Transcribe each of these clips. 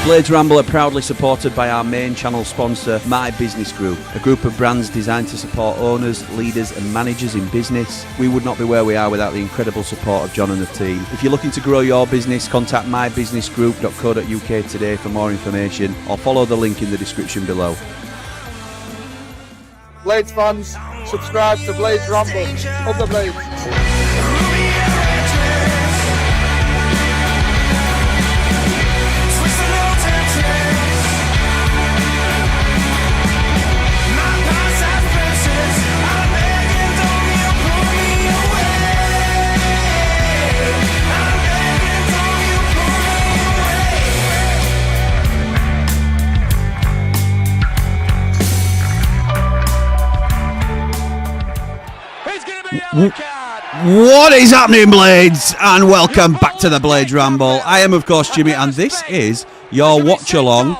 Blades Ramble are proudly supported by our main channel sponsor, My Business Group, a group of brands designed to support owners, leaders and managers in business. We would not be where we are without the incredible support of John and the team. If you're looking to grow your business, contact mybusinessgroup.co.uk today for more information or follow the link in the description below. Blades fans, subscribe to Blades Ramble. Up the Blades. What is happening, Blades? And welcome back to the Blades Ramble. I am, of course, Jimmy, and this is your watch along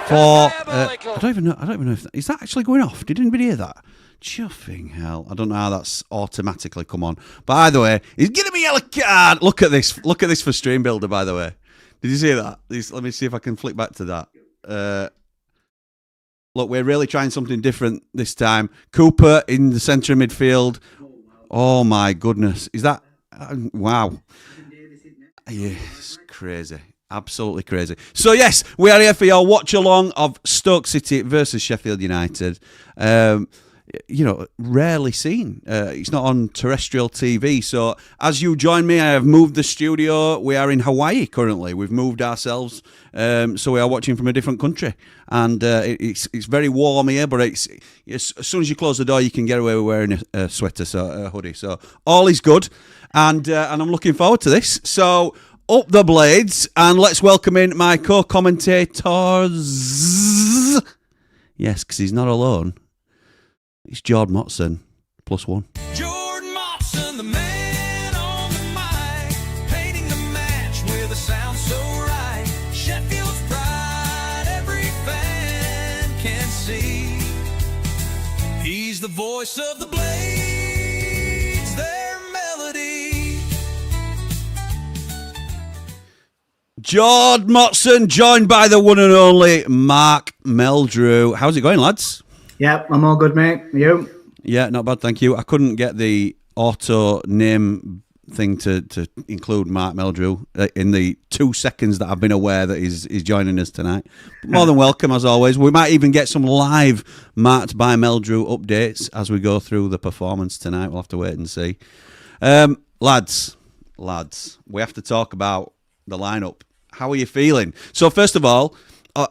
for. I don't even know if is that actually going off. Did anybody hear that? Chuffing hell! I don't know how that's automatically come on. By the way, he's giving me a yellow card. Look at this. Look at this for Stream Builder. By the way, did you see that? Let me see if I can flick back to that. Look, we're really trying something different this time. Cooper in the centre of midfield. Oh my goodness. Is that... wow. Yes, crazy. Absolutely crazy. So yes, we are here for your watch along of Stoke City versus Sheffield United. Rarely seen. It's not on terrestrial TV. So as you join me, I have moved the studio. We are in Hawaii currently. We've moved ourselves. So we are watching from a different country. And it's very warm here, but it's as soon as you close the door, you can get away with wearing a sweater, so a hoodie. So all is good. And I'm looking forward to this. So up the Blades, and let's welcome in my co-commentators. Yes, because he's not alone. It's Jordan Motson, +1. Jordan Motson, the man on the mic, painting the match with a sound so right. Sheffield's pride, every fan can see. He's the voice of the Blades, their melody. Jordan Motson, joined by the one and only Mark Meldrew. How's it going, lads? Yeah, I'm all good, mate. You? Yeah, not bad, thank you. I couldn't get the auto name thing to include Mark Meldrew in the 2 seconds that I've been aware that he's joining us tonight. More than welcome, as always. We might even get some live marked by Meldrew updates as we go through the performance tonight. We'll have to wait and see. Lads, we have to talk about the lineup. How are you feeling? So first of all,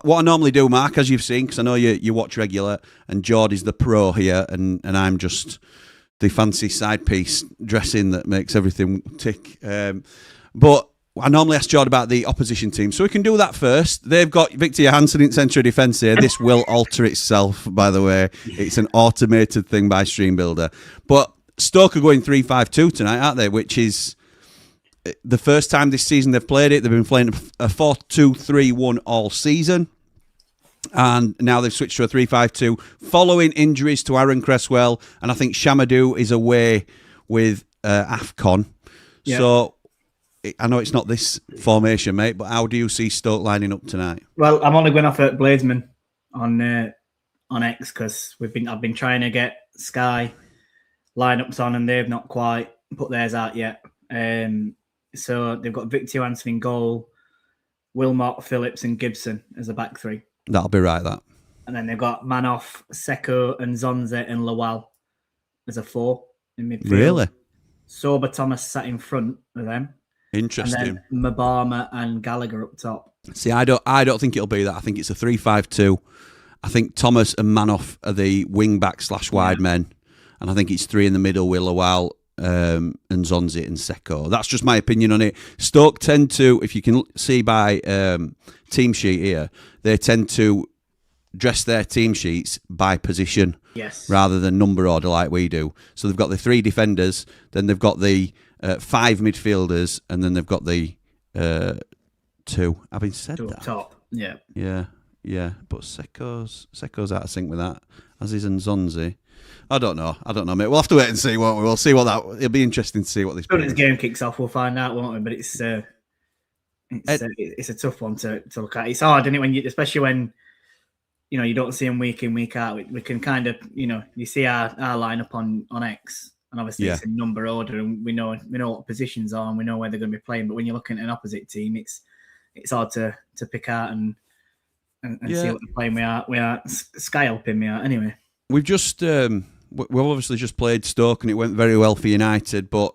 what I normally do, Mark, as you've seen, because I know you watch regular, and Geordie's the pro here, and I'm just the fancy side piece dressing that makes everything tick. But I normally ask Geordie about the opposition team, so we can do that first. They've got Victor Johansson in centre of defence here. This will alter itself, by the way. It's an automated thing by Stream Builder. But Stoke are going 3-5-2 tonight, aren't they? Which is the first time this season they've played it. They've been playing a 4-2-3-1 all season. And now they've switched to a 3-5-2 following injuries to Aaron Cresswell. And I think Shamadou is away with AFCON. Yeah. So I know it's not this formation, mate, but how do you see Stoke lining up tonight? Well, I'm only going off at Bladesman on X because I've been trying to get Sky lineups on and they've not quite put theirs out yet. So they've got Victor Johansson in goal, Wilmot, Phillips and Gibson as a back three. That'll be right, that. And then they've got Manoff, Seko and Zonze and Lawal as a 4 in midfield. Really? Sober Thomas sat in front of them. Interesting. And then Mabama and Gallagher up top. See, I don't think it'll be that. I think it's a 3-5-2. I think Thomas and Manoff are the wing-back / wide men. And I think it's 3 in the middle with Lawal, and Zonzi and Seko. That's just my opinion on it. Stoke tend to, if you can see by team sheet here, they tend to dress their team sheets by position, yes, rather than number order like we do. So they've got the 3 defenders, then they've got the 5 midfielders, and then they've got the 2. Having said that, top, yeah. But Seko's out of sync with that, as is Nzonzi. I don't know, mate. We'll have to wait and see. We'll see what that. It'll be interesting to see what this. When this game kicks off, we'll find out, won't we? But it's it's a tough one to look at. It's hard, isn't it? When especially when you don't see them week in, week out. We can kind of you see our lineup on X, and obviously it's in number order, and we know what positions are, and we know where they're going to be playing. But when you're looking at an opposite team, it's hard to pick out and see what they're playing. We are sky helping me out anyway. We've just we've obviously just played Stoke, and it went very well for United, but.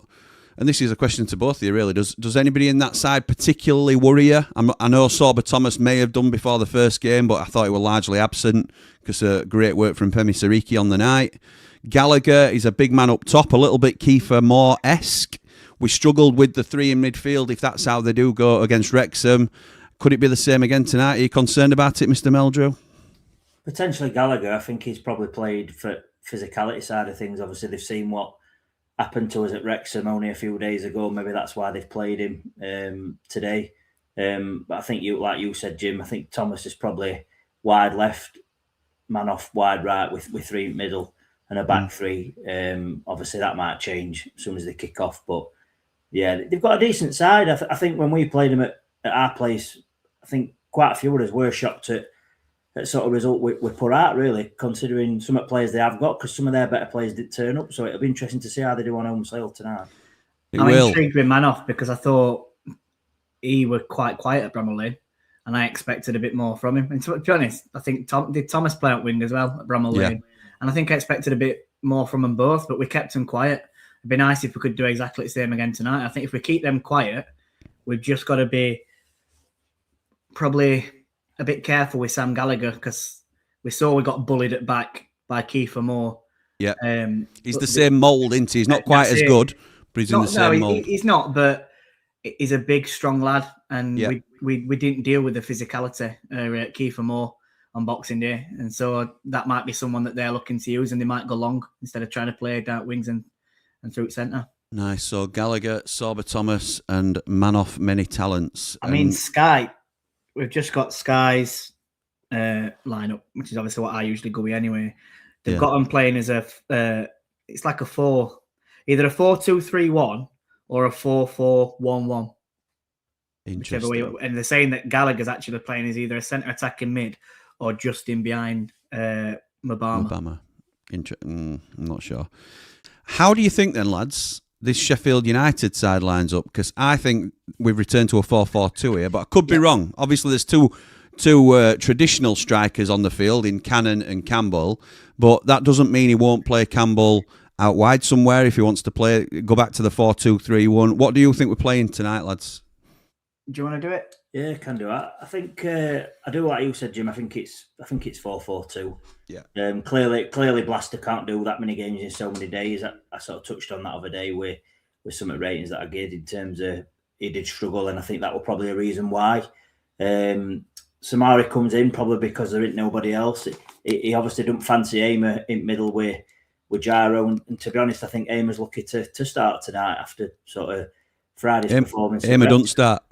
And this is a question to both of you, really. Does anybody in that side particularly worry you? I know Sorba Thomas may have done before the first game, but I thought he was largely absent because great work from Pemi Sariki on the night. Gallagher is a big man up top, a little bit Kiefer Moore-esque. We struggled with the three in midfield, if that's how they do go against Wrexham. Could it be the same again tonight? Are you concerned about it, Mr. Meldrew? Potentially Gallagher. I think he's probably played for physicality side of things. Obviously, they've seen what happened to us at Wrexham only a few days ago. Maybe that's why they've played him today. But I think like you said, Jim, I think Thomas is probably wide left, man off wide right with three middle and a back three. Obviously, that might change as soon as they kick off. But yeah, they've got a decent side. I think when we played them at our place, I think quite a few of us were shocked at sort of result we put out, really, considering some of the players they have got, because some of their better players did turn up. So it'll be interesting to see how they do on home soil tonight. I'm intrigued with Manoff because I thought he was quite quiet at Bramall Lane, and I expected a bit more from him. And to be honest, I think Thomas play out wing as well at Bramall Lane, and I think I expected a bit more from them both, but we kept them quiet. It'd be nice if we could do exactly the same again tonight. I think if we keep them quiet, we've just got to be probably a bit careful with Sam Gallagher, because we saw we got bullied at back by Kiefer Moore. Yeah, he's the same mould, isn't he? He's not quite as good, but he's in the same mould. He's not, but he's a big, strong lad, and we didn't deal with the physicality at Kiefer Moore on Boxing Day, and so that might be someone that they're looking to use, and they might go long instead of trying to play dark wings and through centre. Nice. So Gallagher, Sorba Thomas, and Manoff, many talents. I mean, Sky. We've just got Sky's lineup, which is obviously what I usually go with anyway. They've got them playing as it's like either a 4-2-3-1 or a 4-4-1-1. Interesting. Whichever way. And they're saying that Gallagher's actually playing as either a centre attacking mid or just in behind Mabama. I'm not sure. How do you think then, lads, this Sheffield United side lines up? Because I think we've returned to a 4-4-2 here, but I could be wrong. Obviously, there's two traditional strikers on the field in Cannon and Campbell, but that doesn't mean he won't play Campbell out wide somewhere if he wants to go back to the 4-2-3-1. What do you think we're playing tonight, lads? Do you want to do it? Yeah, can do that. I think I do like you said, Jim. I think it's 4-4-2. Yeah. Clearly, Blaster can't do that many games in so many days. I sort of touched on that other day with some of the ratings that I gave in terms of he did struggle, and I think that was probably a reason why. Samari comes in probably because there ain't nobody else. He obviously don't fancy Aimer in middle with Gyro, and to be honest, I think Aimer's lucky to start tonight after sort of Friday's performance. Aimer don't start.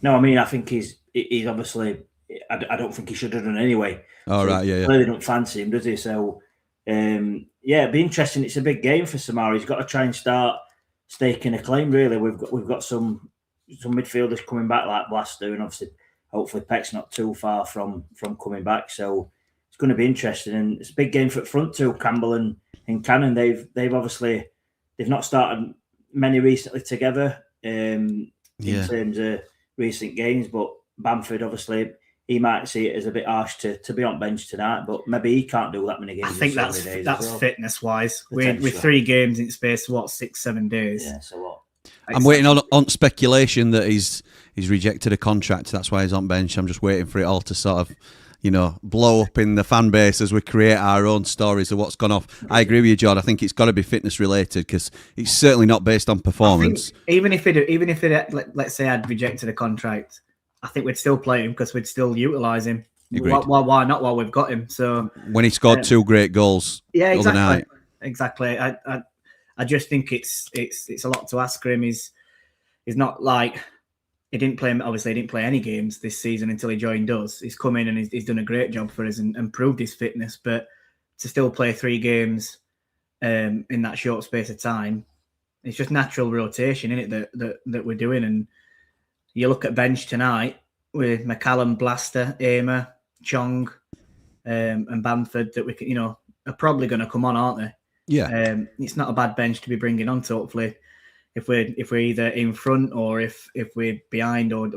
No, I mean, I think he's obviously. I don't think he should have done anyway. Right, yeah. Clearly don't fancy him, does he? So, it'd be interesting. It's a big game for Samari. He's got to try and start staking a claim. Really, we've got some midfielders coming back like Blaster, and obviously, hopefully, Peck's not too far from coming back. So it's going to be interesting, and it's a big game for the front too. Campbell and Cannon. They've obviously not started many recently together. In terms of recent games, but Bamford obviously he might see it as a bit harsh to be on bench tonight, but maybe he can't do that many games. I think that's fitness wise. With 3 games in space, 6-7 days. Yeah, so what? I'm waiting on speculation that he's rejected a contract. That's why he's on bench. I'm just waiting for it all to sort of, blow up in the fan base as we create our own stories of what's gone off. I agree with you, John. I think it's got to be fitness related because it's certainly not based on performance. Even if it, let's say, I'd rejected a contract, I think we'd still play him because we'd still utilise him. Why not while we've got him? So when he scored 2 great goals, exactly. The other night. Exactly. I just think it's a lot to ask for him. He's not like. He didn't play any games this season until he joined us. He's come in and he's done a great job for us and proved his fitness. But to still play 3 games in that short space of time, It's just natural rotation, isn't it, that we're doing. And you look at bench tonight with McCallum, Blaster, Amer, Chong, and Bamford that we can, are probably going to come on, aren't they? Yeah. It's not a bad bench to be bringing on. So hopefully, if we're either in front or if we're behind or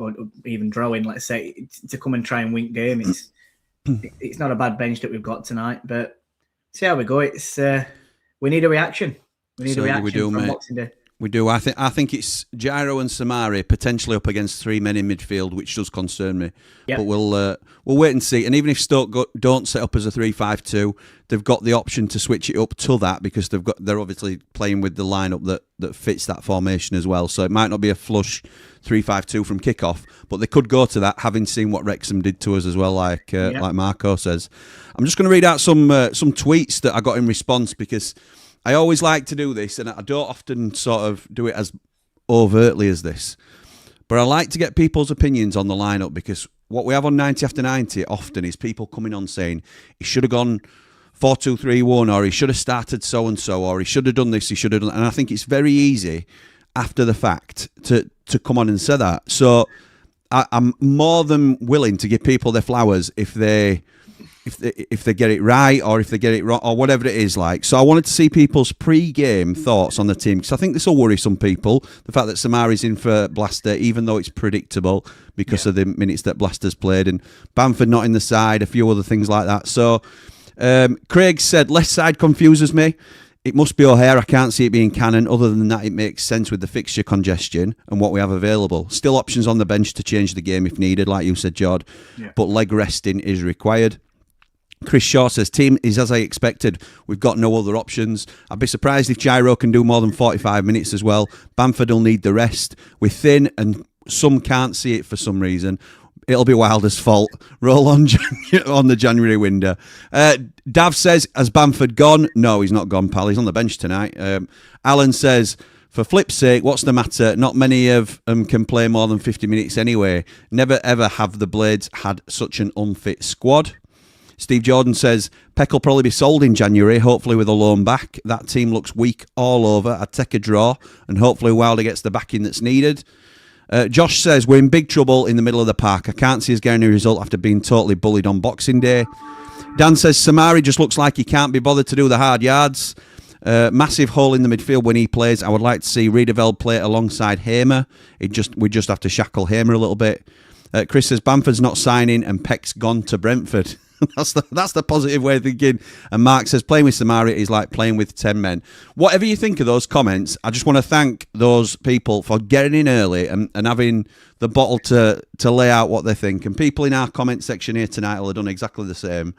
even drawing, let's say, to come and try and win game, it's not a bad bench that we've got tonight. But see how we go. It's we need a reaction. We need a reaction from Boxing Day. We do. I think it's Gyro and Samari potentially up against 3 men in midfield, which does concern me. Yep. But we'll wait and see. And even if Stoke don't set up as a 3-5-2, they've got the option to switch it up to that because they're obviously playing with the lineup that fits that formation as well. So it might not be a flush 3-5-2 from kickoff, but they could go to that, having seen what Wrexham did to us as well, like Marco says. I'm just going to read out some tweets that I got in response because I always like to do this, and I don't often sort of do it as overtly as this. But I like to get people's opinions on the lineup because what we have on 90 after 90 often is people coming on saying he should have gone 4-2-3-1 or he should have started so-and-so or he should have done this, he should have done that. And I think it's very easy after the fact to come on and say that. So I'm more than willing to give people their flowers if they get it right or if they get it wrong or whatever it is like. So I wanted to see people's pre-game thoughts on the team because I think this will worry some people, the fact that Samari's in for Blaster, even though it's predictable because of the minutes that Blaster's played, and Bamford not in the side, a few other things like that. So Craig said, left side confuses me. It must be O'Hare. I can't see it being Cannon. Other than that, it makes sense with the fixture congestion and what we have available. Still options on the bench to change the game if needed, like you said, Jord, but leg resting is required. Chris Shaw says, team is as I expected. We've got no other options. I'd be surprised if Gyro can do more than 45 minutes as well. Bamford will need the rest. We're thin and some can't see it for some reason. It'll be Wilder's fault. Roll on on the January window. Dav says, has Bamford gone? No, he's not gone, pal. He's on the bench tonight. Alan says, for flip's sake, what's the matter? Not many of them can play more than 50 minutes anyway. Never ever have the Blades had such an unfit squad. Steve Jordan says, Peck will probably be sold in January, hopefully with a loan back. That team looks weak all over. I'd take a draw, and hopefully Wilder gets the backing that's needed. Josh says, we're in big trouble in the middle of the park. I can't see us getting a result after being totally bullied on Boxing Day. Dan says, Samari just looks like he can't be bothered to do the hard yards. Massive hole in the midfield when he plays. I would like to see Riedewald play alongside Hamer. We just have to shackle Hamer a little bit. Chris says, Bamford's not signing and Peck's gone to Brentford. That's the positive way of thinking. And Mark says, playing with Samari is like playing with 10 men. Whatever you think of those comments, I just want to thank those people for getting in early and having the bottle to lay out what they think. And people in our comment section here tonight will have done exactly the same.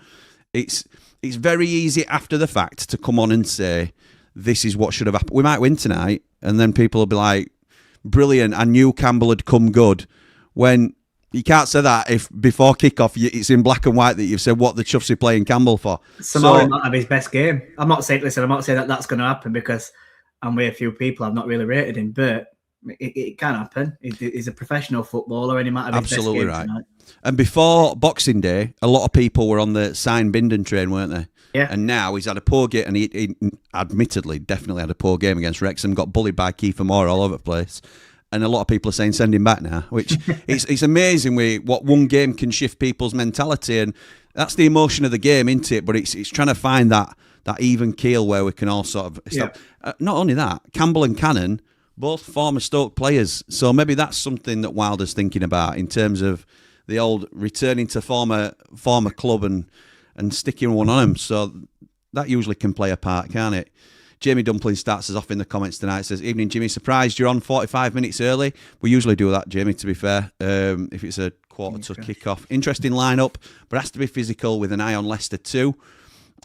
It's very easy after the fact to come on and say, this is what should have happened. We might win tonight, and then people will be like, brilliant, I knew Campbell had come good. When you can't say that if before kickoff it's in black and white that you've said what the chuffs are playing Campbell for. Samari might have his best game. I'm not saying that that's going to happen because I'm with a few people I've not really rated him, but it can happen. He's a professional footballer and he might have his best game right. tonight. And before Boxing Day, a lot of people were on the sign Binden train, weren't they? Yeah. And now he's had a poor game, and he admittedly definitely had a poor game against Wrexham, got bullied by Kiefer Moore all over the place. And a lot of people are saying send him back now, which it's amazing what one game can shift people's mentality, and that's the emotion of the game, isn't it? But it's trying to find that even keel where we can all sort of stop. Not only that, Campbell and Cannon, both former Stoke players, so maybe that's something that Wilder's thinking about in terms of the old returning to former club and sticking one on them. So that usually can play a part, can't it? Jamie Dumpling starts us off in the comments tonight. Says, evening, Jimmy. Surprised you're on 45 minutes early. We usually do that, Jamie, to be fair, if it's a quarter to kick-off. Interesting lineup, but has to be physical with an eye on Leicester too.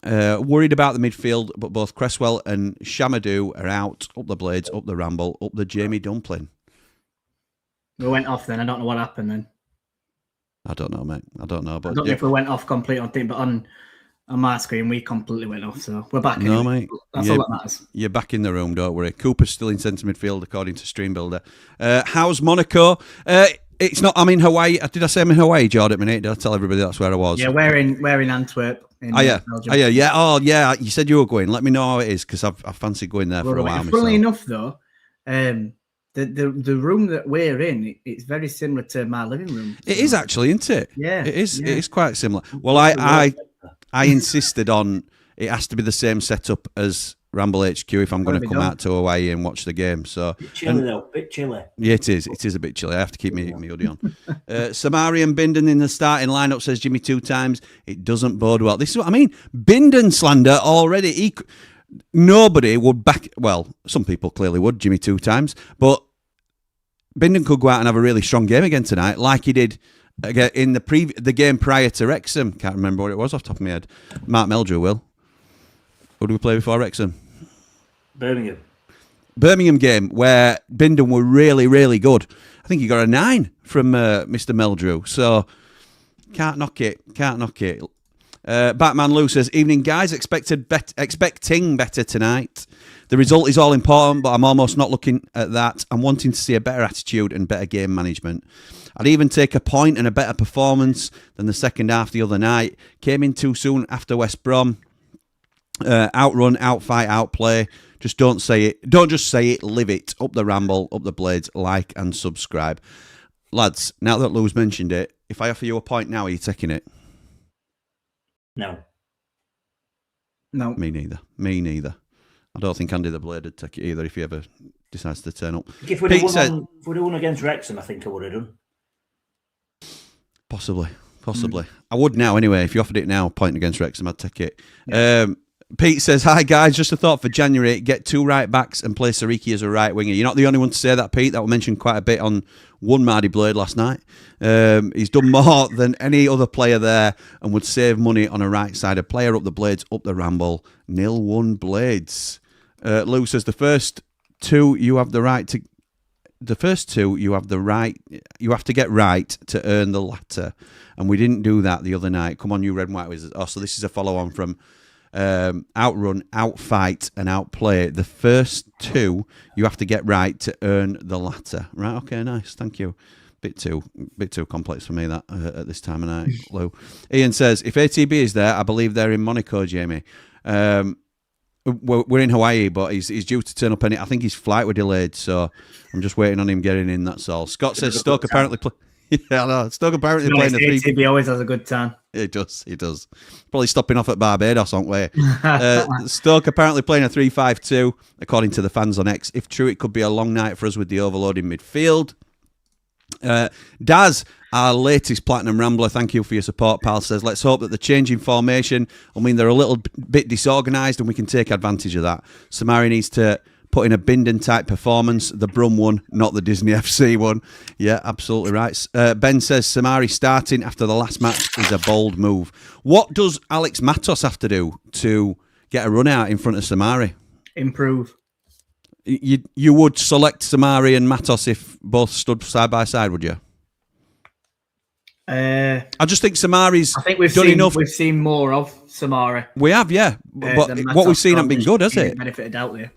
Worried about the midfield, but both Cresswell and Shamadou are out. Up the Blades, up the Ramble, up the Jamie Dumpling. We went off then. I don't know what happened then. I don't know, mate. I don't know. But I don't know if we went off completely on thing, but on my screen, we completely went off, so we're back in. No, mate. That's all that matters. You're back in the room, don't worry. Cooper's still in centre midfield, according to Stream Builder. How's Monaco? It's not. I'm in Hawaii. Did I say I'm in Hawaii, Jordan? Did I tell everybody that's where I was? Yeah, we're in Antwerp. Yeah. Oh, yeah. You said you were going. Let me know how it is, because I've fancied going there for a while. Funnily enough, though, The room that we're in, it's very similar to my living room. It is actually, isn't it? Yeah, it is. yeah. It is quite similar. Well, I insisted on it has to be the same setup as Ramble HQ if I'm going to come out to Hawaii and watch the game. So bit chilly though, bit chilly. Yeah, it is. It is a bit chilly. I have to keep my hoodie on. Samari and Bindon in the starting lineup, says Jimmy 2 times. It doesn't bode well. This is what I mean. Bindon slander already. Nobody would back. Well, some people clearly would. Jimmy 2 times, but Bindon could go out and have a really strong game again tonight, like he did in the game prior to Wrexham. Can't remember what it was off the top of my head. Mark Meldrew will. Who did we play before Wrexham? Birmingham game where Bindon were really, really good. I think he got a 9 from Mr. Meldrew. So can't knock it. Batman Lou says, evening guys, expecting better tonight. The result is all important, but I'm almost not looking at that. I'm wanting to see a better attitude and better game management. I'd even take a point and a better performance than the second half the other night. Came in too soon after West Brom. Outrun, outfight, outplay. Just don't say it. Don't just say it. Live it. Up the Ramble, up the Blades. Like and subscribe, lads. Now that Lou's mentioned it, if I offer you a point now, are you taking it? No. Me neither. I don't think Andy the Blade would take it either if he ever decides to turn up. If we'd have won against Wrexham, I think I would have done. Possibly. I would now anyway. If you offered it now, point against Wrexham, I'd take it. Yeah. Pete says, hi guys, just a thought for January, get 2 right backs and play Sariki as a right winger. You're not the only one to say that, Pete. That was mentioned quite a bit on one Mardy Blade last night. He's done more than any other player there and would save money on a right-sided player. Up the Blades, up the Ramble, 0-1 Blades. Lou says, the first two you have to get right to earn the latter. And we didn't do that the other night. Come on, you red and white wizards. Oh, so this is a follow-on from outrun, outfight, and outplay. The first 2 you have to get right to earn the latter. Right? Okay, nice. Thank you. Bit too complex for me that at this time of night, Lou. Ian says, if ATB is there, I believe they're in Monaco, Jamie. We're in Hawaii, but he's due to turn up. I think his flight was delayed, so I'm just waiting on him getting in. That's all. Scott says Stoke apparently yeah, I know. Stoke apparently playing a 3. ATB always has a good time. He does. Probably stopping off at Barbados, aren't we? Stoke apparently playing a 3-5-2, according to the fans on X. If true, it could be a long night for us with the overloading midfield. Daz, our latest Platinum Rambler, thank you for your support, pal, says, let's hope that the change in formation will mean they're a little bit disorganised and we can take advantage of that. Samari needs to put in a Bindon-type performance, the Brum one, not the Disney FC one. Yeah, absolutely right. Ben says Samari starting after the last match is a bold move. What does Alex Matos have to do to get a run out in front of Samari? Improve. You would select Samari and Matos if both stood side by side, would you? I just think Samari's. I think we've seen more of Samari. We have, yeah, but what we've seen hasn't been good, has it? Benefit of doubt there.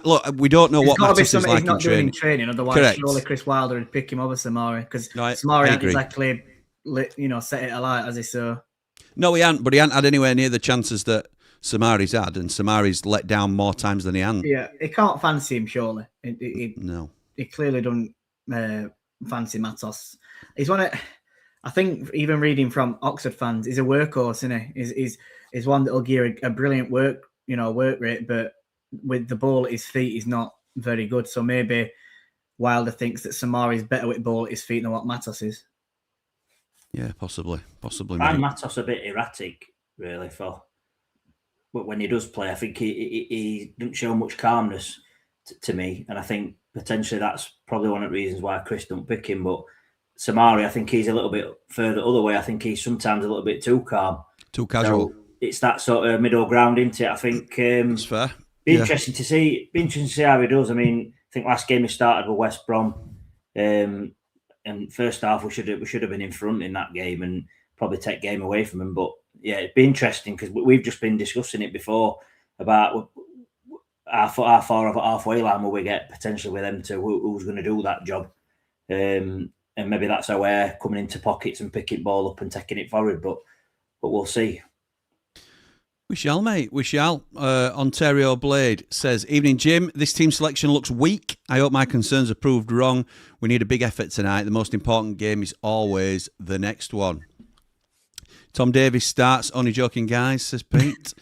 Look, we don't know what Matos is like he's not in training. Otherwise, correct. Surely Chris Wilder would pick him over Samari because Samari hadn't exactly, set it alight as he saw. No, he hadn't, but he hadn't had anywhere near the chances that Samari's had, and Samari's let down more times than he hadn't. Yeah, he can't fancy him, surely. No. He clearly don't fancy Matos. He's one of, I think, even reading from Oxford fans, he's a workhorse, isn't he? He's one that'll give a brilliant work rate, but with the ball at his feet, he's not very good. So maybe Wilder thinks that Samari's better with the ball at his feet than what Matos is. Yeah, possibly. I'm Matos a bit erratic, really, but when he does play, I think he doesn't show much calmness to me, and I think potentially that's probably one of the reasons why Chris don't pick him. But Samari, I think he's a little bit further other way. I think he's sometimes a little bit too calm, too casual. So it's that sort of middle ground, isn't it? I think it's fair. Be interesting to see how he does. I mean, I think last game he started with West Brom, and first half we should have been in front in that game and probably take game away from him. But yeah, it'd be interesting because we've just been discussing it before about how far of a halfway line will we get potentially with them to who's going to do that job, and maybe that's how we're coming into pockets and picking ball up and taking it forward. But we'll see. We shall, mate. We shall. Ontario Blade says, "Evening, Jim. This team selection looks weak. I hope my concerns are proved wrong. We need a big effort tonight. The most important game is always the next one." Tom Davis starts. Only joking, guys, says Pete.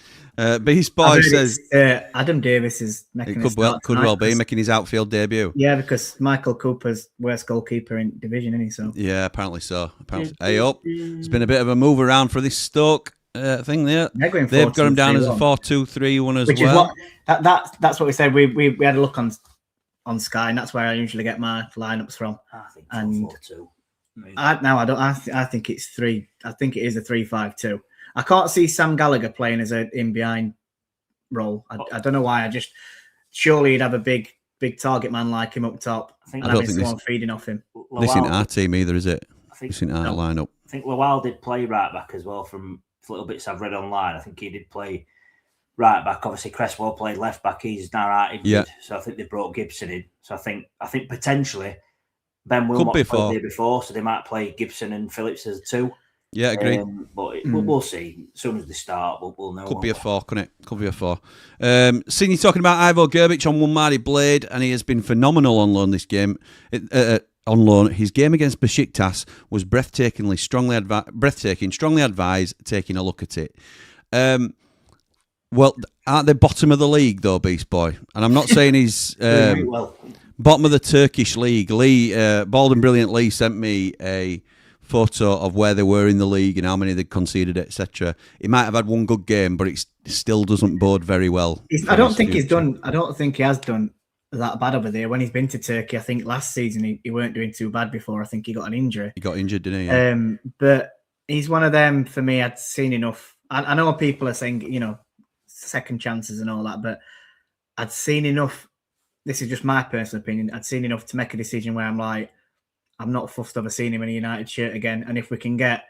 Beast Boy says, Adam Davis is making it could well be making his outfield debut. Yeah, because Michael Cooper's worst goalkeeper in division, isn't he? So yeah, apparently so. Hey up. There's been a bit of a move around for this Stoke thing there. They've got him down as a 4-2-3-1 as which well. Is what, that's what we said. We had a look on Sky, and that's where I usually get my lineups from. I think 4-4-2. I think it's 3. I think it is a 3-5-2. I can't see Sam Gallagher playing as an in behind role. I don't know why. Surely he'd have a big target man like him up top. I don't think someone feeding off him. This isn't our team either, is it? This isn't our lineup. I think Lawal did play right back as well. From little bits I've read online, I think he did play right back. Obviously, Cresswell played left back. He's now out injured, yeah. So I think they brought Gibson in. So I think potentially Ben Wilmot played the day before, so they might play Gibson and Phillips as 2. Yeah, agree. But we'll see. As soon as they start, we'll know. Could be a 4, couldn't it? Could be a 4. Seeing you talking about Ivo Gerbic on one Marty Blade, and he has been phenomenal on loan this game. On loan, his game against Besiktas was breathtaking. Strongly advise taking a look at it. Well, aren't they bottom of the league though, Beast Boy? And I'm not saying he's bottom of the Turkish league. Bald and Brilliant Lee sent me a photo of where they were in the league and how many they'd conceded, etc. He might have had one good game, but it still doesn't bode very well. I don't think he has done that bad over there. When he's been to Turkey, I think last season he weren't doing too bad before. I think he got an injury. He got injured, didn't he? Yeah. But he's one of them for me. I'd seen enough. I know people are saying, second chances and all that, but I'd seen enough. This is just my personal opinion. I'd seen enough to make a decision where I'm like, I'm not fussed over seeing him in a United shirt again. And if we can get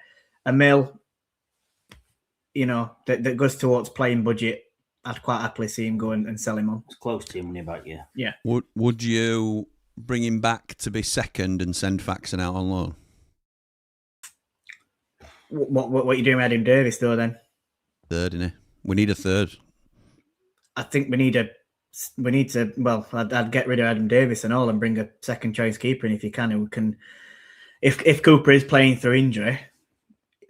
a mil, that goes towards playing budget, I'd quite happily see him go and sell him on. It's close to your money back, yeah. Yeah. Would you bring him back to be second and send Faxon out on loan? What are you doing with Adam Davis though then? Third, innit? We need a third. I think we need to. Well, I'd get rid of Adam Davis and all, and bring a second choice keeper in if you can. Who can, if Cooper is playing through injury,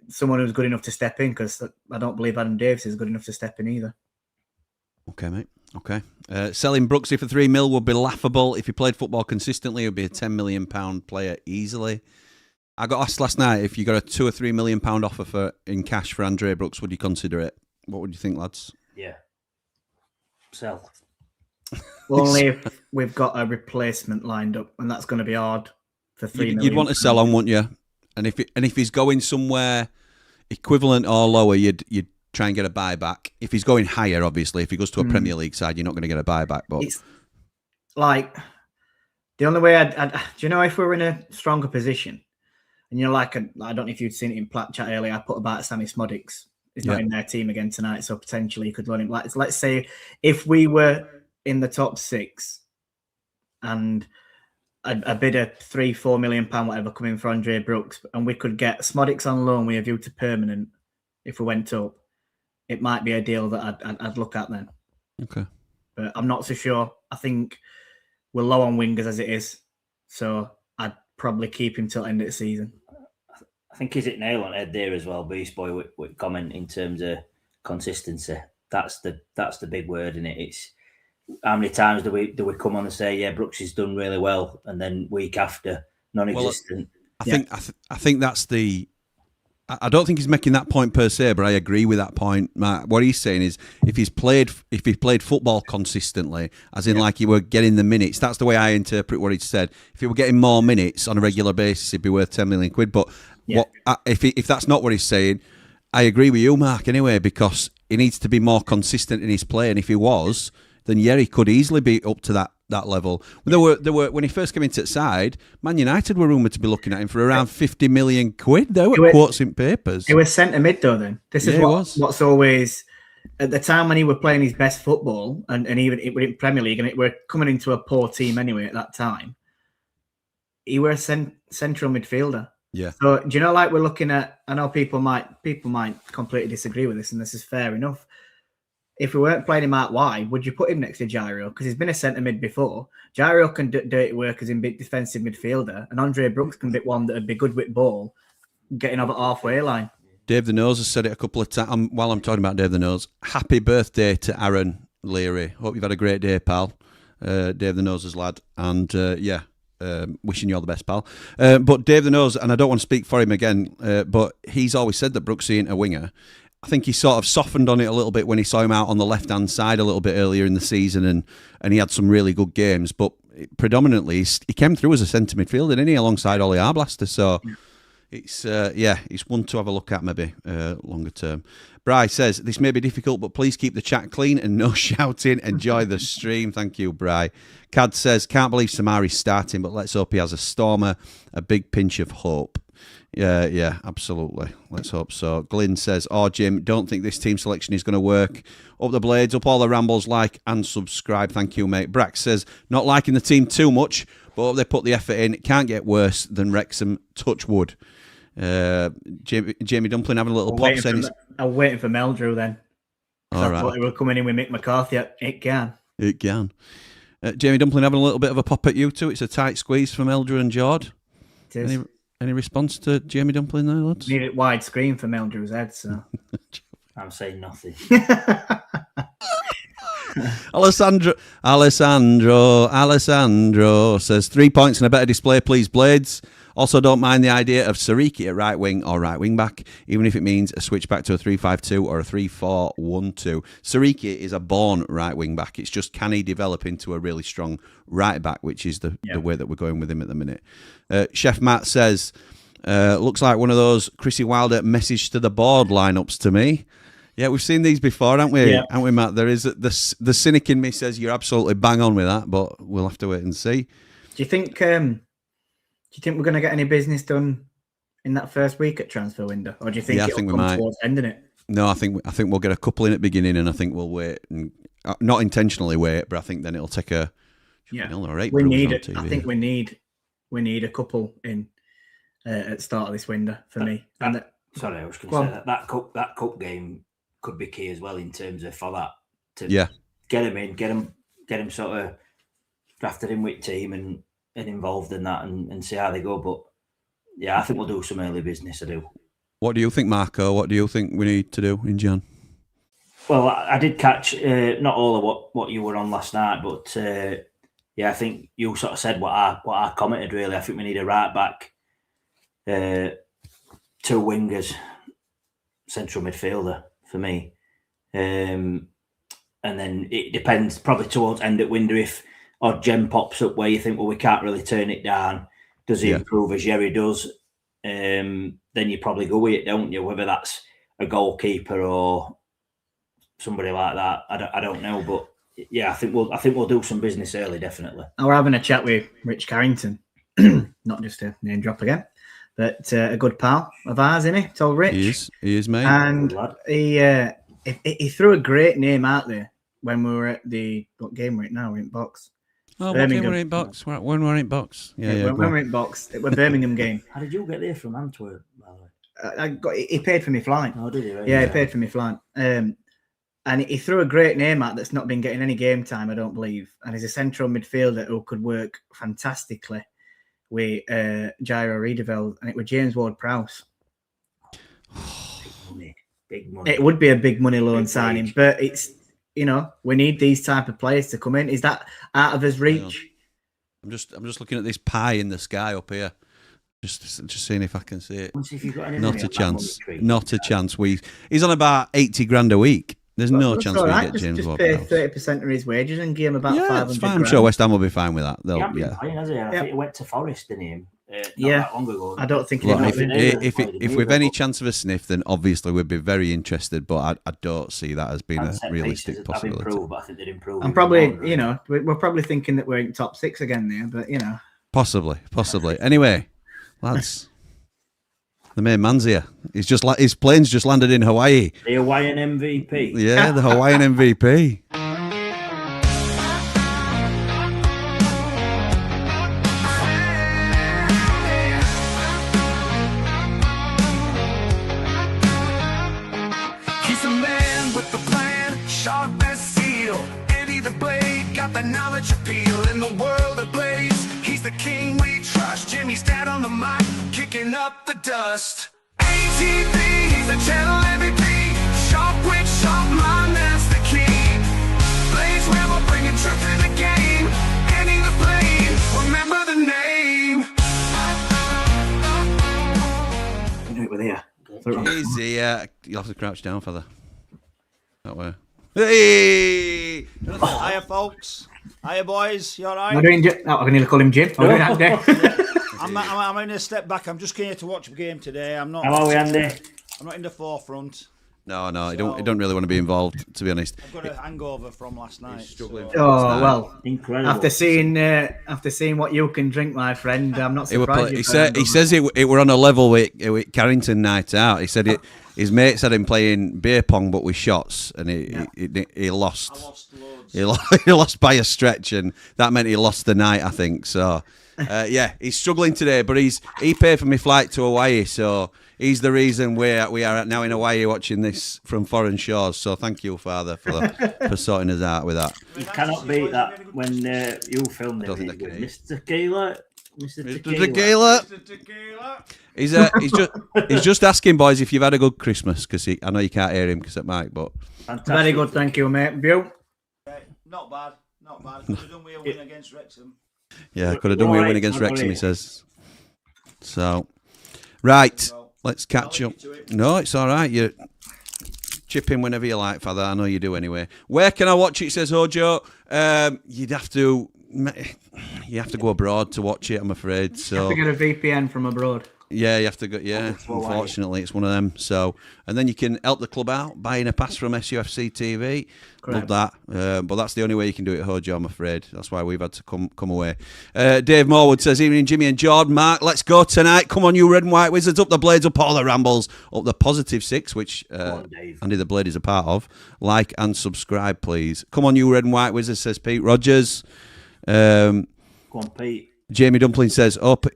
someone who's good enough to step in, because I don't believe Adam Davis is good enough to step in either. Okay, mate. Okay. Selling Brooksy for 3 mil would be laughable. If he played football consistently, it would be a £10 million player easily. I got asked last night if you got a £2 or £3 million offer in cash for Andre Brooks, would you consider it? What would you think, lads? Yeah. Sell. Well, only if we've got a replacement lined up, and that's going to be hard for 3 million. You'd want to sell on, wouldn't you? And if he's going somewhere equivalent or lower, you'd try and get a buyback. If he's going higher, obviously, if he goes to a Premier League side, you're not going to get a buyback. But it's like the only way do you know, if we're in a stronger position, and I don't know if you'd seen it in Plat chat earlier, I put about Sammy Smodics. He's not in their team again tonight, so potentially you could loan him. Let's say if we were in the top 6 and a bid of £3-4 million, whatever, coming for Andre Brooks, and we could get Smodics on loan with a view to permanent if we went up, it might be a deal that I'd look at then. Okay. But I'm not so sure. I think we're low on wingers as it is, so I'd probably keep him till end of the season. I think he's hit nail on head there as well, Beast Boy, with comment in terms of consistency. That's the big word in it. It's how many times do we come on and say, yeah, Brooks has done really well, and then week after non-existent. Well, I think that's the. I don't think he's making that point per se, but I agree with that point, Matt. What he's saying is, if he played football consistently, as in like he were getting the minutes, that's the way I interpret what he said. If he were getting more minutes on a regular basis, he'd be worth £10 million. But if that's not what he's saying, I agree with you, Mark. Anyway, because he needs to be more consistent in his play, and if he was, then he could easily be up to that level. There were when he first came into the side, Man United were rumoured to be looking at him for around £50 million. There were quotes in papers. He was centre mid though. Then this is what's always at the time when he was playing his best football, and even in Premier League, and it were coming into a poor team anyway at that time. He was a central midfielder. Yeah. So do you know, like we're looking at? I know people might completely disagree with this, and this is fair enough. if we weren't playing him out wide, would you put him next to Gyro? Because he's been a centre mid before. Gyro can do dirty work as in big defensive midfielder, and Andre Brooks can be one that would be good with ball, getting over halfway line. Dave the Nose has said it a couple of times. While I'm talking about Dave the Nose, happy birthday to Aaron Leary. Hope you've had a great day, pal. Dave the Nose's lad. And wishing you all the best, pal. But Dave the Nose, and I don't want to speak for him again, but he's always said that Brooks ain't a winger. I think he sort of softened on it a little bit when he saw him out on the left-hand side a little bit earlier in the season, and he had some really good games. But predominantly, he came through as a centre midfielder, didn't he, alongside Ollie Arblaster. So it's one to have a look at maybe longer term. Bri says, this may be difficult, but please keep the chat clean and no shouting. Enjoy the stream. Thank you, Bri. Cad says, can't believe Samari's starting, but let's hope he has a stormer, a big pinch of hope. Yeah, absolutely. Let's hope so. Glyn says, Jim, don't think this team selection is going to work. Up the Blades, up all the Rambles, like and subscribe. Thank you, mate. Brax says, not liking the team too much, but hope they put the effort in. It can't get worse than Wrexham. Touch wood. Jamie Dumpling having a little pop saying... I'm waiting for Meldrew then. All right. We're coming in with Mick McCarthy. It can. Jamie Dumpling having a little bit of a pop at you two. It's a tight squeeze from Meldrew and Jord. It is. Any response to Jamie Dumpling there, lads? Need it wide screen for Meldrew's head, so... I'm saying nothing. Alessandro says 3 points and a better display, please, Blades. Also, don't mind the idea of Sariki at right wing or right wing back, even if it means a switch back to a 3-5-2 or a 3-4-1-2. Sariki is a born right wing back. It's just, can he develop into a really strong right back, which is the way that we're going with him at the minute. Chef Matt says, looks like one of those Chrissy Wilder message to the board lineups to me. Yeah, we've seen these before, haven't we? Yeah. Haven't we, Matt? There is the cynic in me says you're absolutely bang on with that, but we'll have to wait and see. Do you think we're going to get any business done in that first week at transfer window, or do you think I it'll think we come might. towards ending it? No, I think we'll get a couple in at the beginning, and I think we'll wait, and not intentionally wait, but I think then it'll take a. Or 8 we need it. TV. I think we need a couple in at the start of this window for me. Sorry, I was going to say that cup game could be key as well in terms of for that to get him in, get him sort of drafted in with team and involved in that and see how they go. But yeah, I think we'll do some early business. I do. What do you think, Marco? What do you think we need to do in Jan? Well, I did catch not all of what you were on last night, but I think you sort of said what I commented. Really, I think we need a right back, 2 wingers, central midfielder for me, and then it depends probably towards end at window if odd gem pops up where you think, well, we can't really turn it down. Does he improve as Jerry does? Then you probably go with it, don't you? Whether that's a goalkeeper or somebody like that, I don't know, but yeah, I think we'll do some business early, definitely. We're having a chat with Rich Carrington, not just a name drop again, but a good pal of ours, isn't he? Told Rich. He is, mate. And he threw a great name out there when we were at what game we're at now? We're in Box. Oh, what game we're in Box? When we're in Box? When we're in Box, it was Birmingham game. How did you get there from Antwerp, by the way? He paid for me flight. Oh, did he? Right? Yeah, he paid for me flight. And he threw a great name out that's not been getting any game time, I don't believe. And he's a central midfielder who could work fantastically with Gyro Riedeveld, and it was James Ward-Prowse. Big money. It would be a big money loan signing, but it's, we need these type of players to come in. Is that out of his reach? I'm just looking at this pie in the sky up here. Just seeing if I can see it. Not a chance. Not a chance. He's on about 80 grand a week. There's no chance we get James Ward-Prowse. Just pay 30% of his wages and give him about 500 it's fine. grand. I'm sure West Ham will be fine with that. Playing, has he? I think he went to Forest, didn't he? Not that long ago. I don't think if we've any chance of a sniff, then obviously we'd be very interested. But I don't see that as being a realistic possibility. Improved, but I think they'd improve. I'm probably, we're probably thinking that we're in top 6 again there, but possibly. Anyway, lads. The main man's here. His plane's just landed in Hawaii. The Hawaiian MVP. Yeah, the Hawaiian MVP. He's a man with a plan. sharp as steel. Eddie the Blade got the knowledge appeal. In the world of blades, he's the king we trust. Jimmy's dad on the mic, kicking up the dust. ATB, he's a channel MVP. Sharp wit, sharp mind, that's the key. Blades Ramble, bringing truth to the game. Eddie the Blade, remember the name. Do it with here. Easy, you'll have to crouch down, fella. That way. Hey! Hiya, folks. Hiya, boys. You all right? I'm going to call him Jim. I'm doing that day. I'm in a step back. I'm just here to watch the game today. I'm not. How are we, Andy? I'm not in the forefront. No, I don't really want to be involved, to be honest. I've got a hangover from last night. Struggling. so- Oh well, Incredible. after seeing what you can drink, my friend, I'm not He, were surprised. play, he says it were on a level with Carrington night out. He said his mates had him playing beer pong, but with shots, and he lost. I lost loads. He lost by a stretch, and that meant he lost the night, I think. So, he's struggling today, but he paid for my flight to Hawaii, so he's the reason we are now in Hawaii watching this from foreign shores. So thank you, Father, for sorting us out with that. You cannot beat that when you filmed it with Mr. Tequila. Mr. Tequila. He's just asking, boys, if you've had a good Christmas, because I know you can't hear him because it might, but Fantastic. Very good, thank you, mate. Bill. Not bad. Could have done with a win against Wrexham. yeah, could have done with a win against Wrexham, he says. So, right, let's catch up. No, it's all right. You chip in whenever you like, Father. I know you do anyway. Where can I watch it? Says Hojo. You have to go abroad to watch it, I'm afraid. So You have to get a VPN from abroad. yeah, you have to go. Yeah, unfortunately, it's one of them. So, and then you can help the club out buying a pass from SUFC TV. Correct. Love that. But that's the only way you can do it, Hojo, I'm afraid. That's why we've had to come away. Dave Morwood says, evening, Jimmy and Jordan. Mark, let's go tonight. Come on, you red and white wizards. Up the Blades, up all the Rambles. Up the Positive Six, which Andy the Blade is a part of. Like and subscribe, please. Come on, you red and white wizards, says Pete Rogers. Go on, Pete. Jamie Dumpling says, hope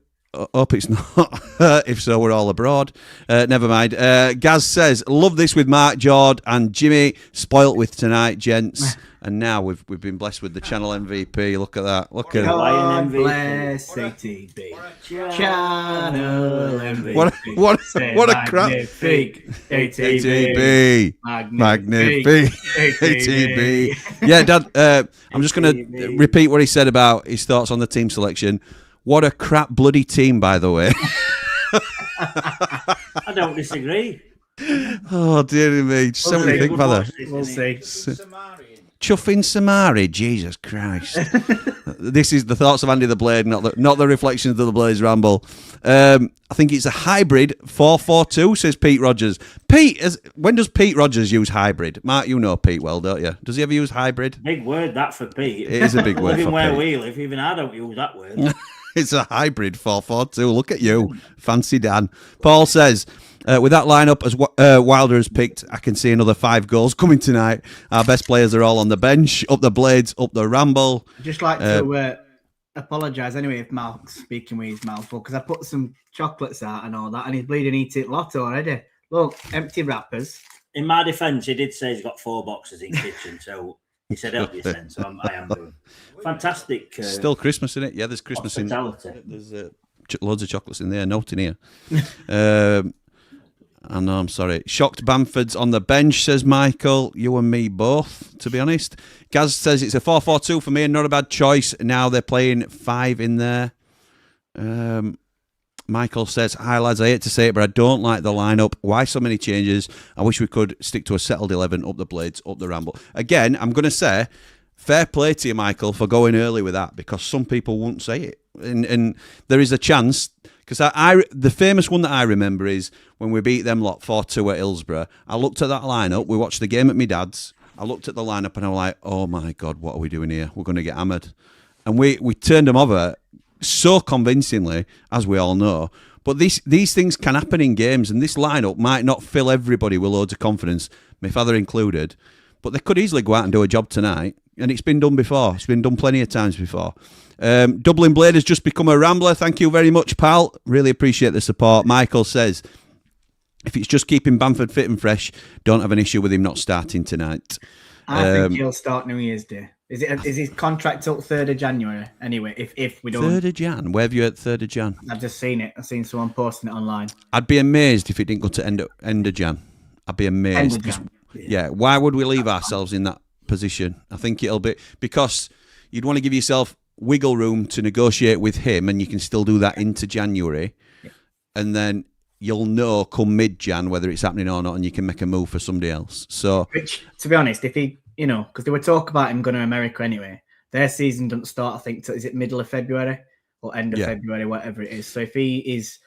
it's not. If so, we're all abroad. Never mind. Gaz says, love this with Mark, Jord and Jimmy. Spoilt with tonight, gents. And now we've been blessed with the channel MVP. Look at that. Look at it. God bless ATB. Channel MVP. What a crap. Magnifique. ATB. Magnifique. ATB. Yeah, Dad, I'm just going to repeat what he said about his thoughts on the team selection. What a crap bloody team, by the way. I don't disagree. Oh, dear me. Just so many think, Father. We'll see. Chuffing Samari, Jesus Christ. This is the thoughts of Andy the Blade, not the reflections of the Blaze Ramble. I think it's a hybrid 4-4-2, says Pete Rogers. Pete, when does Pete Rogers use hybrid? Mark, you know Pete well, don't you? Does he ever use hybrid? Big word that for Pete. It is a big word Living for where Pete. we live, even I don't use that word. It's a hybrid 4-4-2. Look at you. Fancy Dan. Paul says, with that lineup as Wilder has picked, I can see another 5 goals coming tonight. Our best players are all on the bench. Up the Blades, up the Ramble. I'd just like to apologise anyway if Mark's speaking with his mouth full, because I put some chocolates out and all that, and he's bleeding eating it lot already. Look, empty wrappers. In my defence, he did say he's got 4 boxes in kitchen, so he said help you then, so I am doing. Fantastic. Still Christmas in it. Yeah, there's Christmas in hospitality. There's loads of chocolates in there. Note in here. I know, I'm sorry. Shocked Bamford's on the bench, says Michael. You and me both, to be honest. Gaz says it's a 4-4-2 for me and not a bad choice. Now they're playing 5 in there. Michael says, hi lads, I hate to say it, but I don't like the lineup. Why so many changes? I wish we could stick to a settled 11, up the Blades, up the Ramble. Again, I'm going to say, fair play to you, Michael, for going early with that, because some people won't say it. And there is a chance, because the famous one that I remember is when we beat them lot 4-2 at Hillsborough. I looked at that lineup, we watched the game at my dad's, I looked at the lineup and I was like, oh my God, what are we doing here? We're going to get hammered. And we turned them over so convincingly, as we all know. But these things can happen in games, and this lineup might not fill everybody with loads of confidence, my father included, but they could easily go out and do a job tonight, and it's been done before. It's been done plenty of times before. Dublin Blade has just become a Rambler. Thank you very much, pal. Really appreciate the support. Michael says, if it's just keeping Bamford fit and fresh, don't have an issue with him not starting tonight. I think he'll start New Year's Day. Is his contract up 3rd of January? Anyway, if we don't. 3rd of Jan? Where have you at 3rd of Jan? I've just seen it. I've seen someone posting it online. I'd be amazed if it didn't go to end of Jan. I'd be amazed. End of Jan. Yeah, why would we leave ourselves in that position? I think it'll be because you'd want to give yourself wiggle room to negotiate with him, and you can still do that into January, and then you'll know come mid-Jan whether it's happening or not, and you can make a move for somebody else. So, which, to be honest, if he, because they were talking about him going to America anyway, their season doesn't start, I think, till, is it middle of February or end of February, whatever it is. So if he is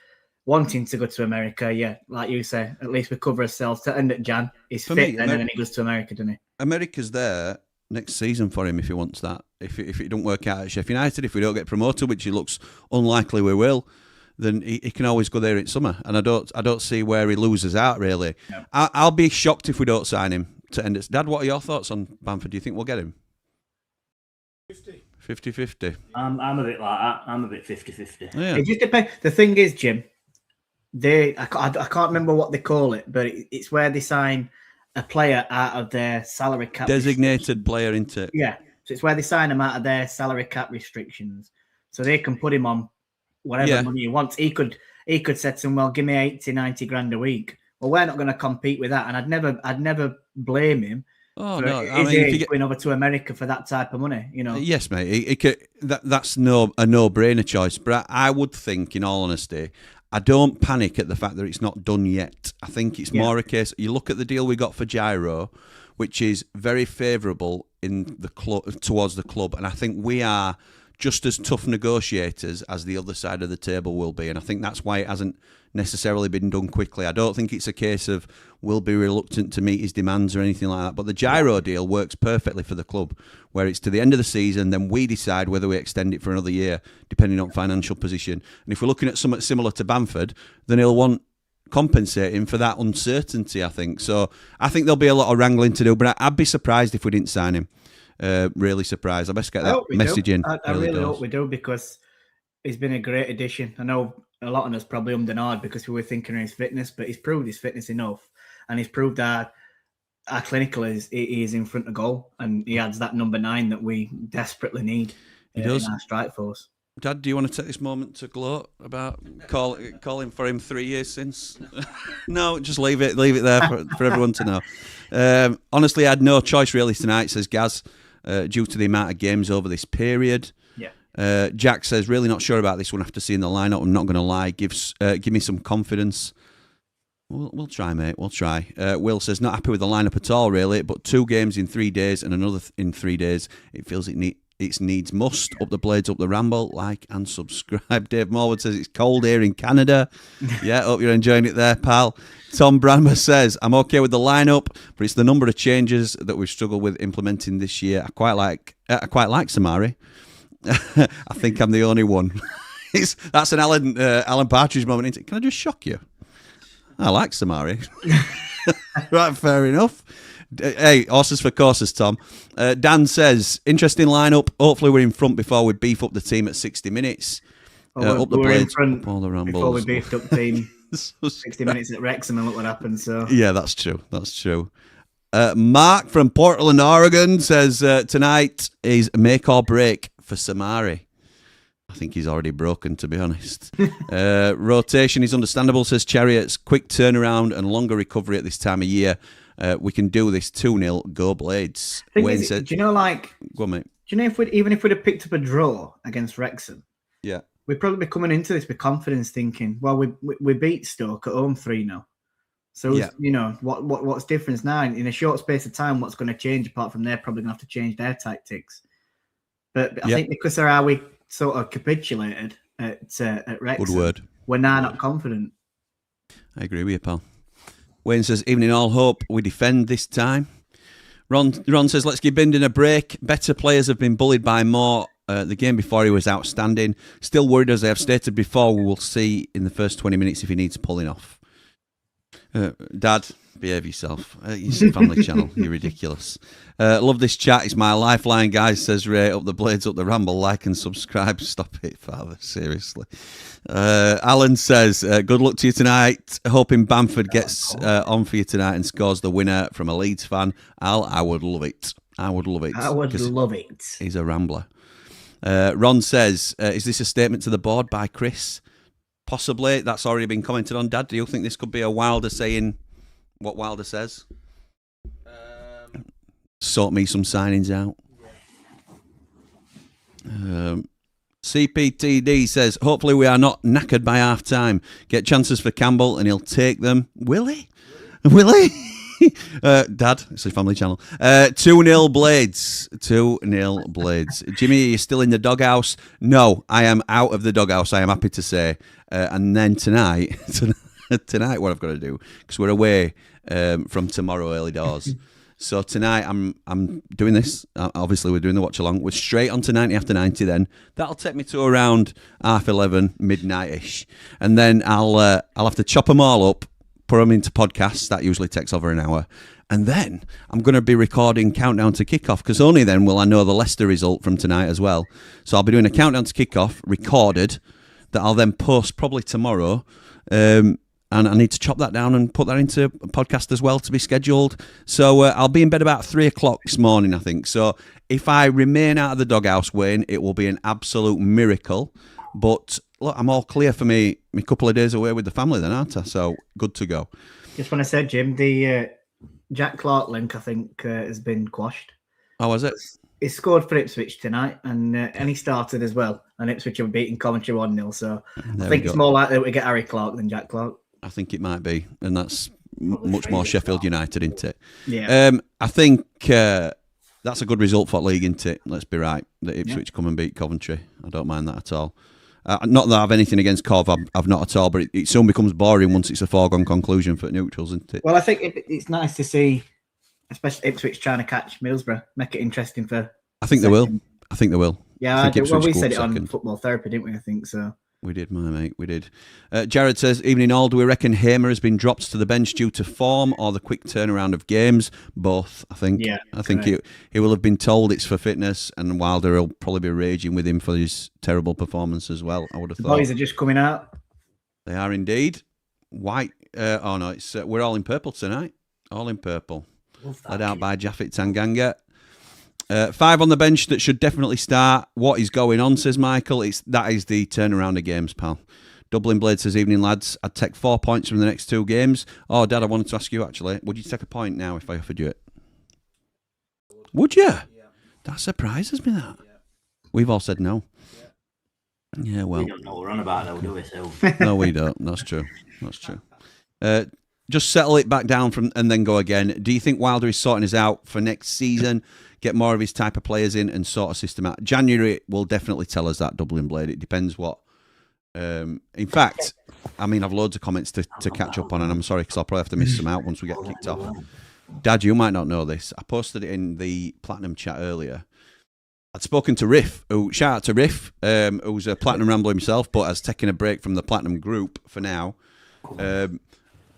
wanting to go to America, like you say, at least we cover ourselves to end at Jan. He's fit then, and then he goes to America, doesn't he? America's there next season for him if he wants that. If it don't work out at Sheffield United, if we don't get promoted, which it looks unlikely we will, then he can always go there in summer. And I don't see where he loses out, really. No. I'll be shocked if we don't sign him to end it. Dad, what are your thoughts on Bamford? Do you think we'll get him? 50-50. I'm a bit like that. I'm a bit 50-50. Yeah. It just depends. The thing is, Jim, I can't remember what they call it, but it's where they sign a player out of their salary cap. Designated player into. Yeah. So it's where they sign him out of their salary cap restrictions. So they can put him on whatever money he wants. He could say to him, well, give me 80, 90 grand a week. Well, we're not going to compete with that. And I'd never blame him. Oh, for no. Going over to America for that type of money, Yes, mate. That's a no-brainer choice. But I would think, in all honesty, I don't panic at the fact that it's not done yet. I think it's more a case. You look at the deal we got for Gyro, which is very favourable in the club towards the club, and I think we are just as tough negotiators as the other side of the table will be, and I think that's why it hasn't necessarily been done quickly. I don't think it's a case of we'll be reluctant to meet his demands or anything like that, but the Gyro deal works perfectly for the club, where it's to the end of the season, then we decide whether we extend it for another year, depending on financial position. And if we're looking at something similar to Bamford, then he'll want compensating for that uncertainty, I think. So I think there'll be a lot of wrangling to do, but I'd be surprised if we didn't sign him. Really surprised. I best get that message in. I really hope we do, because he's been a great addition. I know a lot of us probably ummed and ahed because we were thinking of his fitness, but he's proved his fitness enough, and he's proved that our clinical he is in front of goal, and he adds that number 9 that we desperately need in our strike force. Dad, do you want to take this moment to gloat about calling for him 3 years since? No, just leave it there for everyone to know. Honestly, I had no choice really tonight, says Gaz, due to the amount of games over this period. Yeah. Jack says, really not sure about this one after seeing the lineup. I'm not going to lie. Give me some confidence. We'll try, mate. We'll try. Will says, not happy with the lineup at all, really, but 2 games in 3 days and another in 3 days. It feels it needs must. Up the blades, up the ramble. Like and subscribe. Dave Morwood says, it's cold here in Canada. Yeah, hope you're enjoying it there, pal. Tom Branmer says, I'm okay with the lineup, but it's the number of changes that we've struggled with implementing this year. I quite like Samari. I think I'm the only one. That's an Alan Partridge moment. Can I just shock you? I like Samari. Right, fair enough. Hey, horses for courses, Tom. Dan says, interesting lineup. Hopefully we're in front before we beef up the team at 60 minutes. Up the blades, up all the rambles. Before we beefed up the team 60 minutes at Wrexham, and look what happened. So yeah, that's true. Mark from Portland, Oregon says, tonight is make or break for Samari. I think he's already broken, to be honest. Rotation is understandable, says Chariots. Quick turnaround and longer recovery at this time of year. We can do this 2-0. Go Blades. Wayne said, do you know, go on, mate. Do you know if we'd have picked up a draw against Wrexham, yeah, we'd probably be coming into this with confidence, thinking, well, we beat Stoke at home 3-0. So what's different now in a short space of time? What's going to change apart from they're probably going to have to change their tactics? But I think because of how we sort of capitulated at Wrexham, good word. We're now not confident. I agree with you, pal. Wayne says, evening all, hope we defend this time. Ron says, let's give Bindon a break. Better players have been bullied by Moore. The game before he was outstanding. Still worried, as I have stated before. We will see in the first 20 minutes if he needs pulling off. Dad, behave yourself. It's a family channel. You're ridiculous. Love this chat. It's my lifeline, guys. Says Ray. Up the blades, up the ramble. Like and subscribe. Stop it, Father. Seriously. Alan says, good luck to you tonight. Hoping Bamford gets on for you tonight and scores the winner from a Leeds fan. Al, I would love it. I would love it. I would love it. He's a rambler. Ron says, is this a statement to the board by Chris? Possibly. That's already been commented on. Dad, do you think this could be a Wilder saying what Wilder says? Sort me some signings out. CPTD says, hopefully we are not knackered by half time. Get chances for Campbell and he'll take them. Will he? Will he? Dad, it's a family channel. 2-0 Blades. 2-0 Blades. Jimmy, are you still in the doghouse? No, I am out of the doghouse, I am happy to say. And then tonight, what I've got to do, because we're away from tomorrow early doors. So tonight I'm doing this. Obviously, we're doing the watch along. We're straight on to 90 after 90 then. That'll take me to around 11:30, midnight-ish. And then I'll have to chop them all up, put them into podcasts. That usually takes over an hour. And then I'm going to be recording Countdown to Kickoff, because only then will I know the Leicester result from tonight as well. So I'll be doing a Countdown to Kickoff, recorded, that I'll then post probably tomorrow. And I need to chop that down and put that into a podcast as well to be scheduled. So I'll be in bed about 3 o'clock this morning, I think. So if I remain out of the doghouse, Wayne, it will be an absolute miracle. But look, I'm all clear for me couple of days away with the family then, aren't I? So good to go. Just when I said, Jim, the Jack Clark link, I think, has been quashed. Oh, was it? He scored for Ipswich tonight, and he started as well. And Ipswich have beaten Coventry 1-0. So I think it's more likely that we get Harry Clark than Jack Clark. I think it might be, and that's much more Sheffield United, isn't it? Yeah. I think that's a good result for the league, isn't it? Let's be right. That Ipswich come and beat Coventry. I don't mind that at all. Not that I have anything against Cov, I've not at all, but it soon becomes boring once it's a foregone conclusion for neutrals, isn't it? Well, I think it's nice to see, especially Ipswich trying to catch Middlesbrough, make it interesting for. I think they will. I think they will. Yeah, well, we said it on Football Therapy, didn't we? I think so. We did, my mate, we did. Jared says, evening all, do we reckon Hamer has been dropped to the bench due to form or the quick turnaround of games? Both, I think. Yeah, I think he will have been told it's for fitness, and Wilder will probably be raging with him for his terrible performance as well, I would have thought. Boys are just coming out. They are indeed. White, it's we're all in purple tonight. All in purple. Led out by Jaffet Tanganga. 5 on the bench that should definitely start. What is going on, says Michael. That is the turnaround of games, pal. Dublin Blade says, evening, lads. I'd take 4 points from the next 2 games. Oh, Dad, I wanted to ask you, actually. Would you take a point now if I offered you it? Would you? Yeah. That surprises me, that. Yeah. We've all said no. Yeah, well. We don't know what we're on about, though, do we? So. No, we don't. That's true. That's true. Just settle it back down and then go again. Do you think Wilder is sorting us out for next season? Get more of his type of players in and sort a system out. January will definitely tell us that, Dublin Blade. It depends what. In fact, I mean, I've loads of comments to catch up on, and I'm sorry because I'll probably have to miss some out once we get kicked off. Dad, you might not know this. I posted it in the Platinum chat earlier. I'd spoken to Riff, shout out to Riff, who's a Platinum Rambler himself, but has taken a break from the Platinum group for now.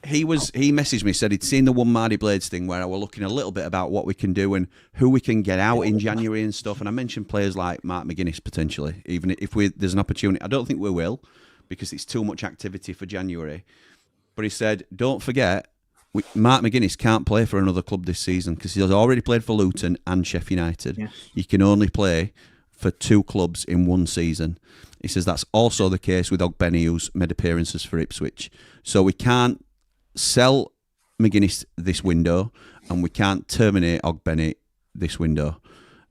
He messaged me, said he'd seen the One Mardy Blades thing where I were looking a little bit about what we can do and who we can get out in January and stuff. And I mentioned players like Mark McGuinness potentially, even if there's an opportunity. I don't think we will because it's too much activity for January. But he said, don't forget, Mark McGuinness can't play for another club this season because he's already played for Luton and Sheffield United. Yes. He can only play for 2 clubs in 1 season. He says that's also the case with Ogbenny, who's made appearances for Ipswich. So we can't sell McGuinness this window, and we can't terminate Ogbenny this window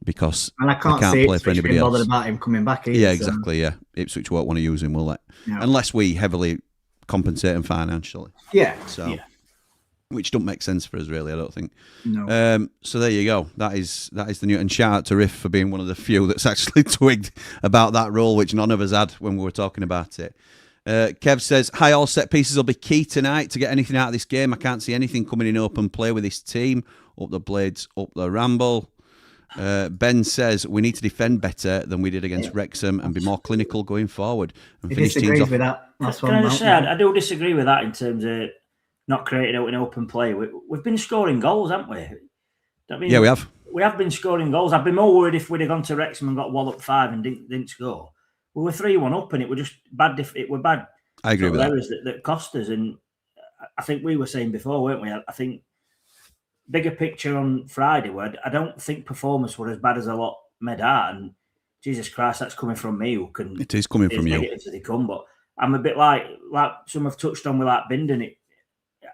because and I can't play for anybody else. Bothered about him coming back either, yeah, exactly. Yeah, Ipswich won't want to use him, will they? No. Unless we heavily compensate him financially. Yeah. So, which don't make sense for us, really. I don't think. No. So there you go. That is the new. And shout out to Riff for being one of the few that's actually twigged about that role, which none of us had when we were talking about it. Kev says, hi, all set pieces will be key tonight to get anything out of this game. I can't see anything coming in open play with this team. Up the Blades, up the Ramble. Ben says, we need to defend better than we did against Wrexham and be more clinical going forward. And he disagrees with that. Can I just say, I do disagree with that in terms of not creating out in open play. We've been scoring goals, haven't we? I mean, Yeah, we have. We have been scoring goals. I'd be more worried if we'd have gone to Wrexham and got Wallop 5 and didn't score. We were 3-1 up, and it were just bad. It were bad. I agree with that. Errors that cost us, and I think we were saying before, weren't we? I think bigger picture on Friday. Where I don't think performance were as bad as a lot made out, and Jesus Christ, that's coming from me. Who can? It is coming from you. Negatives as they come, but I'm a bit like some have touched on with like Bindon.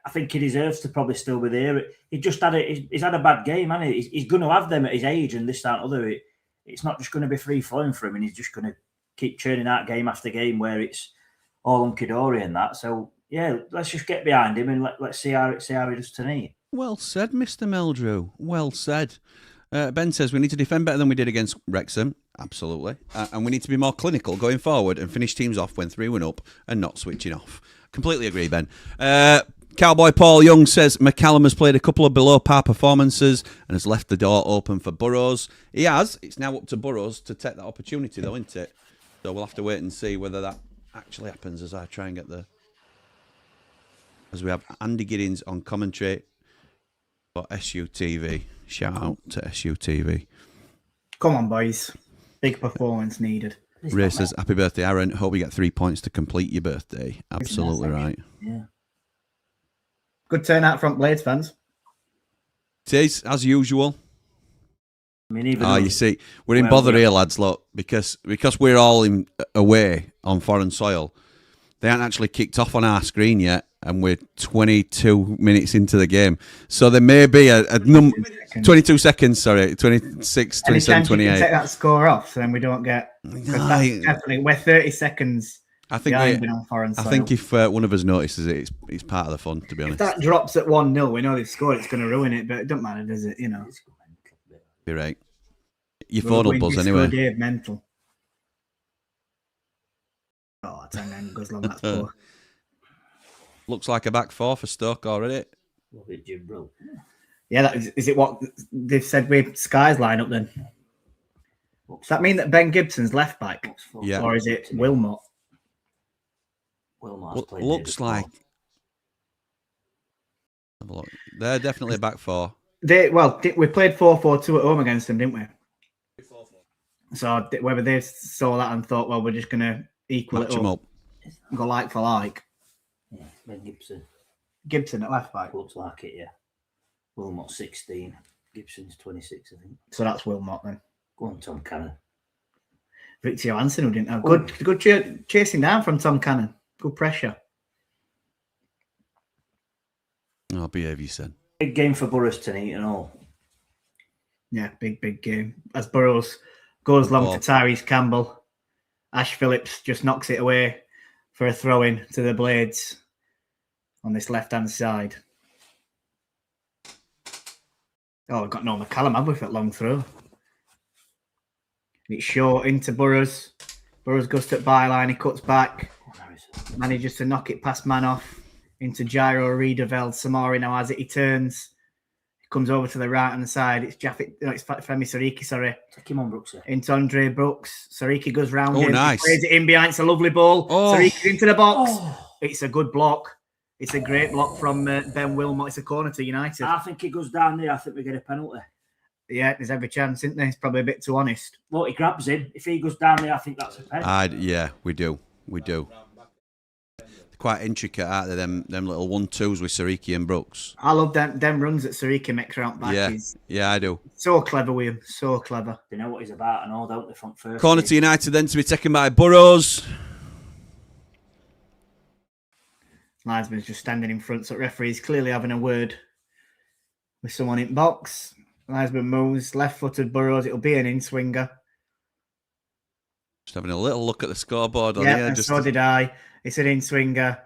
I think he deserves to probably still be there. He just he's had a bad game, hasn't he? He's going to have them at his age and this, that, and other. It's not just going to be free flowing for him, and he's just going to keep churning out game after game where it's all hunky-dory and that. So yeah, let's just get behind him and let's see how he does tonight. Well said, Mr. Meldrew. Well said. Ben says we need to defend better than we did against Wrexham. Absolutely. And we need to be more clinical going forward and finish teams off when 3-1 up and not switching off. Completely agree, Ben. Cowboy Paul Young says McCallum has played a couple of below-par performances and has left the door open for Burrows. He has. It's now up to Burrows to take that opportunity, though, isn't it? So we'll have to wait and see whether that actually happens as I try and get the... As we have Andy Giddings on commentary for SUTV. Shout out to SUTV. Come on, boys. Big performance needed. Ray says, happy birthday, Aaron. Hope you get 3 points to complete your birthday. Absolutely right. Yeah. Good turnout from Blades fans. It is, as usual. I mean, even you see, we're in bother here, lads, look, because we're all away on foreign soil. They haven't actually kicked off on our screen yet, and we're 22 minutes into the game. So there may be a 22 seconds, sorry, 26, 27, 28. Take that score off, so then we don't get... Definitely, we're 30 seconds behind on foreign soil. I think if one of us notices it, it's part of the fun, to be honest. If that drops at 1-0, we know they've scored, it's going to ruin it, but it doesn't matter, does it? You know. You're right. Your phone will buzz anyway. Dave, mental. Oh, Tangan goes long, that's poor. Looks like a back four for Stoke already. Yeah, is it what they've said with Sky's lineup then? Does that mean that Ben Gibson's left back? Yeah. Or is it Wilmot? Looks like. Have a look. They're definitely a back four. We played 4-4-2 at home against them, didn't we? So whether they saw that and thought, well, we're just going to equal Match it them up. Go like for like. Yeah, Ben Gibson. Gibson at left back. Looks like it, yeah. Wilmot 16. Gibson's 26, I think. So that's Wilmot then. Go on, Tom Cannon. Victor Johansson, who didn't have good chasing down from Tom Cannon. Good pressure. Oh, behave, you said. Big game for Burrows tonight and all. Yeah, big game. As Burrows goes long to Tyrese Campbell, Ash Phillips just knocks it away for a throw-in to the Blades on this left-hand side. Oh, we've got no McCallum, have we, for long throw? It's short into Burrows. Burrows goes to the byline, he cuts back. Manages to knock it past Manoff into Gyro Riedeveld. Samori now has it, he turns. He comes over to the right-hand side. It's it's Femi Sariki, sorry. Take him on, Brooks. Into Andre Brooks. Sariki goes round him. Nice. He plays it in behind. It's a lovely ball. Oh. Sariki's into the box. It's a good block. It's a great block from Ben Wilmot. It's a corner to United. I think he goes down there. I think we get a penalty. Yeah, there's every chance, isn't there? It's probably a bit too honest. Look, he grabs him. If he goes down there, I think that's a penalty. Yeah, we do. Quite intricate, aren't they? Them little 1-2s with Sariki and Brooks. I love them runs that Sariki makes around back. Yeah, I do. So clever with him. So clever. They know what he's about and all, don't they, from first. Corner to United then to be taken by Burrows. Linesman's just standing in front, so referee's clearly having a word with someone in box. Linesman moves, left-footed Burrows. It'll be an in-swinger. Just having a little look at the scoreboard on here. Just so did I. It's an in-swinger.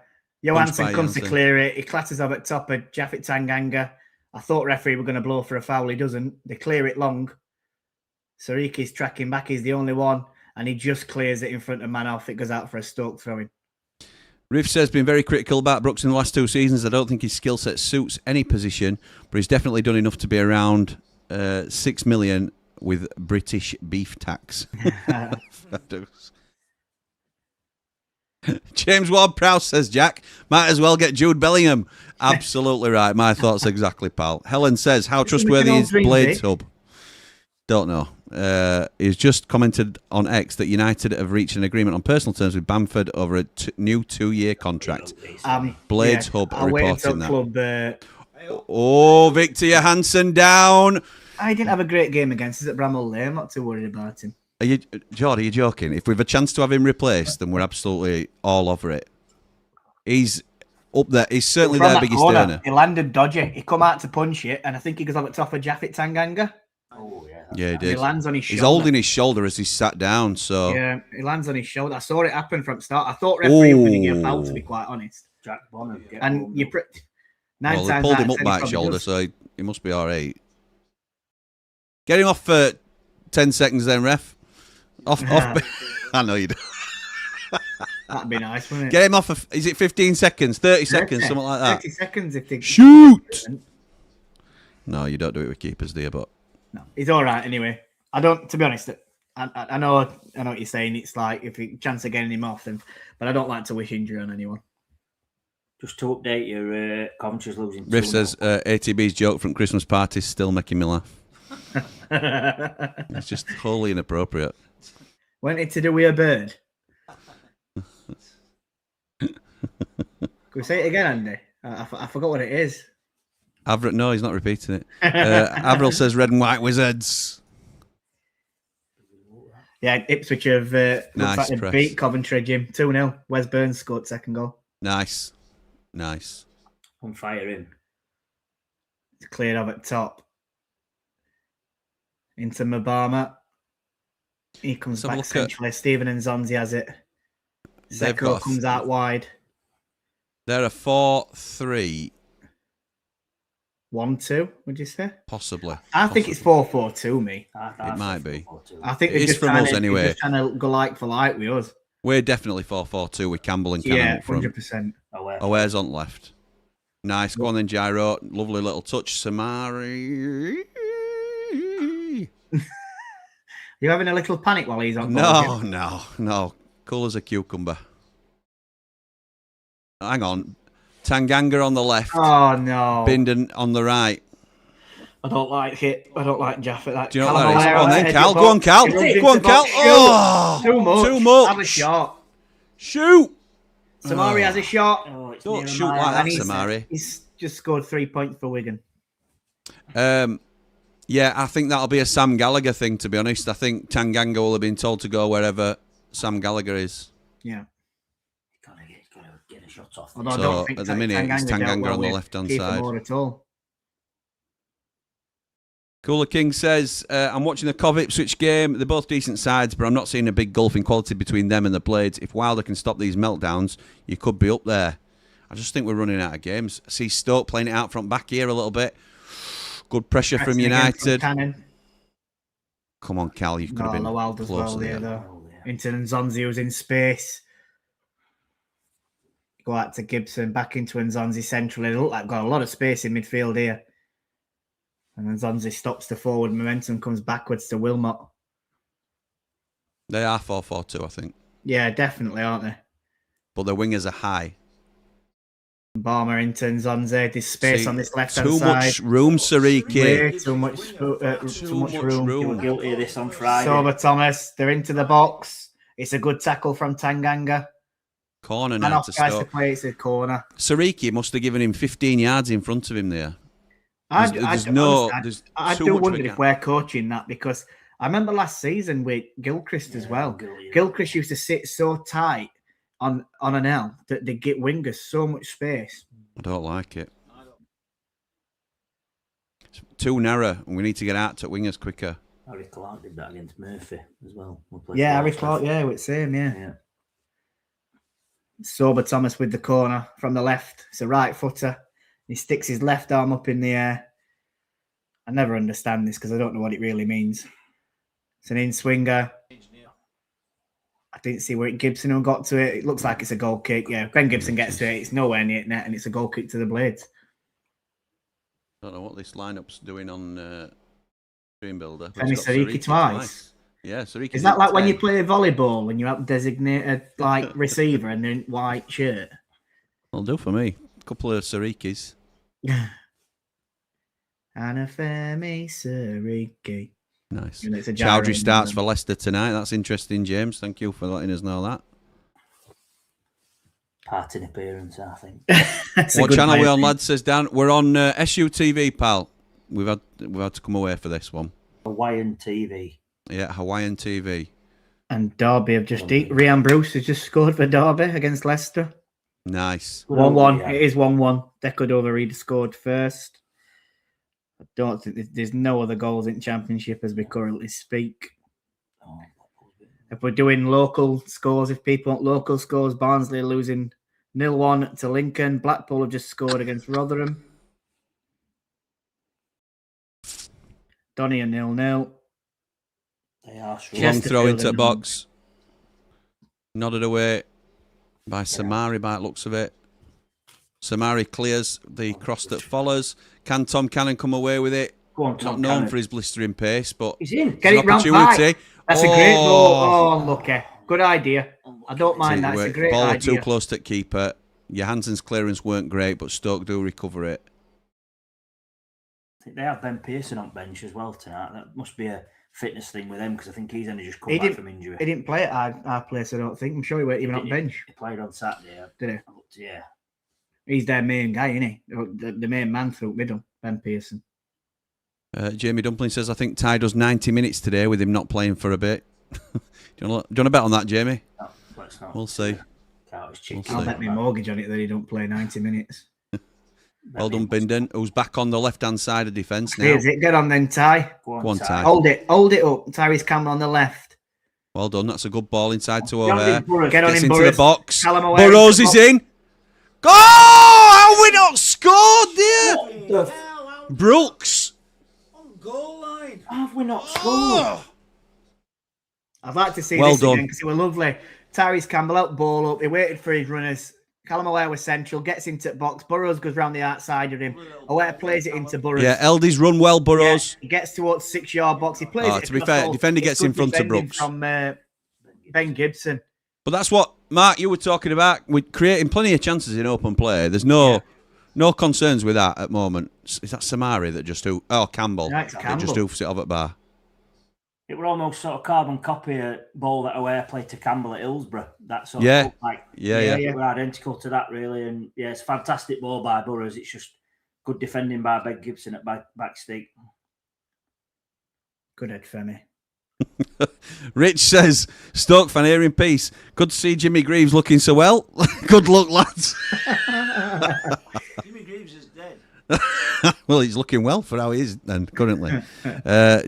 Johansson comes to clear it. He clatters up at top of Jaffet Tanganga. I thought referee were going to blow for a foul. He doesn't. They clear it long. Sariki's tracking back. He's the only one. And he just clears it in front of Manoff. It goes out for a Stoke throw-in. Riff says, been very critical about Brooks in the last 2 seasons. I don't think his skill set suits any position, but he's definitely done enough to be around 6 million with British beef tax. James Ward-Prowse says, Jack, might as well get Jude Bellingham. Absolutely right. My thoughts exactly, pal. Helen says, how trustworthy is Blades Hub? Don't know. He's just commented on X that United have reached an agreement on personal terms with Bamford over a new 2-year contract. Blades Hub are reporting that. Oh, Victor Johansson down. I didn't have a great game against us at Bramall Lane. I'm not too worried about him. George, are you joking? If we've a chance to have him replaced, then we're absolutely all over it. He's up there. He's certainly their biggest earner. He landed dodgy. He come out to punch it, and I think he goes on the top of Jaffet Tanganga. Oh, yeah. Yeah, he did. He lands on his shoulder. He's holding his shoulder as he sat down. So yeah, he lands on his shoulder. I saw it happen from the start. I thought referee was going to give a foul, to be quite honest. Jack Bonham. And you well, they pulled him up by his shoulder, so he must be all right. Get him off for 10 seconds then, ref. Off. I know you do. That'd be nice, wouldn't it? Get him off. Is it 15 seconds, 30 seconds, something like that? 30 seconds if they shoot. No, you don't do it with keepers, do you? But no, he's all right anyway. I don't. To be honest, I know what you're saying. It's like if you chance of getting him off, then, but I don't like to wish injury on anyone. Just to update you, Coventry's losing. Riff says ATB's joke from Christmas parties still making me laugh. It's just wholly inappropriate. Went it to do with a bird. Can we say it again, Andy? I forgot what it is. Avril, no, he's not repeating it. Avril says red and white wizards. Yeah, Ipswich have nice beat Coventry, Jim. 2-0. Wes Burns scored second goal. Nice. On fire in. It's cleared off at top. Into Mabama. He comes back centrally. Stephen and Zonzi has it. Seko comes out wide. They're a 4-3. 1-2, would you say? Possibly. I think it's 4-4-2, me. It might be. I think it's from us anyway. Just trying to go like for like with us. We're definitely 4-4-2 with Campbell and Cannon up front. 100%. Aware's on left. Nice. Go on then, Gyro. Lovely little touch. Samari. You having a little panic while he's on? No. Cool as a cucumber. Hang on. Tanganga on the left. Oh, no. Bindon on the right. I don't like it. I don't like Jaffet. That. Do you know what that is? Go on then, Cal. Go on, Cal. Go on, Cal. Oh, too much. Have a shot. Shoot. Samari has a shot. Oh, don't shoot like that, Samari. He's just scored 3 points for Wigan. Yeah, I think that'll be a Sam Gallagher thing, to be honest. I think Tanganga will have been told to go wherever Sam Gallagher is. Yeah. Got to get a shot off. Although I don't think at the minute, it's Tanganga on the left-hand side. At all. Cooler King says, I'm watching the Cov Ipswich game. They're both decent sides, but I'm not seeing a big gulf in quality between them and the Blades. If Wilder can stop these meltdowns, you could be up there. I just think we're running out of games. I see Stoke playing it out front back here a little bit. Good pressure from United. Come on, Cal, you could have been Wilder's well there, though. Into Nzonzi, who's in space. Go out to Gibson, back into Nzonzi centrally. They look like got a lot of space in midfield here. And then Nzonzi stops the forward momentum, comes backwards to Wilmot. They are 4-4-2, I think. Yeah, definitely, aren't they? But the wingers are high. Barmer into Nzonzi. There's space on this left-hand side. Too much room, Sariki. Way too much room. You were guilty of this on Friday. Sober Thomas. They're into the box. It's a good tackle from Tanganga. Corner now to Stoke. It's a corner. Sariki must have given him 15 yards in front of him there. I do wonder if we're coaching that, because I remember last season with Gilchrist as well. Gilchrist used to sit so tight on an L that they get wingers so much space. I don't like it. It's too narrow, and we need to get out to wingers quicker. Harry Clark did that against Murphy as well. Harry Clark, it's same, yeah. Sober Thomas with the corner from the left. It's a right footer. He sticks his left arm up in the air. I never understand this because I don't know what it really means. It's an in-swinger. I didn't see where Gibson who got to it. It looks like it's a goal kick. Yeah, when Gibson gets to it, it's nowhere near net, and it's a goal kick to the Blades. I don't know what this lineup's doing on Dream Builder. Sariki twice. Yeah, Sariki's Is that like when 10. you play volleyball and you have designated like receiver and then white shirt? Will do for me. A couple of Sarikis. Anna Femi Sariki. Nice. And it's a Chowdhury gyrating starts one. for Leicester tonight. That's interesting, James. Thank you for letting us know that. Parting appearance, I think. What channel are we on, lads? Says Dan. We're on SUTV, pal. We've had to come away for this one. Hawaiian TV. Yeah, Hawaiian TV. And Derby have just Rhian Bruce has just scored for Derby against Leicester. Nice. 1-1. It is 1-1. Decordova Reed scored first. I don't think there's no other goals in Championship as we currently speak. If we're doing local scores, if people want local scores, Barnsley are losing 0-1 to Lincoln. Blackpool have just scored against Rotherham. Donny are 0-0. They are Long throw into the box. Nodded away by Samari by the looks of it. Samari clears the cross that follows. Can Tom Cannon come away with it? Go on, Not known for his blistering pace, but he's in. Get it round back. That's a great ball. Oh, lucky. Good idea. I don't mind that. It's a great ball idea. too close to the keeper. Johansson's clearance weren't great, but Stoke do recover it. I think they have Ben Pearson on bench as well tonight. That must be a fitness thing with him because I think he's only just come back from injury. He didn't play at our place, I don't think. I'm sure he weren't even on bench. He played on Saturday. Did he? Yeah. He's their main guy, isn't he? The main man through middle, Ben Pearson. Jamie Dumpling says, I think Ty does 90 minutes today with him not playing for a bit. do you want to bet on that, Jamie? No, let's not. We'll see. I'll bet my mortgage on it that he don't play 90 minutes. Well done, Binden, who's back on the left-hand side of defence now. Here's it. Get on then, Ty. Go on, Ty. Hold it up. Tyrese Cameron on the left. Well done. That's a good ball inside to O'Hare. Get on Gets in, into Burrows. the box. Burrows is in. Go! How we not scored there? Brooks. On goal line. Have we not scored? I'd like to see Well this done. again because it was lovely. Tyrese Campbell out, ball up. He waited for his runners. Callum O'Hare was central, gets into the box. Burrows goes round the outside of him. O'Hare plays it into Burrows. Yeah, Eldie's run well, Burrows. He gets towards 6-yard box. He plays it. To be fair, defender gets in front of Brooks. From Ben Gibson. But that's what, Mark, you were talking about. We're creating plenty of chances in open play. There's no concerns with that at the moment. Is that Samari that just Campbell. That's that Campbell. just hoofs it off at bar. It were almost sort of carbon copy a ball that O'Hare played to Campbell at Hillsborough. That sort of looked like it were identical to that, really. And yeah, it's a fantastic ball by Burrows. It's just good defending by Ben Gibson at back stick. Good head, Femi. Rich says, Stoke fan here in peace. Good to see Jimmy Greaves looking so well. Good luck, lads. Jimmy Greaves is dead. Well, he's looking well for how he is then currently.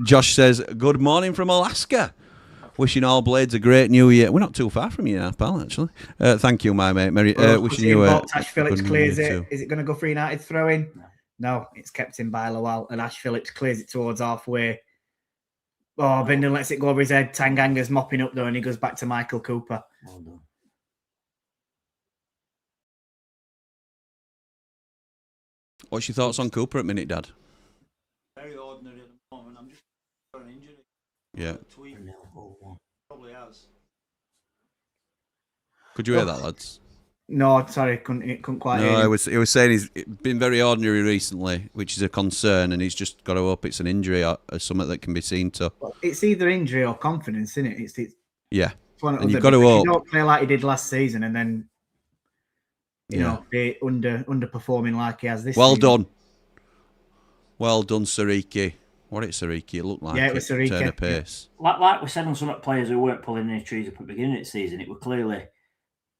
Josh says, good morning from Alaska. Wishing all Blades a great new year. We're not too far from you now, pal, actually. Thank you, my mate. Wishing you a Ash Phillips good clears new it. year too. Is it going to go for United throw-in? No, it's kept in by Lowell. And Ash Phillips clears it towards halfway. Oh, Bindon lets it go over his head. Tanganga's mopping up though, and he goes back to Michael Cooper. Well done. What's your thoughts on Cooper at minute, Dad? Very ordinary at the moment. I'm just for an injury. Yeah. Tweet probably has. Could you hear that, lads? No, sorry, couldn't quite hear No, him. he was saying he's been very ordinary recently, which is a concern, and he's just got to hope it's an injury or something that can be seen to. It's either injury or confidence, isn't it? It's Yeah. one And you've got to because hope. you don't play like he did last season and then you know be underperforming like he has this Well season. done. Well done, Sariki. What it's Sariki? It looked like Yeah, it was Sariki. Turn of pace. Like we said on some players who weren't pulling any trees up at the beginning of the season, it was clearly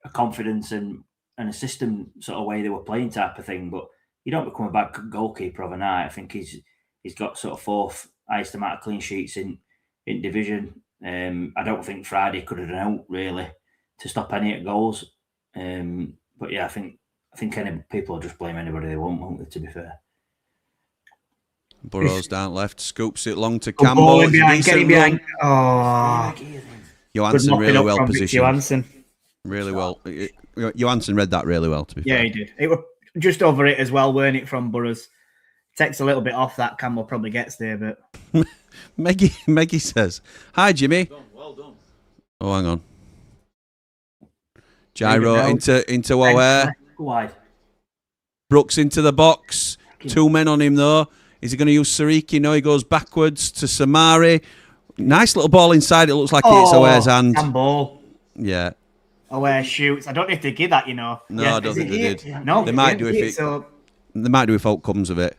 a confidence and a system sort of way they were playing type of thing. But you don't become a bad goalkeeper overnight. I think he's got sort of fourth highest amount of clean sheets in division. I don't think Friday could have done out really to stop any goals. But yeah, I think any people will just blame anybody they want, won't they? To be fair. Burrows down left, scoops it long to Good Campbell. ball in It's a behind, decent getting behind. run. Oh, Johansson mopping really up well from Vic positioned. Johansson. Really well. Johansson read that really well, to be Yeah, fair. he did. It was just over it as well, weren't it, from Burrows? Takes a little bit off that Campbell probably gets there, but Meggie says, "Hi, Jimmy." Well done. Oh, hang on. Gyro into O'Hare. Wide. Brooks into the box. 2 men on him though. Is he going to use Sariki? No, he goes backwards to Samari. Nice little ball inside. It looks like it's O'Hare's hand. Handball. Yeah. O'Hare shoots. I don't know if they give that, you know. No, I don't think they did. No, They might do if it. it. So They might do if out comes of it.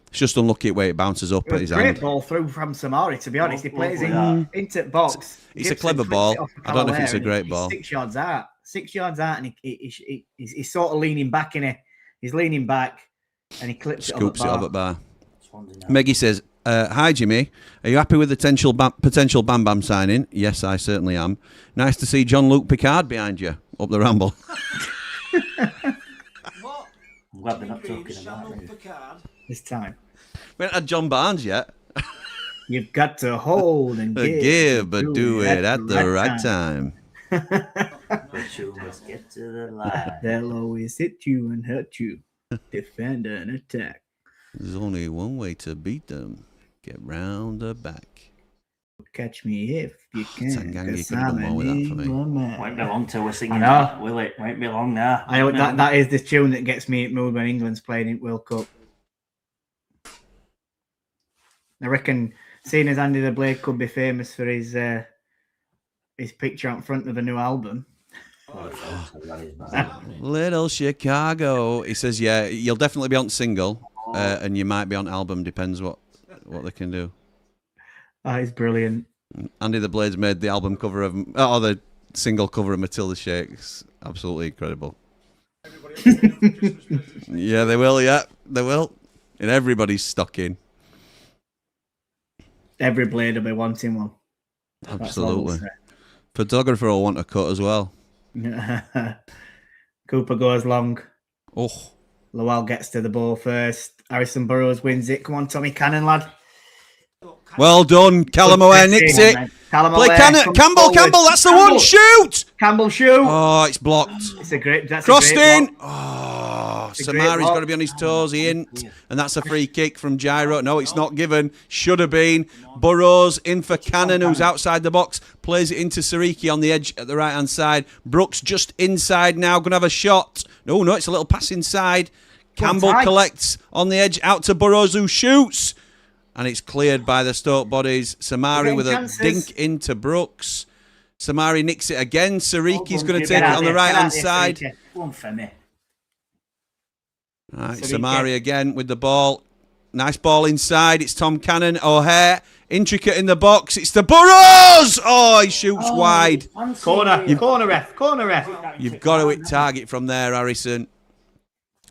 It's just unlucky where it bounces up it at was his a great hand. ball through from Samari, to be honest. He plays Lovely into the box. It's a Gibson clever flicks ball. it off for I don't know if it's a O'Hare, great and ball. he's 6 yards out. 6 yards out, and he's sort of leaning back in it. He's leaning back, and he clips Scoops it it off off at bar. Swansea now. Meggie says, "Hi, Jimmy. Are you happy with the potential Bam Bam signing?" Yes, I certainly am. Nice to see John-Luc Picard behind you up the Ramble. What? I'm glad they're not talking about Shannon it. Picard. this time. We haven't had John Barnes yet. You've got to hold and give, but do it at the right time. But you must get to the line. They'll always hit you and hurt you. Defend and attack. There's only one way to beat them. Get round the back. Catch me if you can. Tanganga 'cause could have done I'm more with an that for me. England man. Won't be long till we're singing I know. that, will it? Won't be long now. That is the tune that gets me in mood when England's playing in World Cup. I reckon, seeing as Andy the Blade could be famous for his picture out front of the new album. Little Chicago. He says, yeah, you'll definitely be on single, and you might be on album. Depends what they can do. Oh, he's brilliant. Andy the Blade's made the album cover of, or the single cover of Matilda Shakes. Absolutely incredible. Yeah, they will. Yeah, they will. In everybody's stocking. Every Blade will be wanting one. Absolutely. Photographer will want a cut as well. Cooper goes long. Oh, Lowell gets to the ball first. Harrison Burrows wins it. Come on, Tommy Cannon, lad. well done. Callum O'Hare nicks it. Callum Play O'Hare Cannon. comes Campbell, forward. Campbell, that's the Campbell. one. Shoot! Campbell shoot. Oh, it's blocked. It's a great. That's Crossed a great in. block. Oh, It's a great Samari's block. got to be on his toes. He ain't. And that's a free kick from Gyro. No, it's not given. Should have been. Burrows in for Cannon, who's outside the box. Plays it into Sariki on the edge at the right-hand side. Brooks just inside now. Going to have a shot. No, it's a little pass inside. Campbell tight. collects on the edge out to Burrows, who shoots. And it's cleared by the Stoke bodies. Samari with a chances. dink into Brooks. Samari nicks it again. Sariki's going to Get take it out on the there, right-hand get out there, side. Go on, Femi. Right, Sariki. Samari again with the ball. Nice ball inside. It's Tom Cannon. O'Hare. Intricate in the box. It's the Burrows. Oh, he shoots wide. Corner ref. You've got to hit target from there, Harrison.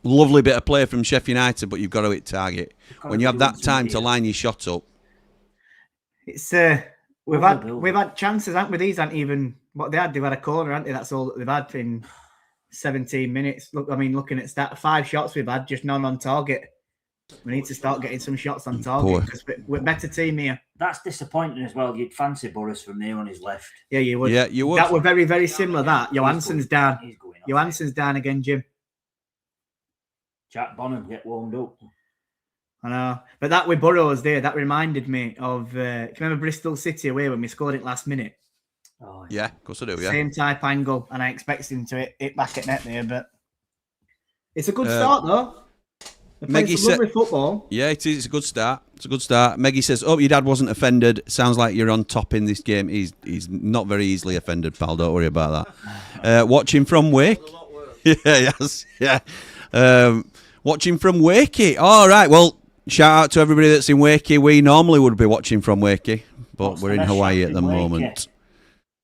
Lovely bit of play from Sheffield United, but you've got to hit target. When you have that time to line your shot up. It's we've had chances, haven't we? These aren't even what they had. They've had a corner, haven't they? That's all that they've had in 17 minutes. Looking at stat, 5 shots we've had, just none on target. We need to start getting some shots on target because we're a better team here. That's disappointing as well. You'd fancy Boris from there on his left. Yeah, you would. Yeah, you would. That were very, very similar. That Johansson's down. He's going off. Johansson's down again, Jim. Jack Bonham get warmed up. I know, but that with Burrows there, that reminded me of. Do you remember Bristol City away when we scored it last minute? Oh, Yeah, of course I do, yeah. Same type angle, and I expected him to hit back at net there, but it's a good start though. They're playing Meggie some lovely football. Yeah, it is. It's a good start. It's a good start. Meggie says, "Oh, your dad wasn't offended. Sounds like you're on top in this game." He's not very easily offended, pal. Don't worry about that. Watching from Wake. Yeah, yes, yeah. Watching from Wakey. All right. Well, shout out to everybody that's in Wakey. We normally would be watching from Wakey, but What's we're the in best Hawaii shop at the in Wakey? moment.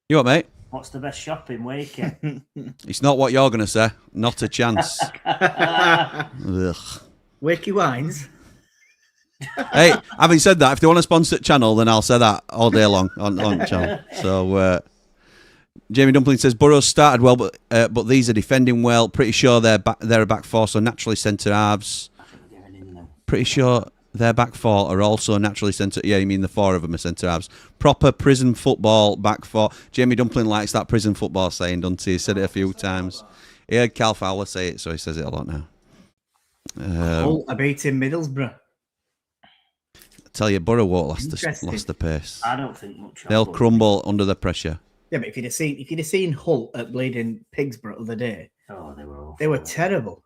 You what, mate? What's the best shop in Wakey? It's not what you're going to say. Not a chance. Ugh. Wakey Wines. Hey, having said that, if they want to sponsor the channel, then I'll say that all day long on the channel. So, Jamie Dumpling says Burrows started well, but these are defending well. Pretty sure they're a back four, so naturally centre halves. Pretty sure their back four are also naturally centre. Yeah, you mean the 4 of them are centre halves. Proper prison football back four. Jamie Dumpling likes that prison football saying, doesn't he? He said it a few times. He heard Cal Fowler say it, so he says it a lot now. I beat him Middlesbrough. tell you, Borough won't last Interesting. the pace. I don't think much. They'll crumble under the pressure. Yeah, but if you'd have seen Hull at bleeding Pigsborough the other day, Oh, they were awful. they were terrible.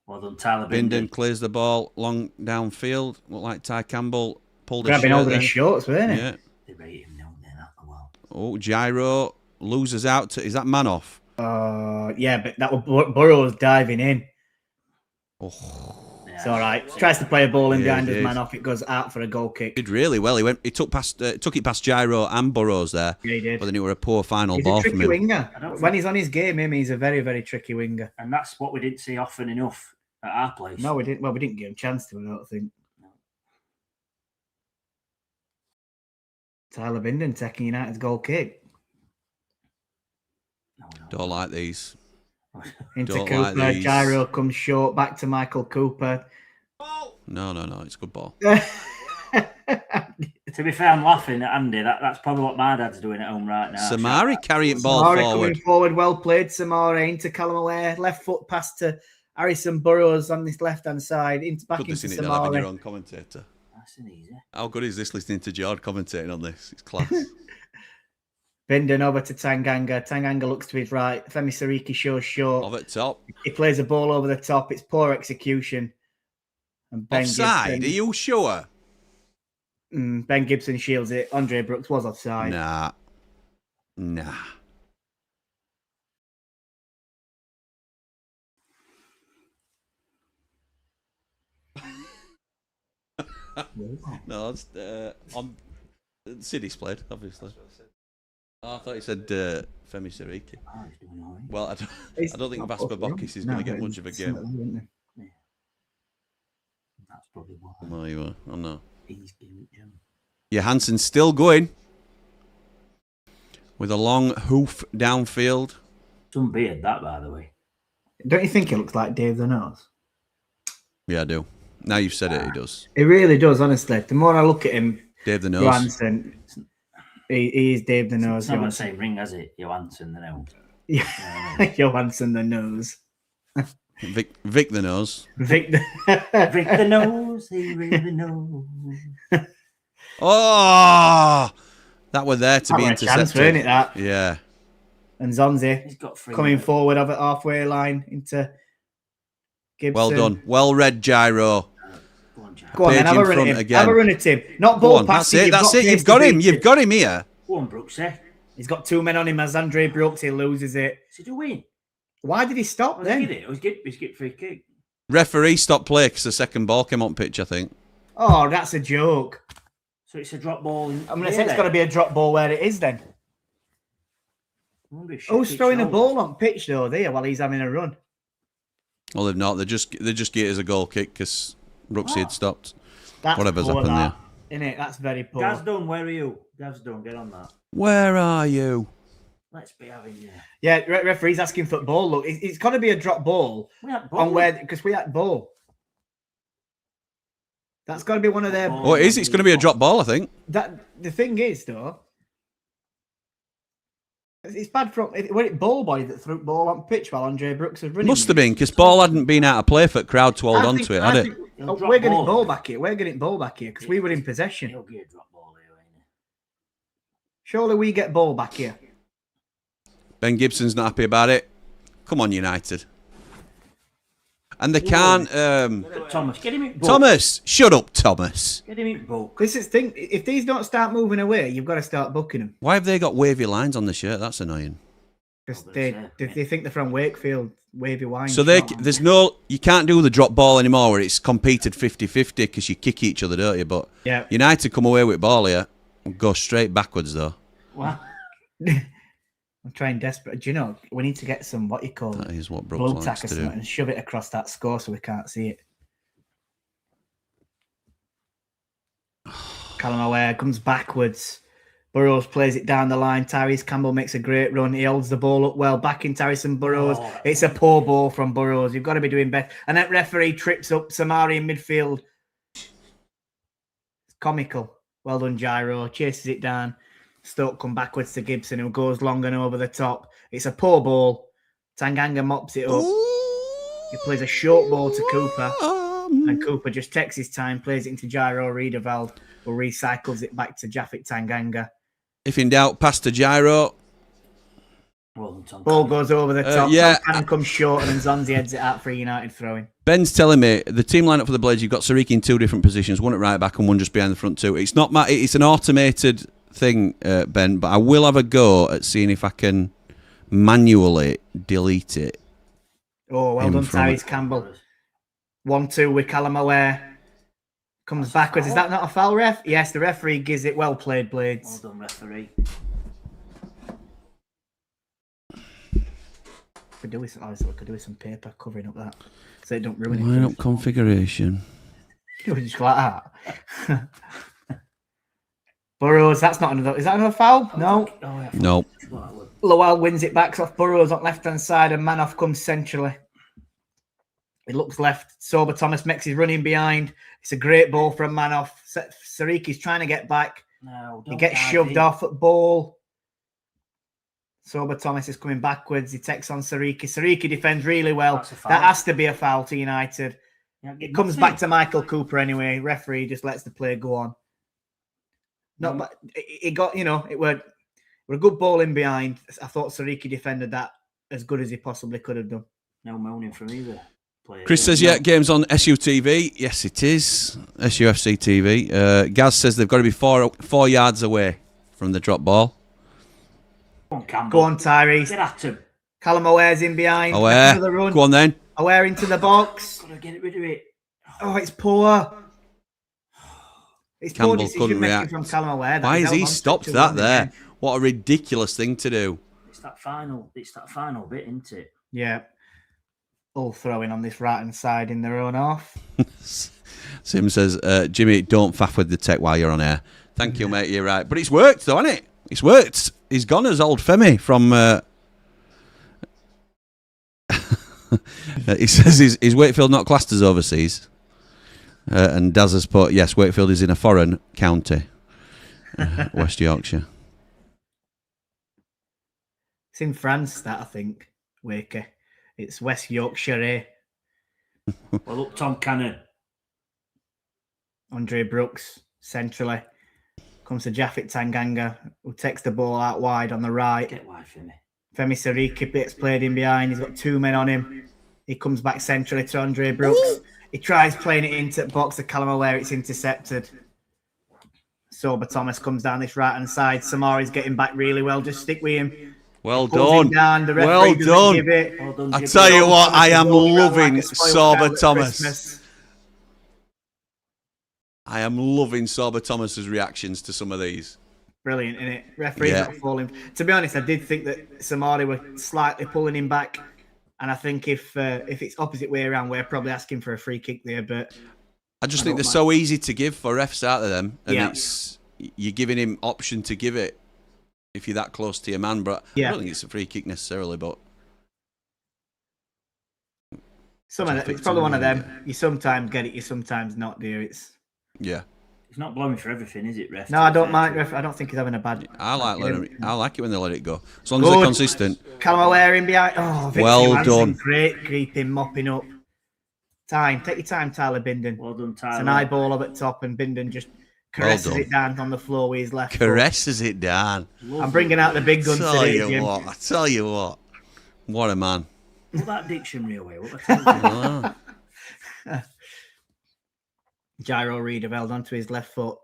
Well done, Tyler Bindon clears the ball long downfield. Looked like Ty Campbell pulled a Grabbing shirt over then. his shorts, weren't it? Yeah. They rate him, don't they? That well. Oh, Gyro loses out. Is that man off? Yeah, but that was Burrows diving in. Oh, Yeah. It's all right. Tries to play a ball in Yeah, behind he his did. man off. It goes out for a goal kick. did really well. He took it past Gyro and Burrows there. Yeah, he did. But then it were a poor final He's ball a from tricky him. winger. I don't When think- he's on his game, he's a very, very tricky winger. And that's what we didn't see often enough at our place. No, we didn't. Well, we didn't give him a chance to, I don't think. Tyler Bindon taking United's goal kick. No, we don't. Don't like these. Into Don't Cooper. like these. Gyro comes short. Back to Michael Cooper. No. It's a good ball. To be fair, I'm laughing at Andy. That's probably what my dad's doing at home right now. Samari carrying ball Samari forward. coming forward. Well played, Samari. Into Callum Aware. Left foot pass to Harrison Burrows on this left-hand side. Back Good into listening to having your Samari. own commentator. That's an easy. How good is this listening to George commentating on this? It's class. Bindon over to Tanganga. Tanganga looks to his right. Femi Sariki shows short. Off at top. He plays a ball over the top. It's poor execution. And Ben Offside? Are Gibson, you sure? Ben Gibson shields it. Andre Brooks was offside. Nah. No, it's on City's played, obviously. Oh, I thought you said Femi Sariki. Oh, he's doing all right. Well, I don't think Vasper Bokis is going to get much of a game. That's probably why No, you are. Oh, no. he's giving him. Yeah, Hansen's still going with a long hoof downfield. Some beard, that, by the way. Don't you think he looks like Dave the Nose? Yeah, I do. Now you've said it, he does. He really does, honestly. The more I look at him, Dave the Nose. Johansson, he is Dave the Nose. It's not got the Johansson. same ring, has it? Johansson, the nose. Yeah, Johansson the Nose. Vic the Nose. Victor. Break the nose, he really knows. Oh! That were there to That be were a chance, intercepted. weren't it, that? Yeah. And Zonzi He's got three. coming forward over halfway line into Gibson. Well done. Well read, Gyro. Go on, Jack. Go on, then, Page have in a run front at him. again. Have a run at him. Not Go ball on. That's passing. it. That's it. pace You've to got him. beat You've it. got him here. Go on, Brooks, eh? He's got two men on him as Andre Brooks. He loses it. Is he doing? Why did he stop Was he then? get it? He's get free kick. Referee stopped play because the second ball came on pitch, I think. Oh, that's a joke. So it's a drop ball. I'm going to say it's got to be a drop ball where it is then. Who's throwing a ball on pitch though there while he's having a run? Well, they've not. They just get it as a goal kick because Brooksy had stopped. That's Whatever's poor, happened that, innit? That's very poor. Gazdone, where are you? Gazdone, get on that. Where are you? Let's be having you. Yeah, referee's asking for ball. Look, it's got to be a drop ball We had on ball. where because we had ball. That's got to be one of their. Oh, it is. It's going to be a drop ball, I think. That the thing is though, it's bad from when it ball boy that threw ball on pitch while Andre Brooks was running. Must have been because ball hadn't been out of play for the crowd to hold I on think- to it, I had it? think- He'll oh, drop we're getting ball. ball back here. We're getting ball back here because we were in possession. He'll get a drop ball here, ain't he? Surely we get ball back here. Ben Gibson's not happy about it. Come on, United. And they can't. Thomas, get him in book. Thomas, shut up, Thomas. Get him in book. This is thing. If these don't start moving away, you've got to start booking them Why have they got wavy lines on the shirt? That's annoying. because Oh, they that's they think they're from Wakefield, wavy wine. So shop. there's no, you can't do the drop ball anymore where it's competed 50-50 because you kick each other, don't you? But Yeah. United come away with ball here and go straight backwards though. Well, I'm trying desperate. Do you know we need to get some what you call That is what Brooks blow likes tack or to something do. and shove it across that score so we can't see it. Callum Aware comes backwards. Burrows plays it down the line. Tyrese Campbell makes a great run. He holds the ball up well. Back in Tyrese Burrows. Oh. It's a poor ball from Burrows. You've got to be doing better. And that referee trips up Samari in midfield. It's comical. Well done, Gyro. Chases it down. Stoke come backwards to Gibson, who goes long and over the top. It's a poor ball. Tanganga mops it up. He plays a short ball to Cooper. And Cooper just takes his time, plays it into Gyro Riedewald, who recycles it back to Japhet Tanganga. If in doubt, pass to Gyro. Ball goes over the top. Yeah. Tom Cannon comes short, and then Zonzi heads it out for a United throw-in. Ben's telling me the team lineup for the Blades, you've got Sariki in 2 different positions, one at right back and one just behind the front 2. It's not it's an automated thing, Ben, but I will have a go at seeing if I can manually delete it. Oh, well done, Tyrese Campbell. 1-2 with Callum Aware. Comes backwards. Is that not a foul, ref? Yes, the referee gives it. Well played, Blades. Well done, referee. Could do with some paper covering up that, so it don't ruin it. Lineup configuration. Just like that. Burrows, that's not another. Is that another foul? No. No. Lowell wins it back off Burrows on left hand side, and Manoff comes centrally. He looks left. Sober Thomas makes his running behind. It's a great ball from Manoff. Sariki's trying to get back. No, he gets shoved off at ball. Sober Thomas is coming backwards. He takes on Sariki. Sariki defends really well. That has to be a foul to United. It comes back to Michael Cooper anyway. Referee just lets the play go on. Not, but it got, it were a good ball in behind. I thought Sariki defended that as good as he possibly could have done. No moaning from either player. Chris says, yeah, game's on SUTV. Yes, it is. SUFC TV. Gaz says they've got to be 4 yards away from the drop ball. Go on, Campbell. Go on, Tyrese. Get at him. Callum Aware's in behind. Aware. Go on then. Aware into the box. Gotta get rid of it. Oh, it's poor. It's Campbell poor decision couldn't making react. from Callum Aware. Why has he stopped that there? What a ridiculous thing to do. It's that final bit, isn't it? Yeah. All throwing on this right hand side in their own half. Sim says, Jimmy, don't faff with the tech while you're on air. Thank you, mate. You're right. But it's worked, though, hasn't it? It's worked. He's gone as old Femi from... he says, is Wakefield not classed as overseas? And Daz has put, yes, Wakefield is in a foreign county. West Yorkshire. It's in France, that, I think, Wakey. It's West Yorkshire, eh? Well, look, Tom Cannon. Andre Brooks, centrally. Comes to Japhet Tanganga, who takes the ball out wide on the right. Get wide, Femi. Femi Sariki gets played in behind. He's got 2 men on him. He comes back centrally to Andre Brooks. Ooh. He tries playing it into the box to Callum where it's intercepted. Sober Thomas comes down this right-hand side. Samari's getting back really well. Just stick with him. Well done. Down. The well done. I tell you what, I am loving Sober Thomas. I am loving Sober Thomas's reactions to some of these. Brilliant, isn't it? Referee's not falling. To be honest, I did think that Samari were slightly pulling him back. And I think if it's opposite way around, we're probably asking for a free kick there. But I just think they're so easy to give for refs out of them. And it's you're giving him option to give it if you're that close to your man. But I don't think it's a free kick necessarily. But it's probably one of them. You sometimes get it, you sometimes not, do you? It's not blowing for everything, is it, ref? No, I don't mind ref. I don't think he's having a bad... I like it when they let it go. As long as they're consistent. Callum Aware in behind. Oh, well done. Great creeping, mopping up. Take your time, Tyler Binden. Well done, Tyler. It's an eyeball up at top, and Binden just caresses it down on the floor with his left Caresses it down. I'm bringing out the big guns today, Jim. I tell you what. What a man. Put that dictionary away. What I tell you. Gyro Riedewald onto his left foot.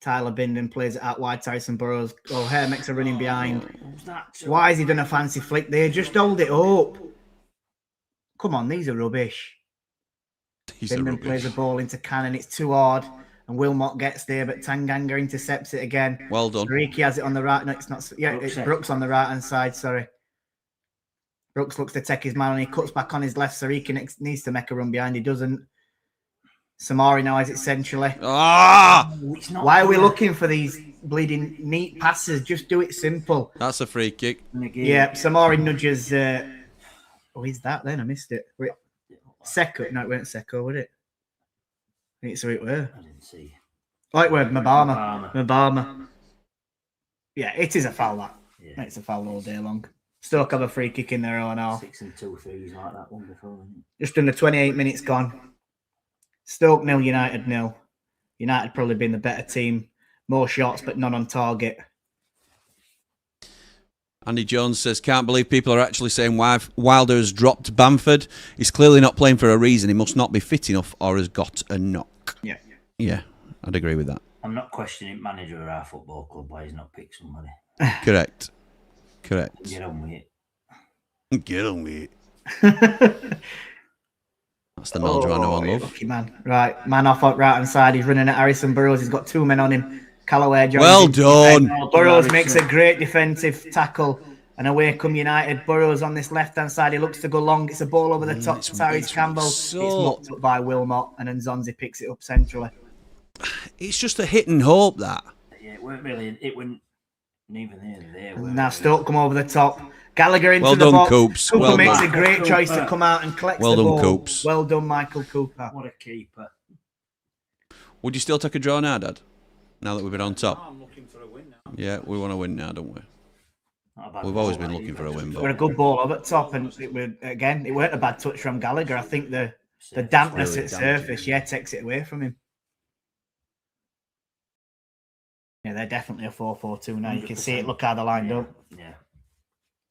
Tyler Binden plays it out wide. Tyson Burrows. O'Hare makes a running behind. Why has he done a fancy flick there? Just hold it up. Come on, these are rubbish. Binden plays the ball into Cannon. It's too hard. And Wilmot gets there, but Tanganga intercepts it again. Well done. Riki has it on the right. No, it's not. Yeah, it's Brooks on the right-hand side. Sorry. Brooks looks to take his man and he cuts back on his left. Sariki needs to make a run behind. He doesn't. Samari now has it centrally. Why are we looking for these bleeding neat passes? Just do it simple. That's a free kick. Yeah, Samari nudges. Is that then? I missed it. Seko. No, it weren't Seko, would it? I think it's who it were. I didn't see. Oh, it were Mabama. Yeah, it is a foul, that. Yeah. It's a foul all day long. Stoke have a free kick in their own half. 6 and 2 threes like that one before. Just under 28 minutes gone. Stoke 0, United 0. United probably been the better team. More shots, but none on target. Andy Jones says, can't believe people are actually saying Wilder has dropped Bamford. He's clearly not playing for a reason. He must not be fit enough or has got a knock. Yeah, I'd agree with that. I'm not questioning manager of our football club why he's not picked somebody. Correct. Get on with it. Get on with it. That's the Melodrano on love. Lucky man. Right, man off right hand side. He's running at Harrison Burrows. He's got 2 men on him. Callaway joins Well him. done. Burrows makes a great defensive tackle. And away come United. Burrows on this left-hand side. He looks to go long. It's a ball over the top to Tyrese Campbell. It's mucked up by Wilmot. And then Zonzi picks it up centrally. It's just a hit and hope, that. Yeah, it weren't really. It went neither there. Now Stoke come over the top. Gallagher into Well the done, box. Coops. Cooper Well makes done. a great choice to come out and collect Well the done, ball. Coops. Well done, Michael Cooper. What a keeper. Would you still take a draw now, Dad? Now that we've been on top? I'm looking for a win now. Yeah, we want to win now, don't we? Not a bad We've always ball, been looking for a win, We're a but good ball over the top, and it weren't a bad touch from Gallagher. I think the dampness really at damaging. surface, takes it away from him. Yeah, they're definitely a 4-4-2 now. You can see it. Look how they're lined up. Yeah.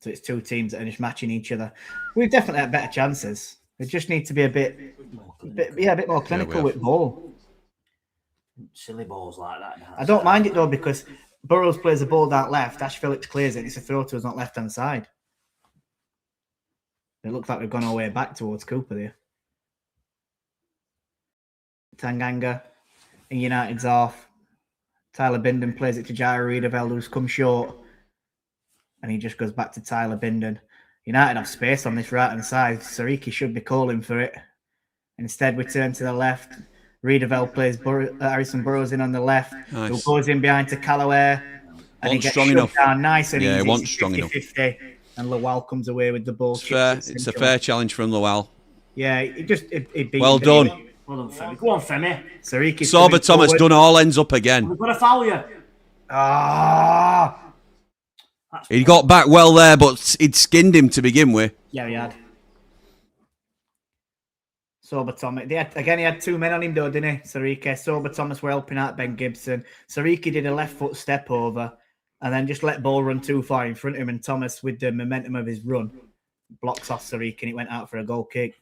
So it's 2 teams that are just matching each other. We've definitely had better chances. We just need to be a bit more clinical have. with ball. Silly balls like that. Now. I don't mind it though, because Burrows plays the ball down left. Ash Phillips clears it. It's a throw to us, not left hand side. It looks like we've gone our way back towards Cooper there. Tanganga and United's off. Tyler Binden plays it to Jairo Riedeveld, who's come short. And he just goes back to Tyler Binden. United have space on this right-hand side. Sariki should be calling for it. Instead, we turn to the left. Riedeveld plays Harrison Burrows in on the left. Nice. Who goes in behind to Callaway. And he Wasn't gets strong shut enough. down nice and Yeah, easy. he wasn't It's strong enough. 50-50. And Lawal comes away with the ball. it's fair. It's a fair challenge from Lowell. Yeah, it beat Well him. done. Well done, Femi. Go on, Femi. Sariki's Sorba coming Thomas forward. done all ends up again. We've got to foul you. Ah! He got back well there, but he'd skinned him to begin with. Yeah, he had. Sorba Thomas. He had 2 men on him though, didn't he? Sariki. Sorba Thomas were helping out Ben Gibson. Sariki did a left foot step over and then just let ball run too far in front of him. And Thomas, with the momentum of his run, blocks off Sariki and it went out for a goal kick.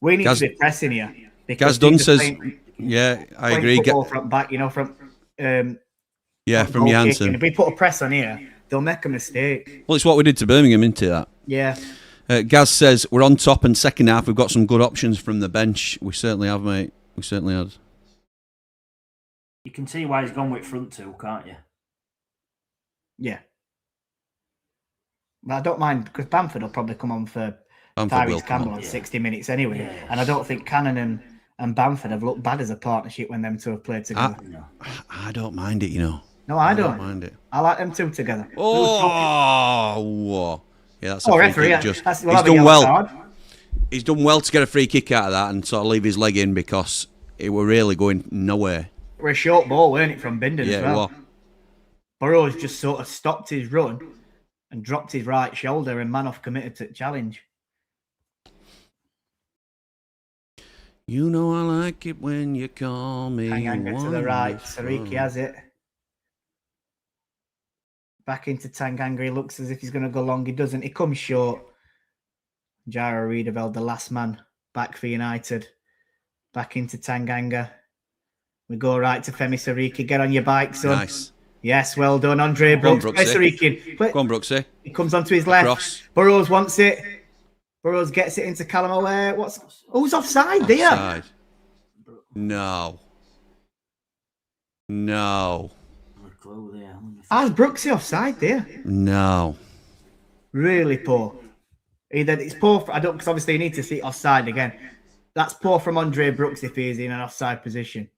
We need to be pressing here. Gaz Dunn says, yeah, I agree. Football from back, from From goal Janssen. kicking. If we put a press on here, they'll make a mistake. Well, it's what we did to Birmingham, isn't it, that? Yeah. Gaz says, we're on top and second half. We've got some good options from the bench. We certainly have, mate. We certainly have. You can see why he's gone with front 2, can't you? Yeah. Well, I don't mind, because Bamford will probably come on for Bamford will Tyrese come Campbell on. on 60 minutes anyway. Yeah. And I don't think Cannon and Bamford have looked bad as a partnership when them two have played together. I don't mind it, you know. No, I don't. mind it. I like them two together. Oh, yeah, that's a free referee. kick. He's He's done well. He's done well to get a free kick out of that and sort of leave his leg in because it were really going nowhere. It were a short ball, weren't it, from Binden Yeah, as it well? was. Burrows just sort of stopped his run and dropped his right shoulder, and Manoff committed to the challenge. You know I like it when you call me. Tanganga to the right. wonderful. Sariki has it. Back into Tanganga. He looks as if he's going to go long. He doesn't. He comes short. Jairo Riedeveld, the last man back for United. Back into Tanganga. We go right to Femi Sariki. Get on your bike, son. Nice. Yes, well done, Andre Go on, Brooks. Play Brooksy. Sariki. Go on, Brooksy. He comes onto his left. Cross. Burrows wants it. Burrows gets it into Callum away. Who's offside there? Offside. No. No. How's Brooksy offside there? No. Really poor. Either it's poor. I don't, because obviously you need to see offside again. That's poor from Andre Brooks if he's in an offside position.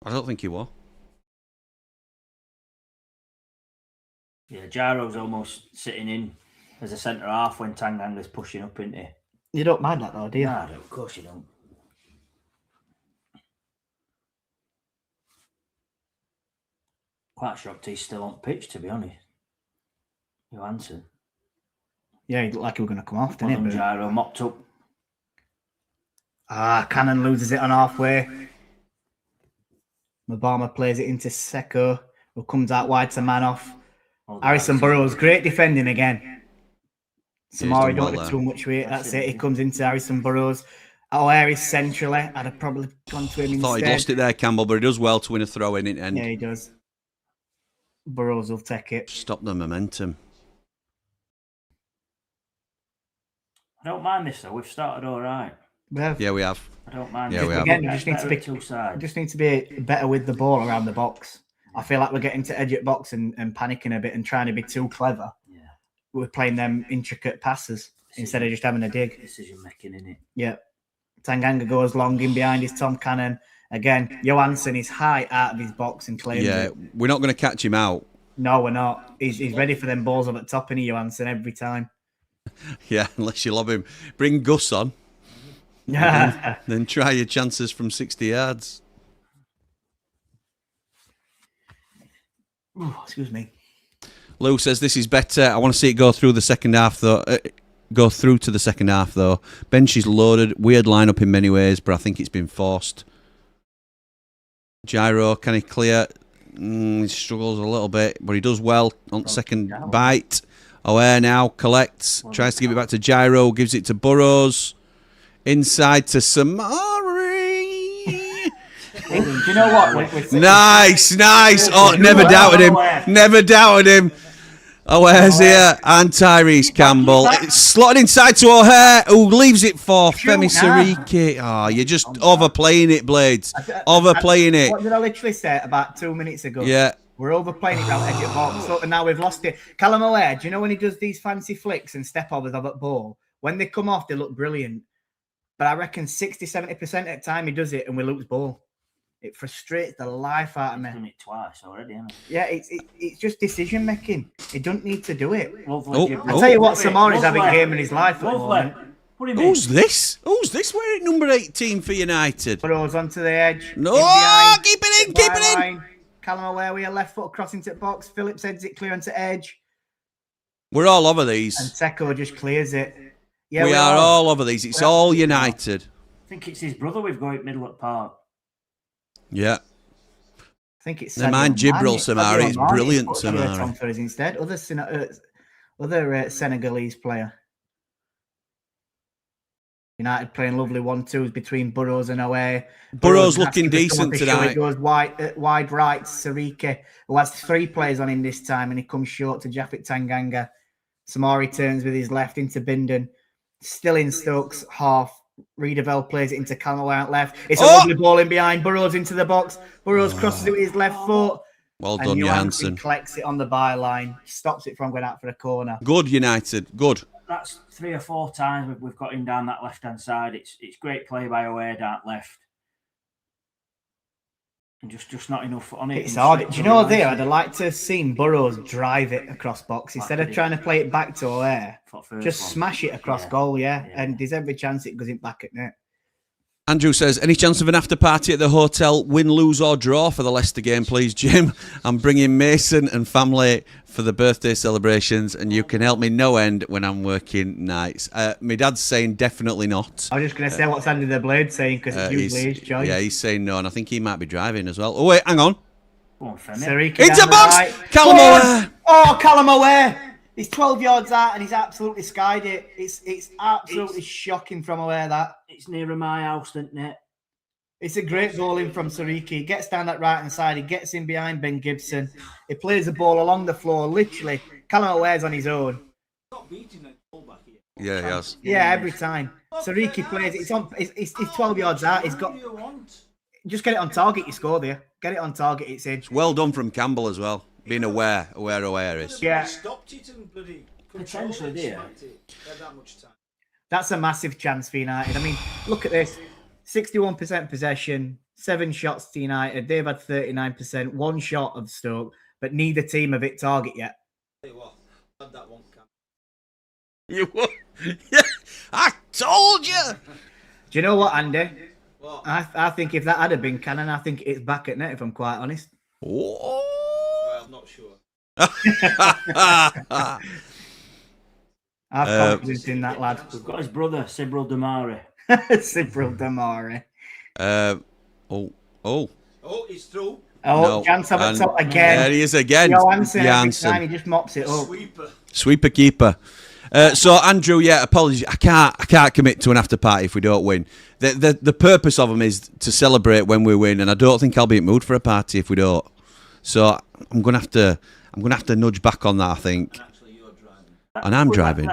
I don't think he was. Yeah, Jairo's almost sitting in as a centre half when Tanganga's pushing up, isn't he? You don't mind that though, do you? Nah, of course you don't. Quite shocked he's still on pitch, to be honest. Johansson. Yeah, he looked like he was going to come off, didn't Wasn't he? Jairo mopped up? Cannon loses it on halfway. Mabama plays it into Seko, who comes out wide to man off. Harrison Burrows, great defending again. Samari don't do too much with it. That's it. He comes into Harrison Burrows. Harris centrally. I'd have probably gone to him instead. Thought he'd lost it there, Campbell, but he does well to win a throw in it. Yeah, he does. Burrows will take it. Stop the momentum. I don't mind this though. We've started all right. Yeah, we have. I don't mind. Yeah, we have. Again, we just need to be better with the ball around the box. I feel like we're getting to edge at box and panicking a bit and trying to be too clever. Yeah. We're playing them intricate passes instead of just having a dig. Decision making, in it. Yeah. Tanganga goes long in behind his Tom Cannon. Again, Johansson is high out of his box and claims it. We're not going to catch him out. No, we're not. He's ready for them balls up at top, and Johansson every time. Yeah, unless you love him. Bring Gus on. Then try your chances from 60 yards. Ooh, excuse me. Lou says this is better. I want to see it go through the second half, though. Go through to the second half, though. Bench is loaded. Weird lineup in many ways, but I think it's been forced. Gyro, can he clear? He struggles a little bit, but he does well on second bite. O'Hare now collects, tries to give it back to Gyro, gives it to Burrows. Inside to Samari. Do you know what? Nice. Oh, never doubted him. Never doubted him. O'Hare's here and Tyrese Campbell. It's slotted inside to O'Hare, who leaves it for Femi Siriki. Oh, you're just overplaying it, Blades. Overplaying it. What did I literally say about 2 minutes ago? Yeah. We're overplaying it around edge of box. So now we've lost it. Callum O'Hare, do you know when he does these fancy flicks and step overs of that ball? When they come off, they look brilliant. But I reckon 60-70% of the time he does it and we lose ball. It frustrates the life out of me. He's done it twice already, hasn't he? Yeah, it's just decision making. He don't need to do it. I tell you what, Samari's having a game in his life at the moment. Who's this? Who's this wearing number 18 for United? Burrows onto the edge. No, keep it in. Callum O'Hare with a left foot crossing to the box. Phillips heads it clear onto edge. We're all over these. And Seko just clears it. Yeah, we are all over these. It's all United. I think it's his brother we've got at middle at park. Yeah. I think it's never mind Jibril Samari. It's brilliant, Samari. For us instead. Other Senegalese player. United playing lovely 1-2s between Burrows and O'Hare. Burrows looking decent tonight. He goes wide right, Siriki, who has 3 players on him this time, and he comes short to Japhet Tanganga. Samari turns with his left into Bindon. Still in Stokes half. Riedeveld plays it into Callum O'Hare left. It's a lovely ball in behind. Burrows into the box. Burrows crosses it with his left foot. Well done, Johansson. Collects it on the byline. Stops it from going out for a corner. Good, United. Good. That's 3 or 4 times we've got him down that left-hand side. It's great play by O'Hare down left. And just not enough on it. It's hard. Do you know there? I'd have liked to have seen Burrows drive it across box instead of trying to play it back to O'Hare. Just smash it across goal, and there's every chance it goes in back at net. Andrew says, any chance of an after party at the hotel, win, lose or draw for the Leicester game, please, Jim? I'm bringing Mason and family for the birthday celebrations, and you can help me no end when I'm working nights. My dad's saying definitely not. I was just going to say what's Andy the Blade saying, because it's usually his choice. Yeah, he's saying no, and I think he might be driving as well. Oh, wait, hang on. Siriki into box! Right. Callum O'Hare! Oh, Callum O'Hare! He's 12 yards out and he's absolutely skied it. It's absolutely shocking from O'Hare, that. It's nearer my house than net. It's a great ball in from Siriki. He gets down that right-hand side. He gets in behind Ben Gibson. He plays the ball along the floor, literally. Callum O'Hare's on his own. Yeah, he has. Yeah, every time. Siriki plays it. He's 12 yards out. He's got... Just get it on target, you score there. Get it on target, it's in. It's well done from Campbell as well. Being aware where O'Hare is. Yeah. Stopped it and bloody potentially there. That much time. That's a massive chance for United. I mean, look at this. 61% possession, 7 shots to United. They've had 39%, 1 shot of Stoke, but neither team have hit target yet. Tell you what, had that one, Cam. You what? Yeah, I told you. Do you know what, Andy? What? I think if that had been Cannon, I think it's back at net, if I'm quite honest. Oh. Well, I'm not sure. I have confidence in that lad. We've got his brother, Sibril Damari. Cyril Damari. Oh, Oh, it's through. Oh, no. Jansen And again. there he is again. Johansson, every Jansen. time he just mops it up. Sweeper keeper. So Andrew, yeah, apologies. I can't commit to an after party if we don't win. The purpose of them is to celebrate when we win, and I don't think I'll be in the mood for a party if we don't. So I'm gonna have to nudge back on that. I think. And actually, you're driving. And I'm driving.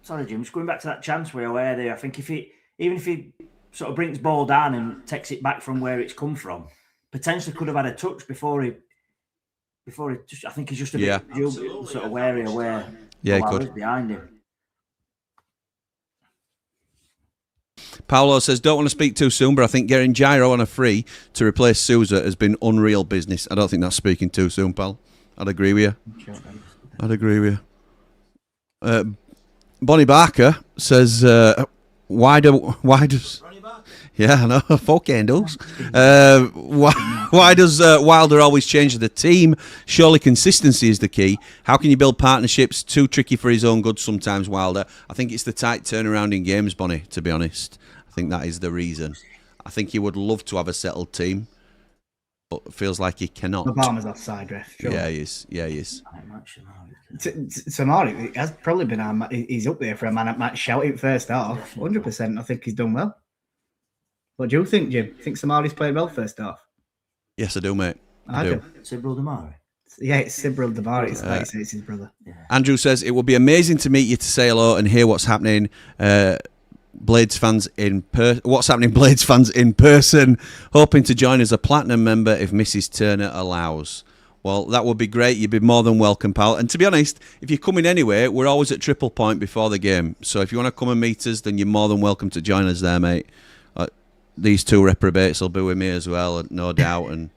Sorry, Jim. Just going back to that chance we were aware there. I think even if he sort of brings ball down and takes it back from where it's come from, potentially could have had a touch before he. I think he's just a bit sort of wary of where. Yeah, he could. Behind him. Paolo says, don't want to speak too soon, but I think getting Gyro on a free to replace Sousa has been unreal business. I don't think that's speaking too soon, pal. I'd agree with you. Bonnie Barker says, why does... Yeah, I know. Folk handles. Why does Wilder always change the team? Surely consistency is the key. How can you build partnerships? Too tricky for his own good sometimes, Wilder. I think it's the tight turnaround in games, Bonnie, to be honest. I think that is the reason. I think he would love to have a settled team, but it feels like he cannot. Obama's offside, ref. Sure. Yeah, he is. Samari has probably been he's up there for a man at match shouting first half. 100%. I think he's done well. What do you think, Jim? Think Samari's played well first half? Yes, I do, mate. I do. Cyril Damari. Yeah, it's Cyril Damari. It's like it's his brother. Yeah. Andrew says, it would be amazing to meet you, to say hello and hear what's happening. Blades fans what's happening, Blades fans in person. Hoping to join as a platinum member if Mrs. Turner allows. Well, that would be great. You'd be more than welcome, pal. And to be honest, if you're coming anyway, we're always at Triple Point before the game. So if you want to come and meet us, then you're more than welcome to join us there, mate. These two reprobates will be with me as well, no doubt. And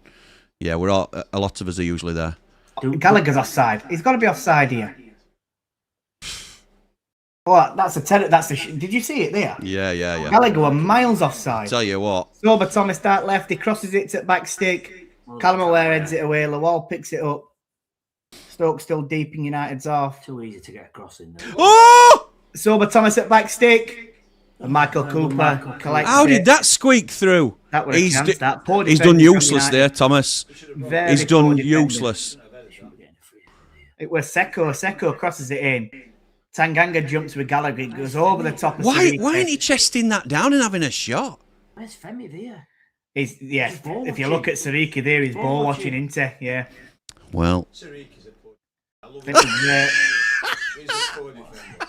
yeah, we're all, a lot of us are usually there. Gallagher's offside. He's got to be offside here. Oh, that's a did you see it there? Yeah. Gallagher were miles offside. Tell you what. Sober Thomas start left. He crosses it to the back stick. Callum Aware heads it away. Lawal picks it up. Stoke still deep in United's off. Too easy to get across in there. Oh! Sober Thomas at back stick. And Michael Cooper collects How it. did that squeak through? That was a chance, that. Poor He's done defending useless from there, United. Thomas. He's done useless. It was Seko. Seko crosses it in. Tanganga jumps with Gallagher. It goes over the top of Why Sadiq. ain't he chesting that down and having a shot? Where's Femi there? If you look at Sariki there, he's ball watching into. Yeah. Well. Sariki's a poor. I love He's He's a poor defender.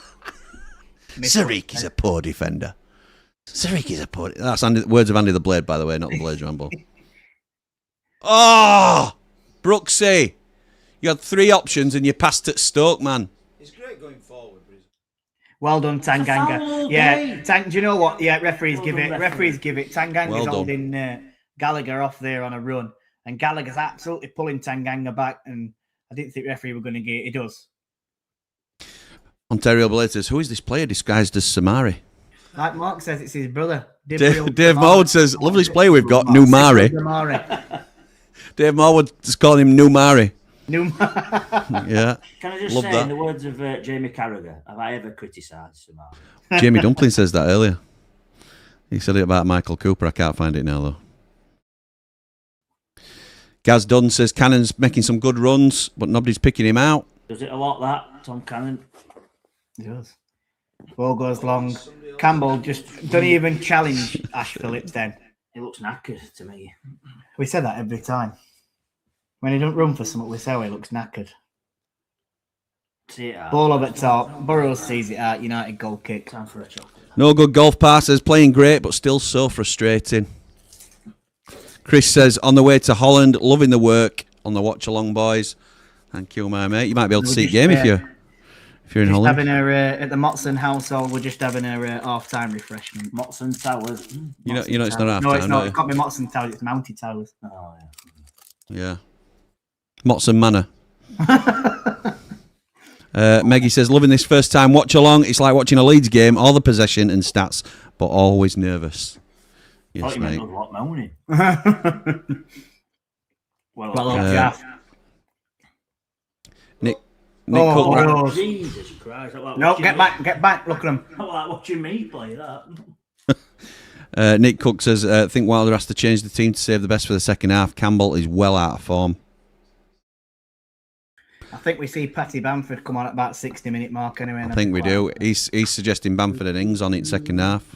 Sariki's a poor defender. Sariki's a poor... That's words of Andy the Blade, by the way, not the Blades Ramble. Oh! Brooksy. You had 3 options and you passed at Stoke, man. He's great going forward, but he's... Well done, Tanganga. Yeah, do you know what? Yeah, referees give it. Tanganga's Well done. holding Gallagher off there on a run. And Gallagher's absolutely pulling Tanganga back. And I didn't think referee were going to get it. He does. Ontario Blade says, who is this player disguised as Samari? Like Mark says, it's his brother. Dave Morwood says, loveliest player we've got, Numari. Dave Morwood is calling him Numari. Yeah. Can I just Love say, that. in the words of Jamie Carragher, have I ever criticised Samari? Jamie Dumpling says that earlier. He said it about Michael Cooper. I can't find it now, though. Gaz Dunn says, Cannon's making some good runs, but nobody's picking him out. Does it a lot, that, Tom Cannon? He does. Ball goes long. Campbell just don't even challenge Ash Phillips then. He looks knackered to me. We said that every time. When he don't run for something, we say he looks knackered. See it out. Ball up at top. Burrows sees it out. United goal kick. Time for a chocolate. No good golf passes, playing great, but still so frustrating. Chris says, on the way to Holland, loving the work on the watch-along, boys. Thank you, my mate. You might be able to see a game if you're in Holland. Having her at the Motson household, we're just having her half-time refreshment. Motson Towers. You know, it's not half No, time. it's not. It can't be Motson Towers. It's Mounty Towers. Oh, yeah. Yeah. Motson Manor. Maggie says, loving this first time watch along. It's like watching a Leeds game, all the possession and stats, but always nervous. Yes, mate. A lot moaning. Well, Nick Oh, Cutler. Burrows. Jesus Christ. No, get back. Look at him. I like watching me play that. Nick Cook says, I think Wilder has to change the team to save the best for the second half. Campbell is well out of form. I think we see Patty Bamford come on at about 60-minute mark anyway. I think we do. He's suggesting Bamford and Ings on it second half.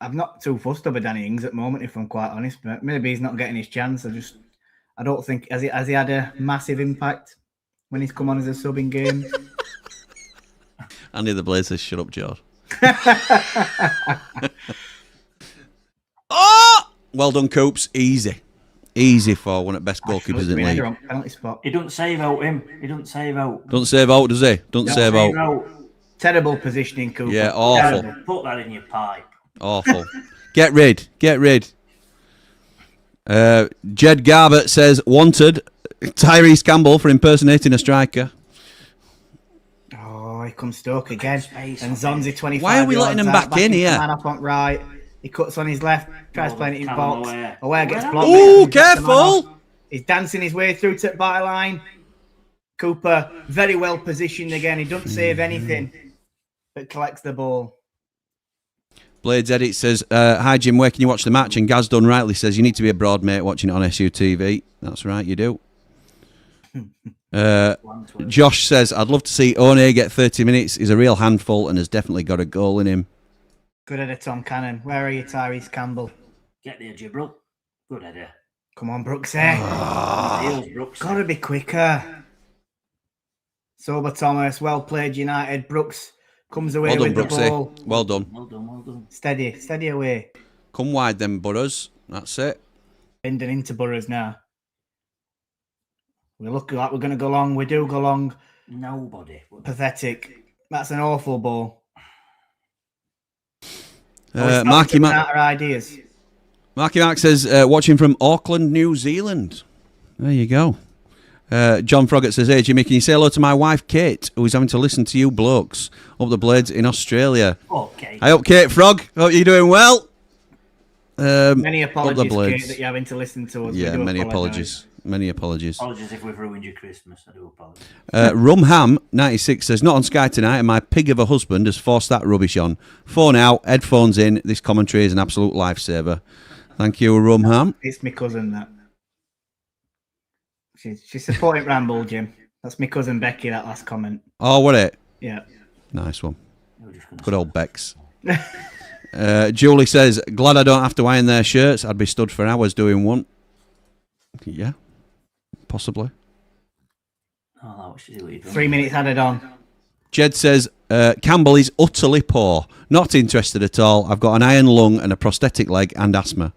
I'm not too fussed over Danny Ings at the moment, if I'm quite honest. But maybe he's not getting his chance. I don't think has he had a massive impact when he's come on as a sub in games. Andy the Blaze says, shut up, George. Oh! Well done, Coops. Easy for one of the best goalkeepers in the league. Penalty spot. He don't save out him. He don't save out. Don't save out, does he? Don't save out. Terrible positioning, Cooper. Yeah, awful. Terrible. Put that in your pipe. Awful. Get rid. Jed Garbett says, wanted Tyrese Campbell for impersonating a striker. Oh, here comes Stoke again. And Zonzi 25. Why are we letting him back in here? Man up on right. He cuts on his left, tries playing it in box. Aware gets blocked. Oh, careful! He's dancing his way through to the byline. Cooper, very well positioned again. He doesn't save anything, but collects the ball. Blades Edit says, hi Jim, where can you watch the match? And Gaz done rightly says, you need to be a broad mate watching it on SUTV. That's right, you do. Josh says, I'd love to see One get 30 minutes. He's a real handful and has definitely got a goal in him. Good header, Tom Cannon. Where are you, Tyrese Campbell? Get there, Jibril. Good header. Come on, Brooks. Brooks. Gotta be quicker. Sober Thomas, well played, United. Brooks comes away with the ball. Well done. Well done. Steady away. Come wide then, Burrows. That's it. Bending into Burrows now. We look like we're going to go long. We do go long. Nobody. Pathetic. That's an awful ball. Marky Mac. Ideas. Marky Mac says, watching from Auckland, New Zealand. There you go. John Froggatt says, hey Jimmy, can you say hello to my wife Kate, who's having to listen to you blokes up the Blades in Australia? Okay. I hope Kate Frog, hope you're doing well. Many apologies, Kate, that you're having to listen to us. Yeah, many apologies. Many apologies. Apologies if we've ruined your Christmas. I do apologise. Rumham96 says, not on Sky tonight, and my pig of a husband has forced that rubbish on. Phone out, headphones in. This commentary is an absolute lifesaver. Thank you, Rumham. It's my cousin, that. She's supporting Ramble, Jim. That's my cousin Becky, that last comment. Oh, what it? Yeah. Nice one. Good old Bex. Julie says, glad I don't have to iron their shirts. I'd be stood for hours doing one. Yeah, possibly. Oh, 3 minutes added on. Jed says, Campbell is utterly poor. Not interested at all. I've got an iron lung and a prosthetic leg and asthma.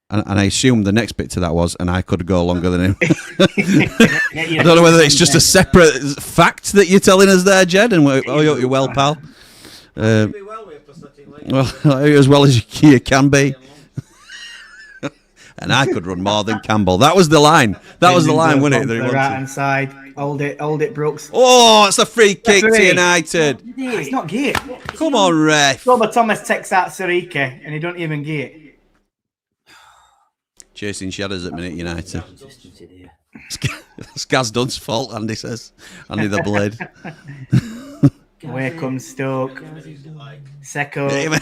And I assume the next bit to that was, and I could go longer than him. I don't know whether it's just a separate fact that you're telling us there, Jed, and you're well, pal. Well, as well as you can be. And I could run more than Campbell. That was the line. That was the line, wasn't it? The right hand side. Hold it, Brooks. Oh, it's a free kick to United. It's not gear. Come on, ref. Robert Thomas takes out Sarike and he don't even gear. Chasing shadows at minute, United. It's Gaz Dunn's fault, Andy says. Andy the Blade. Away comes Stoke. Seko. Him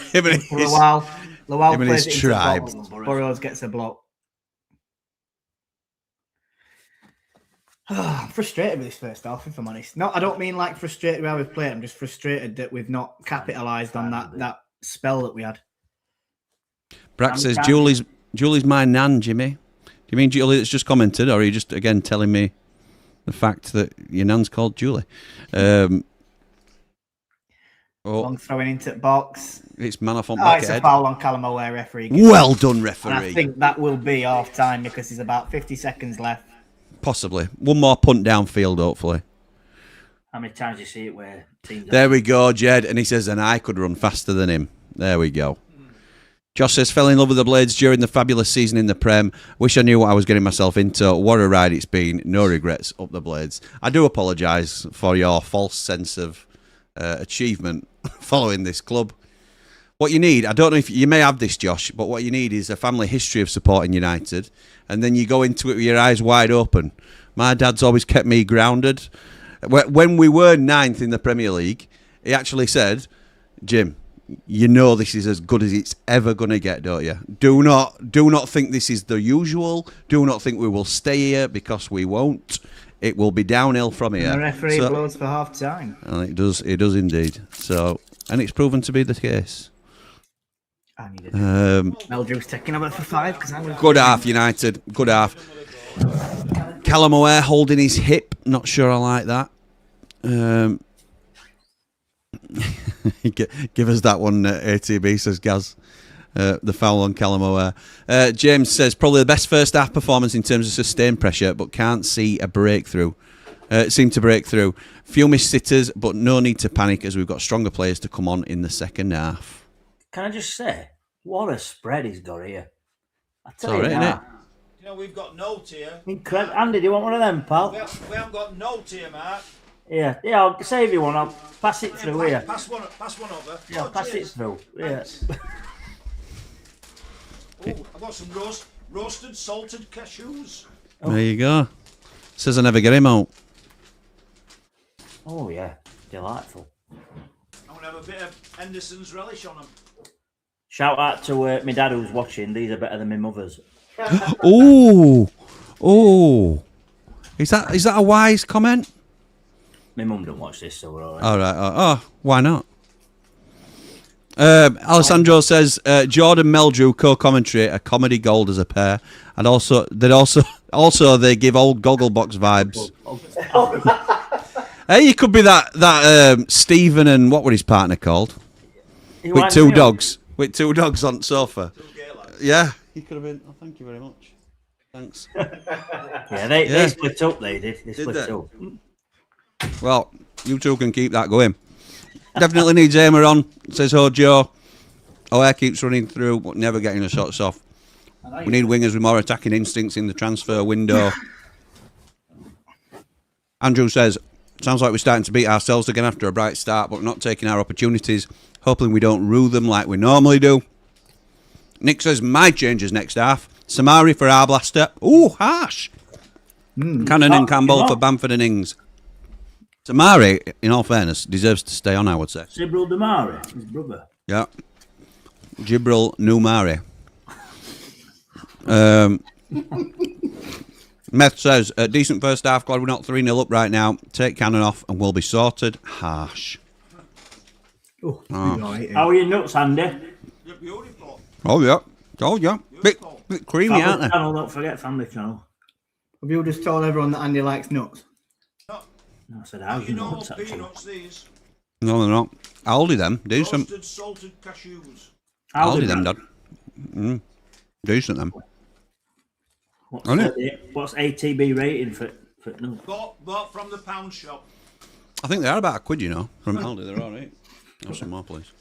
Lawal and plays his it tribe. into the box. Burrows gets a block. I'm frustrated with this first half, if I'm honest. No, I don't mean like frustrated with how we've played. I'm just frustrated that we've not capitalised on that spell that we had. Brack says, Julie's my nan, Jimmy. Do you mean Julie that's just commented, or are you just, again, telling me the fact that your nan's called Julie? Long throwing into the box. It's man off on back it's head. A foul on Callum Aware, referee. Well done, referee. And I think that will be half time because there's about 50 seconds left. Possibly. One more punt downfield, hopefully. How many times do you see it where teams... There we go, Jed. And he says, and I could run faster than him. There we go. Josh says, fell in love with the Blades during the fabulous season in the Prem. Wish I knew what I was getting myself into. What a ride it's been. No regrets, up the Blades. I do apologise for your false sense of achievement following this club. What you need, I don't know if you may have this, Josh, but what you need is a family history of supporting United, and then you go into it with your eyes wide open. My dad's always kept me grounded. When we were 9th in the Premier League, he actually said, Jim, you know this is as good as it's ever going to get, don't you? Do not think this is the usual. Do not think we will stay here, because we won't. It will be downhill from here. The referee blows for half time. And it does indeed. So, and it's proven to be the case. I need it. Meldrew's taking over for 5 because I'm Good half, United. Good half. Callum O'Hare holding his hip. Not sure I like that. Give us that one, ATB, says Gaz. The foul on Callum O'Hare. James says, probably the best first half performance in terms of sustained pressure, but can't see a breakthrough. Seem to break through. Few missed sitters, but no need to panic as we've got stronger players to come on in the second half. Can I just say, what a spread he's got here. I tell It's all you right, that. You know, we've got notes here. Incredible. Andy, do you want one of them, pal? We haven't got notes here, Mark. Yeah, I'll save you one. I'll pass it through here. Pass one over. Yeah, Oh, pass it cheers. through. Yeah. Oh, I've got some roasted salted cashews. There you go. Says I never get him out. Oh, yeah. Delightful. I'm going to have a bit of Henderson's relish on them. Shout out to my dad who's watching. These are better than my mother's. Oh. Is that a wise comment? My mum don't watch this, so we're all right. All right. Oh, why not? Alessandro says Jordan Meldrew co-commentary a comedy gold as a pair, and also they give old Gogglebox vibes. Hey, you could be that Stephen and what was his partner called? With two dogs on sofa. Yeah, he could have been. Oh, thank you very much. Thanks. Yeah, they split up. They did. They split up. Well, you two can keep that going. Definitely needs Aimer on, says Hojo. O'Hare keeps running through, but never getting the shots off. We need wingers with more attacking instincts in the transfer window. Andrew says, sounds like we're starting to beat ourselves again after a bright start, but not taking our opportunities. Hoping we don't rue them like we normally do. Nick says, my changes next half. Samari for Arblaster. Ooh, harsh. Cannon and Campbell for Bamford and Ings. Samari, in all fairness, deserves to stay on, I would say. Sibril Damari, his brother. Yeah. Jibril Numari. Meth says, a decent first half, glad we're not 3-0 up right now. Take Cannon off and we'll be sorted. Harsh. Oh. How are your nuts, Andy? You're beautiful. Oh, yeah. Bit creamy, aren't they? Channel, don't forget family channel. Have you just told everyone that Andy likes nuts? No, I said, how's your nuts, actually? Peanuts, these. No, they're not. Aldi them. Decent. Roasted salted cashews. Aldi them, Dad. Decent, them. What's ATB rating for nuts? Bought from the pound shop. I think they are about £1, you know, from Aldi. They're all right. Have some more, please.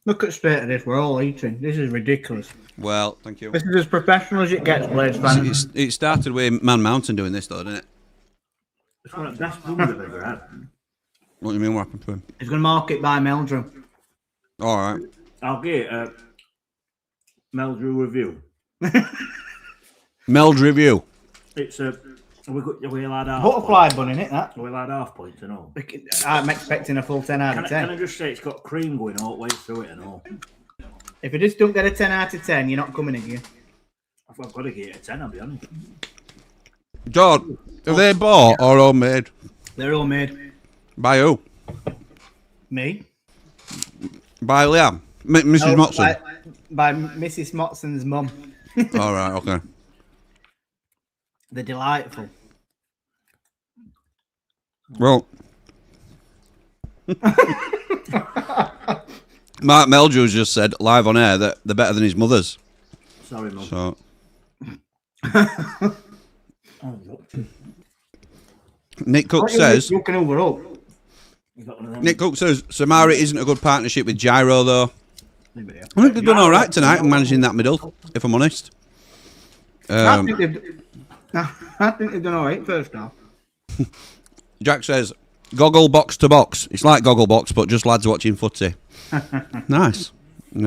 Look at straight at this. We're all eating. This is ridiculous. Well, thank you. This is as professional as it gets, Blades fans. It started with Man Mountain doing this, though, didn't it? It's one of the best buns I've ever had. What do you mean, what happened to him? He's going to mark it by Meldrew. All right. I'll give it a Meldrew review. Meld review. It's a... we allowed half Butterfly bun in it, that. Are we allowed half points and all? I'm expecting a full 10 out of 10. Can I just say it's got cream going all the way through it and all? If you just don't get a 10 out of 10, you're not coming in here. I've got to give it a 10, I'll be honest. John, are they bought or homemade? They're all made. By who? Me? By Liam? Mrs. Motson? By Mrs. Motson's mum. All right, okay. They're delightful. Well, Mark Meldrews just said live on air that they're better than his mother's. Sorry, Mum. So, Nick Cook says. Looking over up. Nick Cook says Samari isn't a good partnership with Gyro though. I think they've done all right tonight managing that middle, if I'm honest. I think they've done all right first half. Jack says goggle box to box. It's like goggle box, but just lads watching footy. Nice. They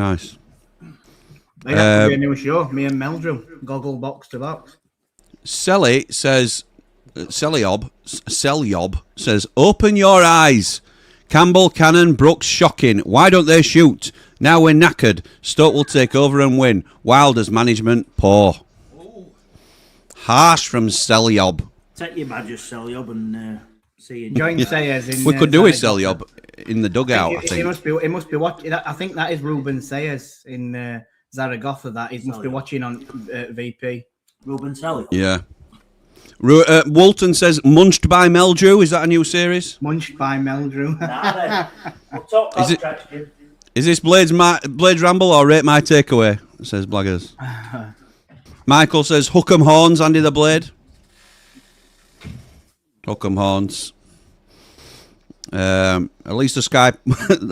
have to be a new show. Me and Meldrew, goggle box to box. Selyob says, open your eyes. Campbell, Cannon, Brooks, shocking. Why don't they shoot? Now we're knackered. Stoke will take over and win. Wilder's management, poor. Harsh from Selyob. Take your badges, Selyob, and see you. Join Sayers in. We could do with Selyob in the dugout, I think. He must be watching. I think that is Ruben Sayers in Zaragoza. That he must be watching on VP. Ruben Selyob. Yeah. Walton says, Munched by Meldrew. Is that a new series? Munched by Meldrew. We'll talk contracts, Jim. Is this Blades Ramble or Rate My Takeaway? Says Blaggers. Michael says, Hook 'em horns, Andy the Blade. Hook 'em horns. At least the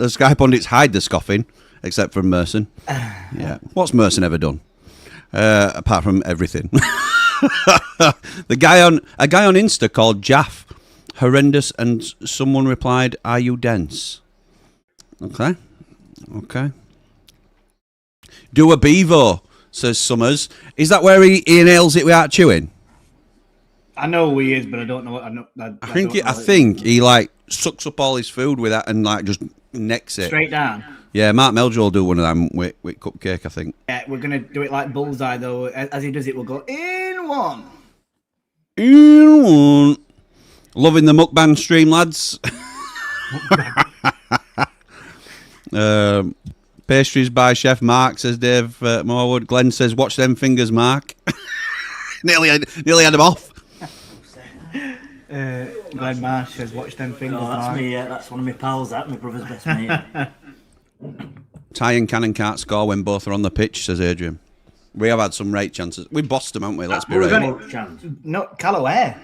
Sky pundits hide the scoffing, except from Merson. Yeah. What's Merson ever done? Apart from everything. A guy on Insta called Jaff. Horrendous, and someone replied, "Are you dense?" Okay. Do a bevo, says Summers. Is that where he inhales it without chewing? I know who he is, but I don't know. I think he like sucks up all his food with that and like just necks it straight down. Yeah, Mark Meldrew will do one of them with Cupcake, I think. Yeah, we're gonna do it like Bullseye though. As he does it, we'll go in one. Loving the mukbang stream, lads. Pastries by Chef Mark, says Dave Morwood. Glenn says, watch them fingers, Mark. nearly had him off. Glenn Marsh says, watch them fingers, that's Mark. me. That's one of my pals. My brother's best mate. Ty and Cannon can't score when both are on the pitch, says Adrian. We have had some great chances. We bossed them, haven't we? Let's be real. No, Callaway.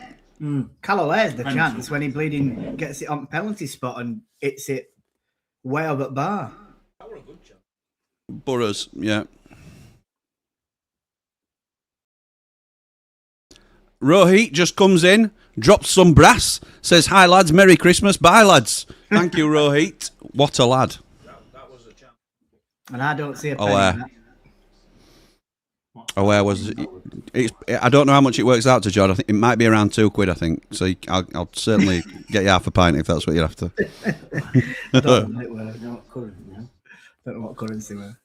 Callaway's the chance when he bleeding gets it on penalty spot and hits it way up at bar. That was a good chance. Burrows, yeah. Rohit just comes in, drops some brass, says, hi lads, Merry Christmas, bye lads. Thank you, Rohit. What a lad. That was a chance. And I don't see a penny in that. Where was it? I don't know how much it works out to, John. I think it might be around £2, I think. So I'll certainly get you half a pint if that's what you're after. I don't know what currency were.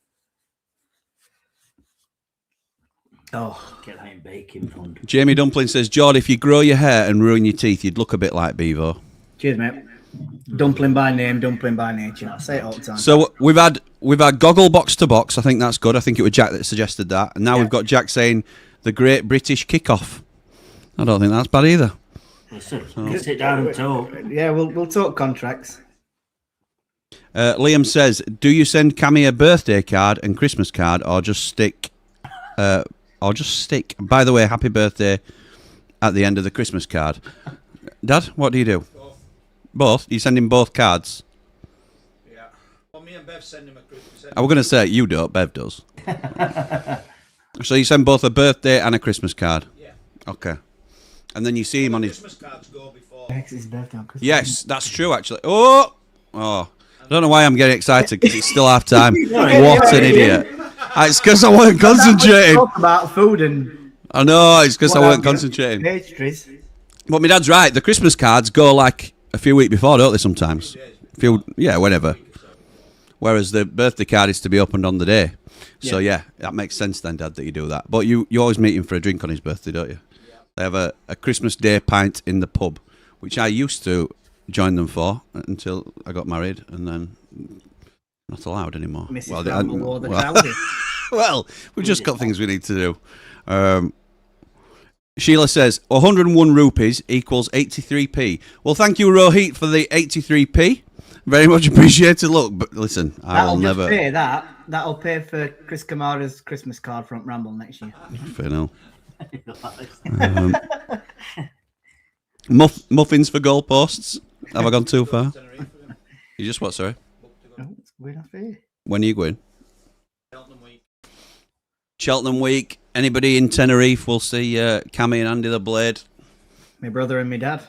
Oh, get that in baking fund. Jamie Dumpling says, Jord, if you grow your hair and ruin your teeth, you'd look a bit like Bevo. Cheers, mate. Dumpling by name, dumpling by nature. I say it all the time. So we've had Goggle box to box. I think that's good. I think it was Jack that suggested that. And now we've got Jack saying the Great British Kickoff. I don't think that's bad either. Listen, sit down and talk. Yeah, we'll talk contracts. Liam says, do you send Cammy a birthday card and Christmas card, or just stick? By the way, happy birthday at the end of the Christmas card. Dad, what do you do? Both? You send him both cards? Yeah. Well, me and Bev send him a Christmas. I was going to say, you don't, Bev does. So you send both a birthday and a Christmas card? Yeah. Okay. And then you see him on his... Christmas cards go before. His birthday on Christmas. Yes, that's true, actually. Oh! I don't know why I'm getting excited, because it's still half time. What an idiot. It's because I weren't concentrating. Talk about food and... I know, it's because I weren't concentrating. Pastries. But my dad's right. The Christmas cards go like a few weeks before, don't they, sometimes? Whenever. Whereas the birthday card is to be opened on the day. So, yeah, that makes sense then, Dad, that you do that. But you always meet him for a drink on his birthday, don't you? Yeah. They have a Christmas Day pint in the pub, which I used to join them for until I got married, and then not allowed anymore. Mrs. Ramble wore the trousers. Well, we've just got things we need to do. Sheila says 101 rupees equals 83p. Well, thank you, Rohit, for the 83p. Very much appreciated. Look, but listen, That'll pay that. That'll pay for Chris Kamara's Christmas card from Ramble next year. Fair enough. Muffins for goalposts. Have I gone too far? You just what, sorry? No, it's going off here. When are you going? Cheltenham week. Anybody in Tenerife will see Cammy and Andy the Blade. My brother and my dad.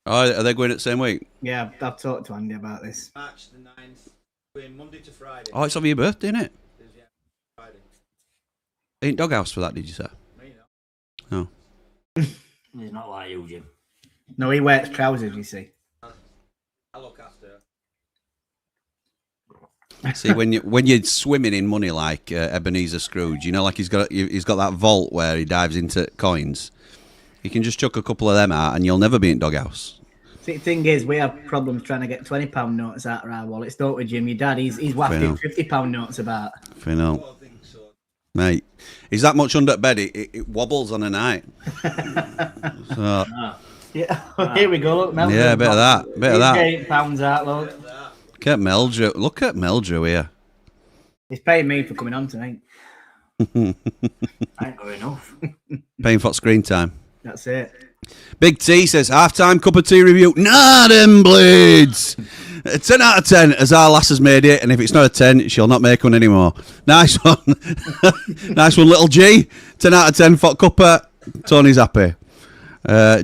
Oh, are they going at the same week? Yeah, I've talked to Andy about this. March the 9th. Going Monday to Friday. Oh, it's over your birthday, isn't it? Yeah, Friday. Ain't Doghouse for that, did you say? Me, no. Oh. He's not like you, Jim. No, he wears trousers, you see. I look after her. See, when you're swimming in money like Ebenezer Scrooge, you know, like he's got that vault where he dives into coins. You can just chuck a couple of them out, and you'll never be in doghouse. The thing is, we have problems trying to get £20 notes out of our wallets, don't we, Jim? Your dad, he's wafting £50 notes about. I know. Mate, he's that much under bed, it wobbles on a night. So, yeah, here we go. Look, Meldrew. Yeah, a bit of that. £8 out, look. Look at Meldrew. Look at Meldrew here. He's paying me for coming on tonight. I ain't got enough. Paying for screen time. That's it. Big T says, half-time cup of tea review. Nah, them blades. 10 out of 10, as our lass has made it, and if it's not a 10, she'll not make one anymore. Nice one. Nice one, little G. 10 out of 10 for cuppa. Tony's happy.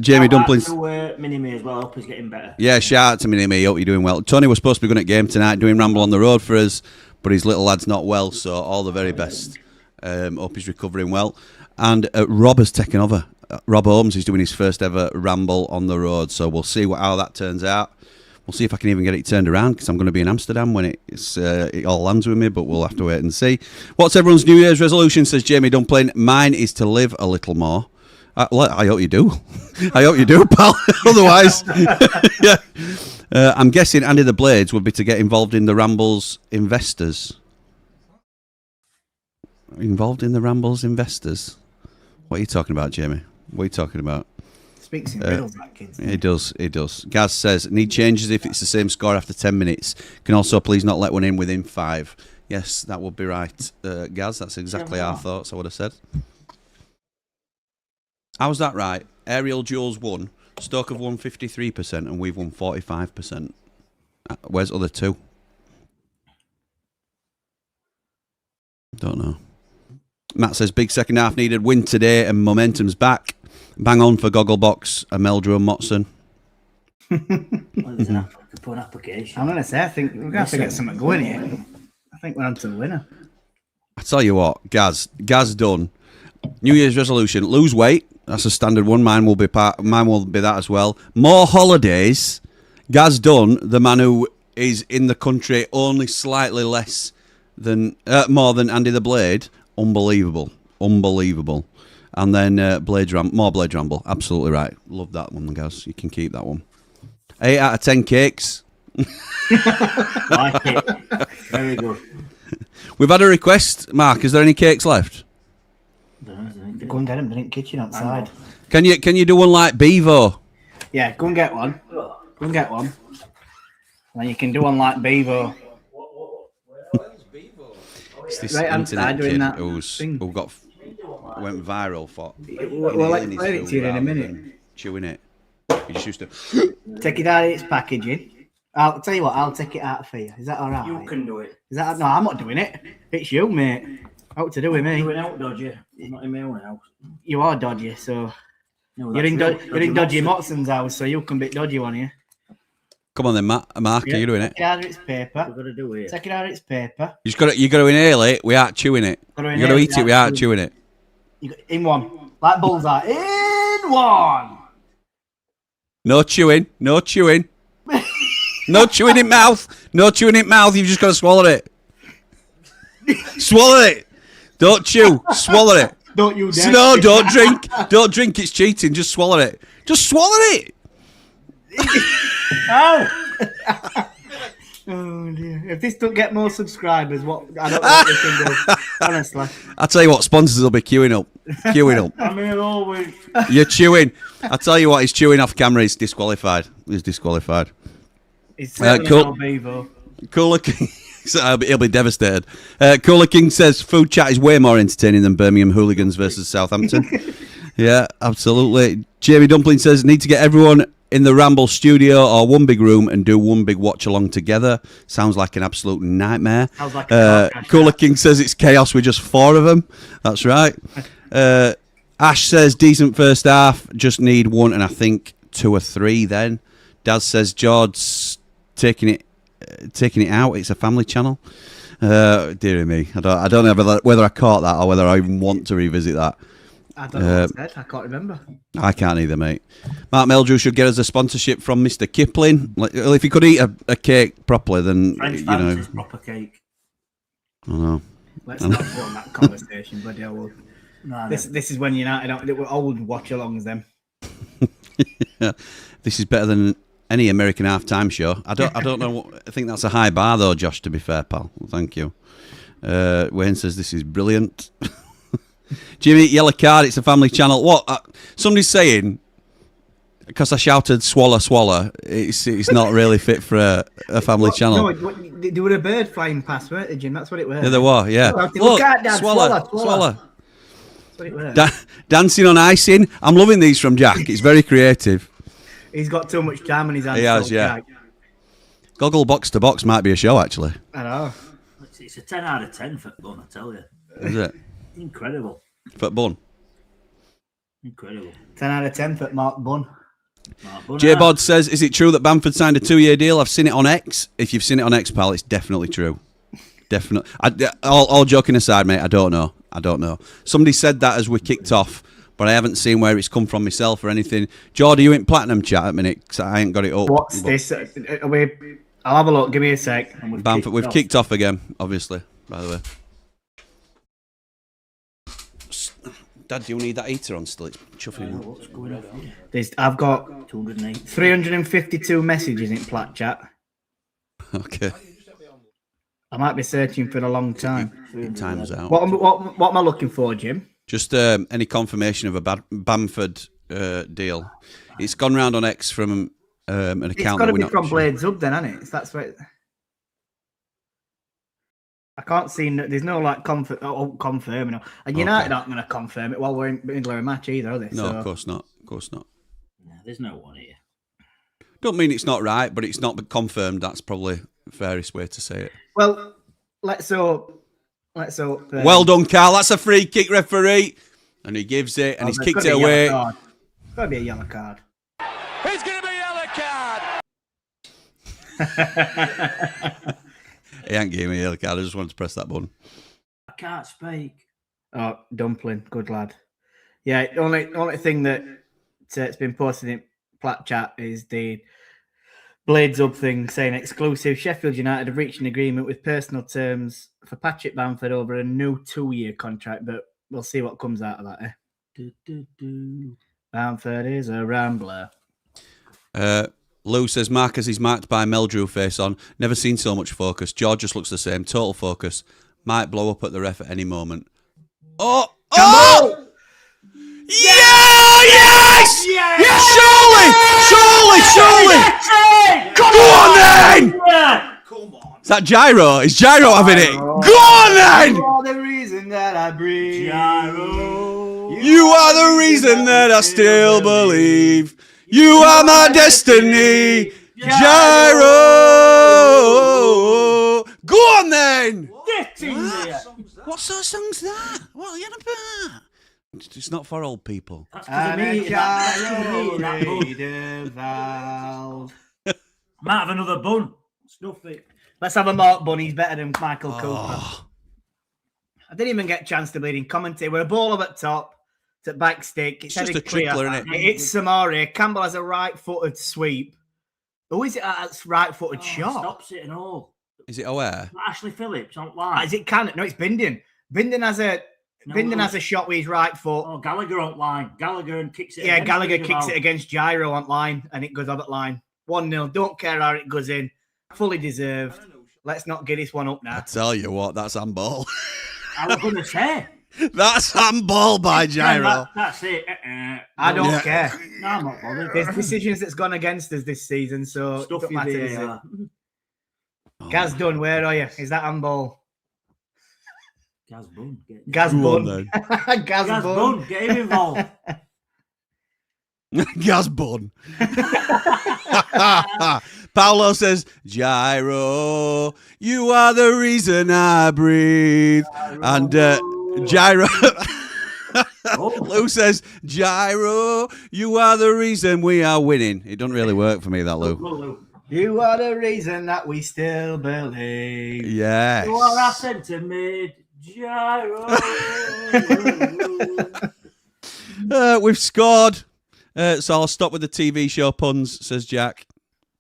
Jamie Dumplings. Mini-Me as well. I hope he's getting better. Yeah, shout out to Mini-Me. Hope you're doing well. Tony was supposed to be going at game tonight, doing Ramble on the road for us, but his little lad's not well, so all the very best. Hope he's recovering well. And Rob has taken over. Rob Holmes is doing his first ever Ramble on the road, so we'll see how that turns out. We'll see if I can even get it turned around, because I'm going to be in Amsterdam when it all lands with me, but we'll have to wait and see. What's everyone's New Year's resolution, says Jamie Dumpling. Mine is to live a little more. I hope you do. I hope you do, pal. Otherwise, yeah. I'm guessing Andy the Blades would be to get involved in the Ramble's investors. Involved in the Ramble's investors? What are you talking about, Jamie? What are you talking about? Speaks in riddles, that kid. It does. Gaz says, need changes if it's the same score after 10 minutes. Can also please not let one in within 5. Yes, that would be right, Gaz. That's exactly our thoughts, I would have said. How's that right? Ariel Jules won. Stoke have won 53% and we've won 45%. Where's the other 2? Don't know. Matt says, big second half needed. Win today and momentum's back. Bang on for Gogglebox, Meldrew and Motson. Well, there's an put an application. I'm going to say, I think we're going to have to get something going here. I think we're on to the winner. I tell you what, Gaz done. New Year's resolution, lose weight. That's a standard one. Mine will be that as well. More holidays. Gaz done. The man who is in the country only slightly less than more than Andy the Blade. Unbelievable. And then more Blade Ramble. Absolutely right. Love that one, Gaz. You can keep that one. 8 out of 10 cakes. Like it. Very good. We've had a request, Mark. Is there any cakes left? Go and get them. They're in the kitchen outside. Can you do one like Bevo? Yeah, go and get one. And then you can do one like Bevo. It's this Right internet doing kid that who went viral for I'll explain it to you in a minute. Chewing it. You just used to Take it out of its packaging. I'll tell you what, I'll take it out for you. Is that all right? You can do it. No, I'm not doing it. It's you, mate. What to do with me? You're out dodgy. You're not in my own house. You are dodgy, so No, you're in Dodgy Motson's house, so you can be dodgy on you. Come on then, Mark. Are you doing it? Take it out of its paper. We've got to do it. Take it out of its paper. You got to inhale it without chewing it. You got to eat it without chewing it. In one, like bullseye. In one. No chewing. No chewing in mouth. You've just got to swallow it. Swallow it. Don't chew. Swallow it. Don't you dare. No, don't drink. Don't drink. It's cheating. Just swallow it. Just swallow it. Oh dear! If this don't get more subscribers, what I don't know what we can do. Honestly, I tell you what, sponsors will be queuing up. I'm here always. You're chewing. I tell you what, he's chewing off camera. He's disqualified. it's cool. Bevo. Cooler King. He'll be devastated. Cooler King says food chat is way more entertaining than Birmingham Hooligans versus Southampton. Yeah, absolutely. Jamie Dumpling says need to get everyone in the Ramble studio or one big room and do one big watch along together. Sounds like an absolute nightmare. Sounds like a Cooler King says it's chaos with just 4 of them. That's right. Ash says decent first half, just need 1 and I think 2 or 3 then. Daz says George's taking it out. It's a family channel. Dear me, I don't know whether I caught that or whether I even want to revisit that. I don't know what I said. I can't remember. I can't either, mate. Mark Meldrew should get us a sponsorship from Mr. Kipling. Like, if he could eat a cake properly, then French you know. proper cake. I know. Let's not go on that conversation, bloody hell. No, This is when United we're old watch-alongs them. Yeah. This is better than any American half-time show. I don't know. I think that's a high bar, though, Josh, to be fair, pal. Well, thank you. Wayne says this is brilliant. Jimmy, yellow card, it's a family channel. What? Somebody's saying, because I shouted swallow, swallow, it's not really fit for a family channel. No, there were a bird flying past, weren't they, Jim? That's what it was. Yeah, there were, yeah. Look at that, swallow. That's what it was. Dancing on icing. I'm loving these from Jack. It's very creative. He's got too much time on his hands. He has, yeah. Goggle box to box might be a show, actually. I know. It's a 10 out of 10 for Bun, I tell you. Is it? Incredible. For Bun. Incredible. 10 out of 10 for Mark Bunn. J-Bod says, is it true that Bamford signed a 2-year deal? I've seen it on X. If you've seen it on X, pal, it's definitely true. Definitely. All joking aside, mate, I don't know. Somebody said that as we kicked off, but I haven't seen where it's come from myself or anything. Geordie, you in Platinum chat at the minute? Because I ain't got it up. What's this? I'll have a look. Give me a sec. Bamford, we've kicked off again, obviously, by the way. Dad, do you need that heater on still? It's chuffing. What's going on here? I've got 208. 352 messages in Plat chat. Okay. I might be searching for a long time. Time's out. What am I looking for, Jim? Just any confirmation of a Bamford deal. It's gone round on X from an account. It's got to be from Blades Hub then, hasn't it? That's right. I can't see. There's no like confirming. And United aren't going to confirm it while we're in the middle of a match either, are they? No, of course not. Of course not. No, there's no one here. Don't mean it's not right, but it's not confirmed. That's probably the fairest way to say it. Well, let's hope. Well done, Carl. That's a free kick, referee. And he gives it, and he's kicked it away. It's got to be a yellow card. It's going to be a yellow card. He ain't giving me a yellow card. I just wanted to press that button. I can't speak. Oh, Dumpling, good lad. Yeah, only thing that it's been posted in Plat chat is the Blades Hub thing saying exclusive. Sheffield United have reached an agreement with personal terms for Patrick Bamford over a new 2-year contract, but we'll see what comes out of that. Bamford is a rambler. Lou says Marcus is marked by Meldrew face on. Never seen so much focus. George just looks the same. Total focus. Might blow up at the ref at any moment. Oh! Yeah! Yes! Yes! Surely! Go on then! Come on. Is that Gyro? Is Gyro having it? Go on then! You are the reason that I breathe. You are the reason that I still believe. You are my destiny, Gyro. Go on then. Get in there. What sort of song's that? What are you on about? It's not for old people. That's because of me. Valve. Might have another bun. Stuff it. Let's have a Mark Bunn. He's better than Michael Cooper. I didn't even get a chance to bleed in commentary. We're a ball up at top. It's a back stick. It's just a trickler, isn't it? It's Samari. Campbell has a right-footed sweep. Who is it that's right-footed shot? Stops it and all. Is it O'Hare? Ashley Phillips on line. Is it Cannon? No, it's Bindon. Bindon has a shot with his right foot. Oh, Gallagher on line. Gallagher and kicks it. Yeah, Gallagher kicks it against Gyro on line, and it goes up at line. 1-0. Don't care how it goes in. Fully deserved. Let's not get this one up now. I tell you what, that's handball. I was going to say. That's handball by Gyro. That's it. I don't care. No, I'm not bothered. There's decisions that's gone against us this season, so it Stuff don't you matter. there. Is it? Gaz Dunn, where are you? Is that handball? Gaz Bun. Gaz Bun. Gaz Bun. Get him involved. Gaz Bun. Paolo says, Gyro, you are the reason I breathe. And Gyro. Lou says, Gyro, you are the reason we are winning. It doesn't really work for me, that Lou. You are the reason that we still believe. Yes. You are our centre mid, Gyro. We've scored. So I'll stop with the TV show puns, says Jack.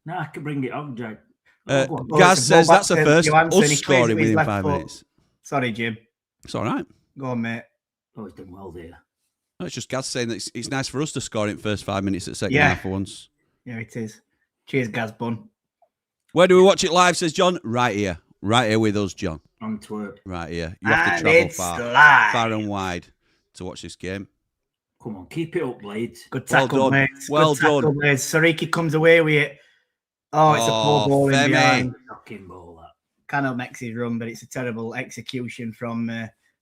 No, I can bring it on, Jack. Gaz says that's the first us scoring within 5 minutes. Sorry, Jim. It's all right. Go on, mate. Oh, he's done well there. No, it's just Gaz saying that it's nice for us to score in first 5 minutes at second Yeah. half for once. Yeah, it is. Cheers, Gazbun. Where do we watch it live, says John? Right here. Right here with us, John. Antwerp. Right here. You have to And travel it's far live. and wide to watch this game. Come on, keep it up, Blades. Good Well tackle, done. mate. Well Good tackle, done. mate. Sariki comes away with it. Oh, it's a poor ball in Femi. behind. Knocking ball, that. Cannot makes his run, but it's a terrible execution from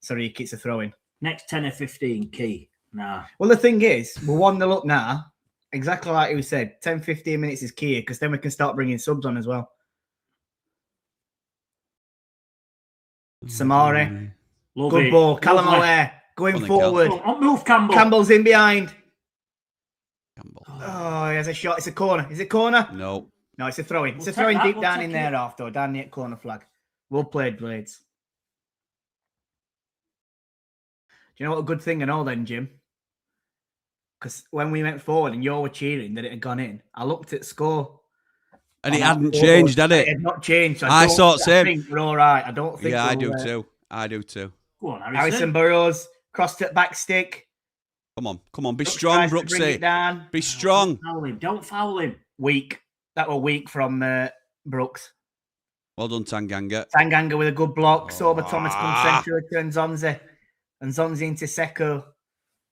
Sariki. It's a throw-in. Next 10 or 15 key. Nah. Well, the thing is, we're 1-0 up now. Exactly like you said, 10, 15 minutes is key because then we can start bringing subs on as well. Samari, Love good it. ball. Callum Lovely. Allaire going Well done, forward. Come on, move, Campbell. Campbell's in behind. Campbell. Oh, he has a shot. It's a corner. Is it corner? No. No, it's a throw-in. It's We'll a throw-in take that, deep we'll down take in it. there after, down near corner flag. Well played, Blades. Do you know what a good thing and all then, Jim? Because when we went forward and you were cheering that it had gone in, I looked at score. And it on hadn't that forward. changed, had It it? had not changed. So I don't saw it same. think we're all right. I don't think Yeah, I we'll, do too. I do too. Go on, Harrison Harrison. Burrows crossed it back stick. Come on. Come on. Be Brooks strong, tries to bring it Brooksy. down. Be strong. Don't foul him. Weak. That were weak from Brooks. Well done, Tanganga. Tanganga with a good block. Sober Thomas comes Ah. central to Nzonzi. And Nzonzi into Seko.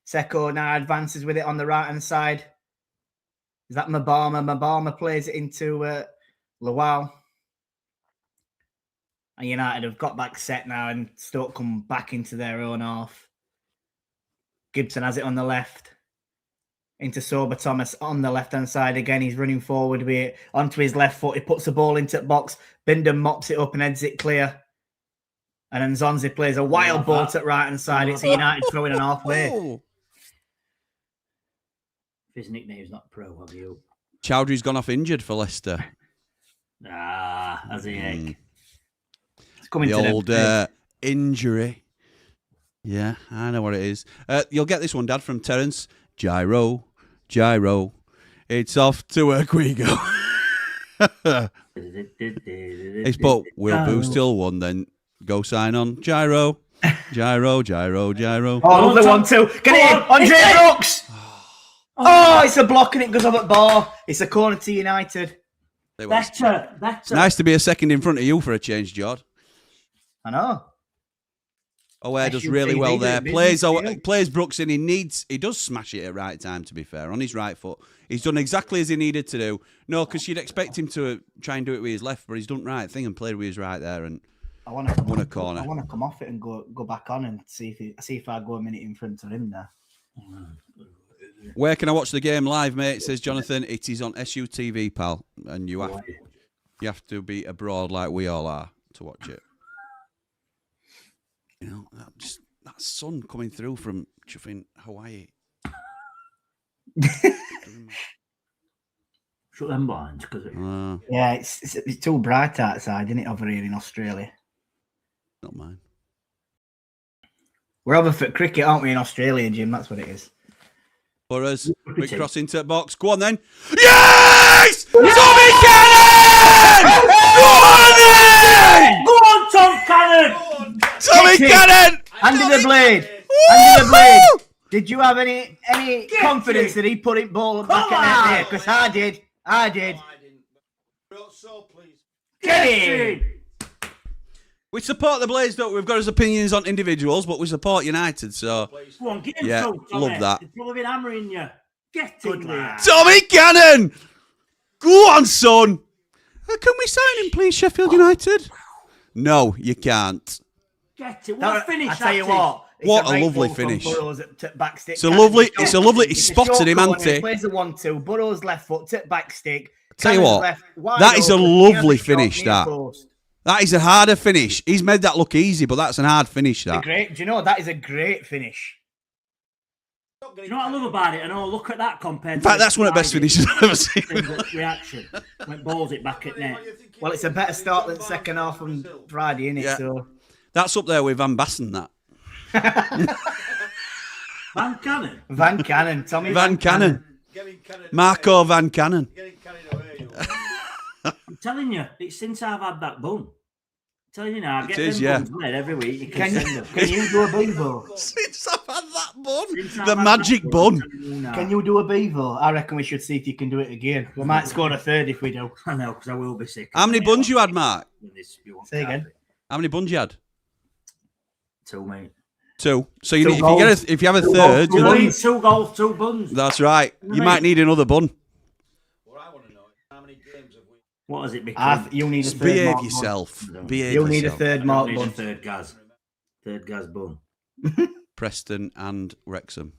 Seko now advances with it on the right-hand side. Is that Mabama? Mabama plays it into Lawal. And United have got back set now and Stoke come back into their own half. Gibson has it on the left. Into Sober Thomas on the left-hand side. Again, he's running forward with it onto his left foot. He puts the ball into the box. Bindon mops it up and heads it clear. And then Nzonzi plays a wild ball to the right-hand side. It's a United throwing an halfway. Oh. His nickname's not Pro, have you? Chowdhury's gone off injured for Leicester. Ah, has he? Egg? It's coming The to old injury. Yeah, I know what it is. You'll get this one, Dad, from Terence. Gyro, gyro. It's off to work we go. It's but we'll boost till one, then go sign on. Gyro, gyro, gyro, gyro. Oh, lovely 1-2. Get it in. Andre Brooks. Oh, it's a block and it goes up at bar. It's a corner to United. Better. Nice to be a second in front of you for a change, Jord. I know. O'Hare does SUFC really well doing there. business, Plays Brooks in. He does smash it at right time, to be fair, on his right foot. He's done exactly as he needed to do. No, because you'd expect him to try and do it with his left, but he's done the right thing and played with his right there and I want to won a corner. I want to come off it and go back on and see if I go a minute in front of him there. Where can I watch the game live, mate? Says Jonathan. It is on SUTV, pal, and you have to be abroad like we all are to watch it. You know, that sun coming through from chuffing Hawaii. Shut them blinds, because Yeah, it's too bright outside, isn't it, over here in Australia? Not mine. We're over for cricket, aren't we, in Australia, Jim? That's what it is. For us, we cross into the box. Go on then. Yes! Tommy Cannon! Go on then! Go on, Tom Cannon! Tommy Cannon! Andy the Blade! Andy the Blade! Did you have any confidence that he put it ball back at net there? Because I did. I didn't. So please. Get in! We support the Blades, don't we? We've got his opinions on individuals, but we support United, so... Go on, get him Yeah, through, Tommy. love that. He's probably been hammering you. Get in there. Tommy Cannon! Go on, son! Can we sign him, please, Sheffield United? No, you can't. Get it. What a finish I tell you that what. It's What a great lovely ball from finish. Burrows at back stick. It's a lovely... He spotted him, hasn't he? Plays the 1-2. Burrows left foot, tip back stick. Tell you Cannon's what, left, wide that is a open, he has lovely shot finish, near that. post. That is a harder finish. He's made that look easy, but that's a hard finish, It's a that. great. Do you know that is a great finish? Do you know what I love about it? And look at that compared In fact, that's one of the best finishes I've ever seen. Reaction. When balls it back at net. Well, it's a better start than second half on Friday, isn't it? Yeah. So That's up there with Van Basten, that. Van Cannon. Van Cannon, Tommy Van Cannon. Getting carried Marco Van Cannon. Getting carried away. You. I'm telling you, it's since I've had that bun. Telling you now, I get is, them yeah. buns made every week. You can send them. Can you do a bevo? Since I've had that bun, Since I've the had magic that bun. Can you do a bevo? I reckon we should see if you can do it again. We might score a third if we do. I know, because I will be sick. How many buns you had, Mark? Say again. How many buns you had? 2, mate. 2. So you Two need, goals. if you have a Two third, goals, you'll- You need 2 goals, 2 buns. that's right. You Mate. might need another bun. What I want to know is how many games have we? What has it become? You need a Just third behave mark yourself. bun. Behave You'll need a yourself. third I don't mark need bun. a third gas. Third gas bun. Preston and Wrexham.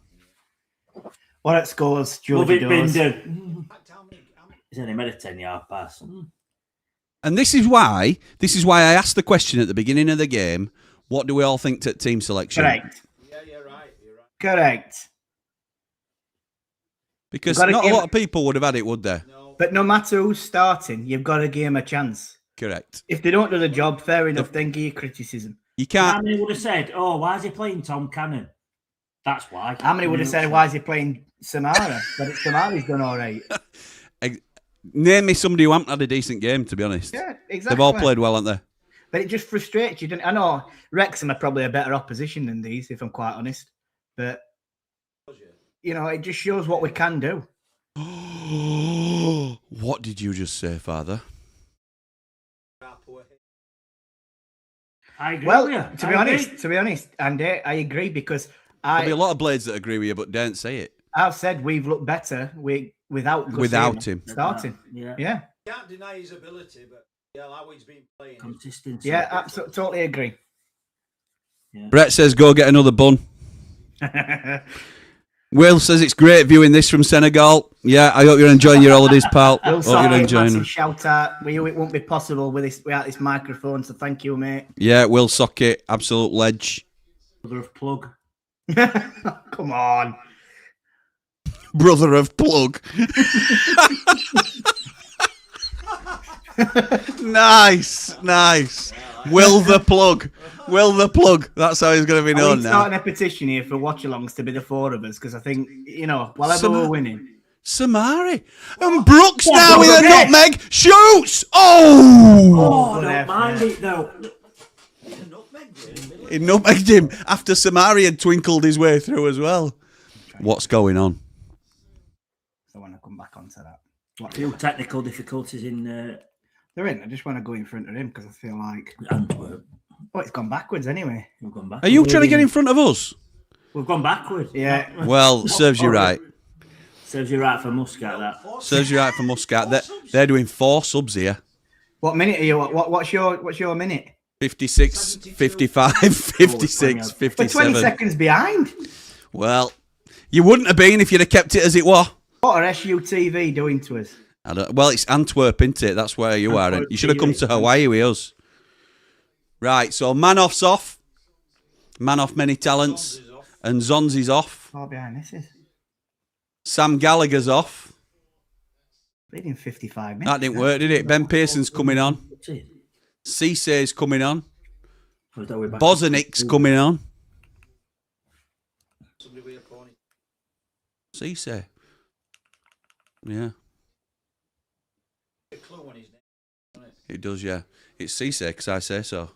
What at scores? Love Georgie it, does. Binder. In fact, how many? He's only made a 10-yard pass. And this is why I asked the question at the beginning of the game. What do we all think to team selection? Correct. Yeah, you're right. You're right. Correct. Because We've gotta not a give- lot of people would have had it, would they? No. But no matter who's starting, you've got to give them a chance. Correct. If they don't do the job, fair enough, then give you criticism. You How can't. many would have said, "Oh, why is he playing Tom Cannon?" That's why. How many would have said, why is he playing Samara? But Samara's done all right. Name me somebody who hasn't had a decent game, to be honest. Yeah, exactly. They've all played well, haven't they? But it just frustrates you. Don't I know Wrexham are probably a better opposition than these, if I'm quite honest. But, you know, it just shows what we can do. What did you just say, Father? I agree Well, with you. to be honest, Andy, I agree because There'll be a lot of blades that agree with you, but don't say it. I've said we've looked better without him. starting. Yeah. Yeah, Can't deny his ability, but yeah, how he's been playing. Consistency. yeah, absolutely, totally agree. Brett says go get another bun. Will says it's great viewing this from Senegal. Yeah, I hope you're enjoying your holidays, pal. Will Hope you're enjoying massive them. shout out. It won't be possible without this microphone, so thank you, mate. Yeah, Will Socket, absolute ledge. Brother of plug. Come on. Brother of Plug. Nice. Will the Plug. That's how he's going to be Are known we now. starting a petition here for watch-alongs to be the 4 of us? Because I think, you know, whatever we're winning. Samari. And Brooks now with a okay. nutmeg. Shoots. Oh! Oh, I good don't effort. mind it though. He nutmegged him after Samari had twinkled his way through as well. What's going on? I want to come back onto that. A few technical difficulties in They're in. I just want to go in front of him because I feel like... Antwerp. Oh, it's gone backwards anyway. We've gone back. Are you trying to get in front of us? We've gone backwards. Yeah. Well, serves you right. Serves you right for Muscat, that. Serves you right for Muscat. They're doing 4 subs here. What minute are you? What's your minute? 56, 55, 56, We're 20 57. seconds behind. Well, you wouldn't have been if you'd have kept it as it was. What are SUTV doing to us? Well, it's Antwerp, isn't it? That's where you are. You should have come to Hawaii with us. Right, so Manoff's off. Manoff many talents. And Zonzi's off. Far behind this is. Sam Gallagher's off. Bleeding 55 minutes. That didn't work, did it? Ben Pearson's coming on. Cissé's coming on. Bozanic's coming on. Cissé. Yeah. It does, yeah. It's Cissé because I say so.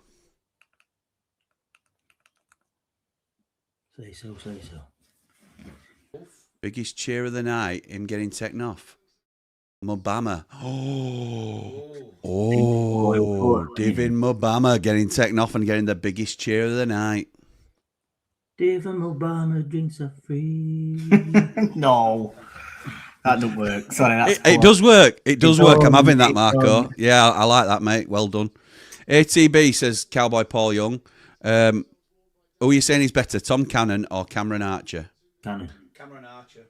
Say so. Biggest cheer of the night, him getting taken off. Mobama. Divin Mobama getting taken off and getting the biggest cheer of the night. David Obama drinks are free. No. That doesn't work. Sorry, that's It does work. It does work. I'm having that, It Marco. does. Yeah, I like that, mate. Well done. ATB says Cowboy Paul Young. Who are you saying is better, Tom Cannon or Cameron Archer? Cannon. Cameron Archer.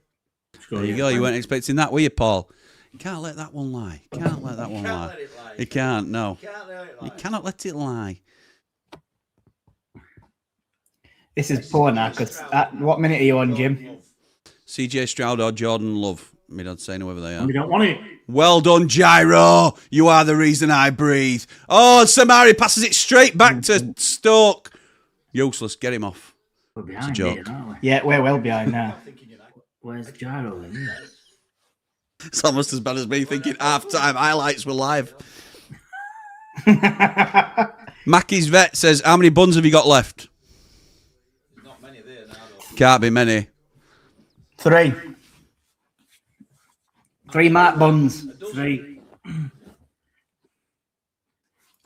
There you go. You weren't expecting that, were you, Paul? You can't let that one lie. Can't let that one Can't lie. let it lie. You can't, no. Can't let it You lie. cannot let it lie. This is poor now because what minute are you on, Jim? CJ Stroud or Jordan Love. Me not saying whoever they are. We don't want it. Well done, Gyro. You are the reason I breathe. Oh, Samari passes it straight back to Stoke. Useless. Get him off. We're behind joke. here, aren't we? Yeah, we're well behind now. Where's Gyro then? It's almost as bad as me thinking half-time highlights were live. Mackie's vet says, how many buns have you got left? There's not many there now, though. Can't be many. 3. 3 Mark buns. 3.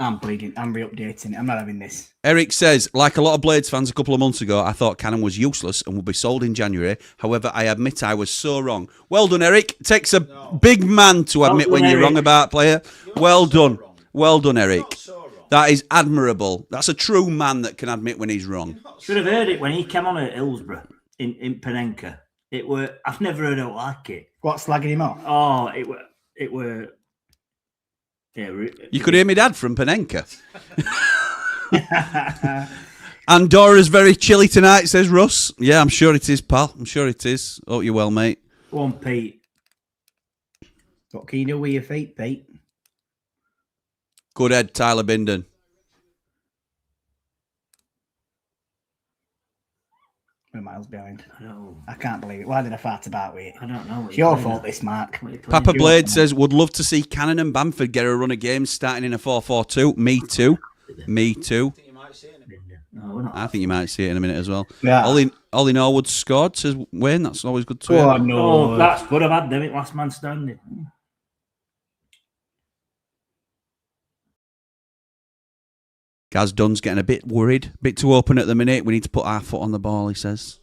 I'm bleeding. I'm re-updating it. I'm not having this. Eric says, like a lot of Blades fans a couple of months ago, I thought Cannon was useless and would be sold in January. However, I admit I was so wrong. Well done, Eric. It takes a big man to admit when you're wrong about a player. Well done. Well done, Eric. That is admirable. That's a true man that can admit when he's wrong. Should have heard it when he came on at Hillsborough in Penenka. It were. I've never heard it like it. What, slagging him off? Oh, it were. Yeah, you could hear me dad from Penenka. Andora's very chilly tonight, says Russ. Yeah, I'm sure it is, pal. I'm sure it is. Hope you're well, mate. Go on, Pete. What can you do with your feet, Pete? Good head, Tyler Binden. We're miles behind. I know. I can't believe it. Why did I fart about with it? I don't know. It's your fault, this, Mark. Papa Blade says, would love to see Cannon and Bamford get a run of games starting in a 4-4-2. Me too. Me too. I think you might see it in a minute as well. Yeah. Ollie Norwood scored, says Wayne. That's always good to hear. Oh, no. Oh, that's good. I've had them. It last man standing. Gaz Dunn's getting a bit worried. A bit too open at the minute. We need to put our foot on the ball, he says.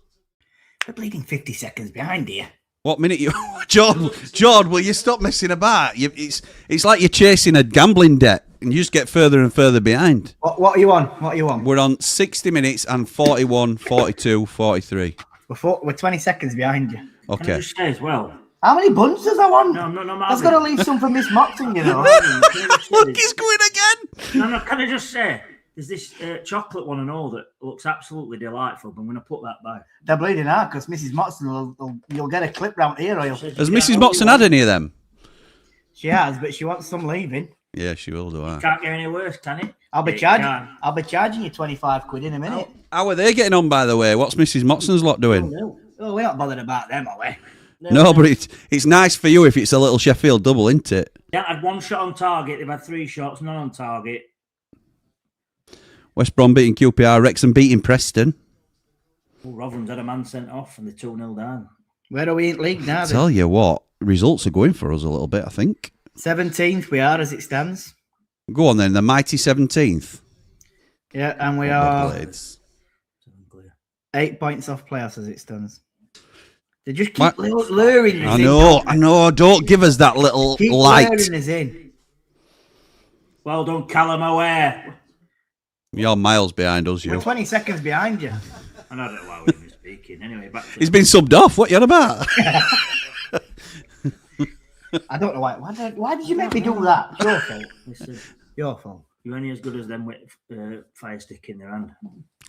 We're bleeding 50 seconds behind here. What minute you... Jord, will you stop messing about? It's like you're chasing a gambling debt and you just get further and further behind. What are you on? What are you on? We're on 60 minutes and 41, 42, 43. We're 20 seconds behind you. Okay. Can I just say as well? How many buns does I want? No, I'm not That's got to leave some for Miss Moxon, you know. Look, he's going again. No, can I just say, there's this chocolate one and all that looks absolutely delightful. I'm going to put that back. They're bleeding out because Mrs. Moxon you'll get a clip round here. Or Has Mrs. Moxon had any of them? She has, but she wants some leaving. Yeah, she will do that. Can't get any worse, can it? I'll be charging you 25 quid in a minute. How are they getting on, by the way? What's Mrs. Moxon's lot doing? Oh, we're not bothered about them, are we? No, but it's nice for you if it's a little Sheffield double, isn't it? Yeah, had 1 shot on target. They've had 3 shots, none on target. West Brom beating QPR, Wrexham beating Preston. Oh, Rotherham's had a man sent off and they're 2-0 down. Where are we in league now? Tell you what, results are going for us a little bit, I think. 17th we are as it stands. Go on then, the mighty 17th. Yeah, and we are Blades. 8 points off playoffs as it stands. They just keep luring us in. I know. Don't give us that little Keep light. luring us in. Well done, Callum O'Hare. You're miles behind us, you. We're 20 seconds behind you. And I don't allow him speaking. Anyway, back to He's been subbed off. What you on about? I don't know why. Why did you make me do that? It's your fault. Listen, Your fault. you're only as good as them with fire stick in their hand.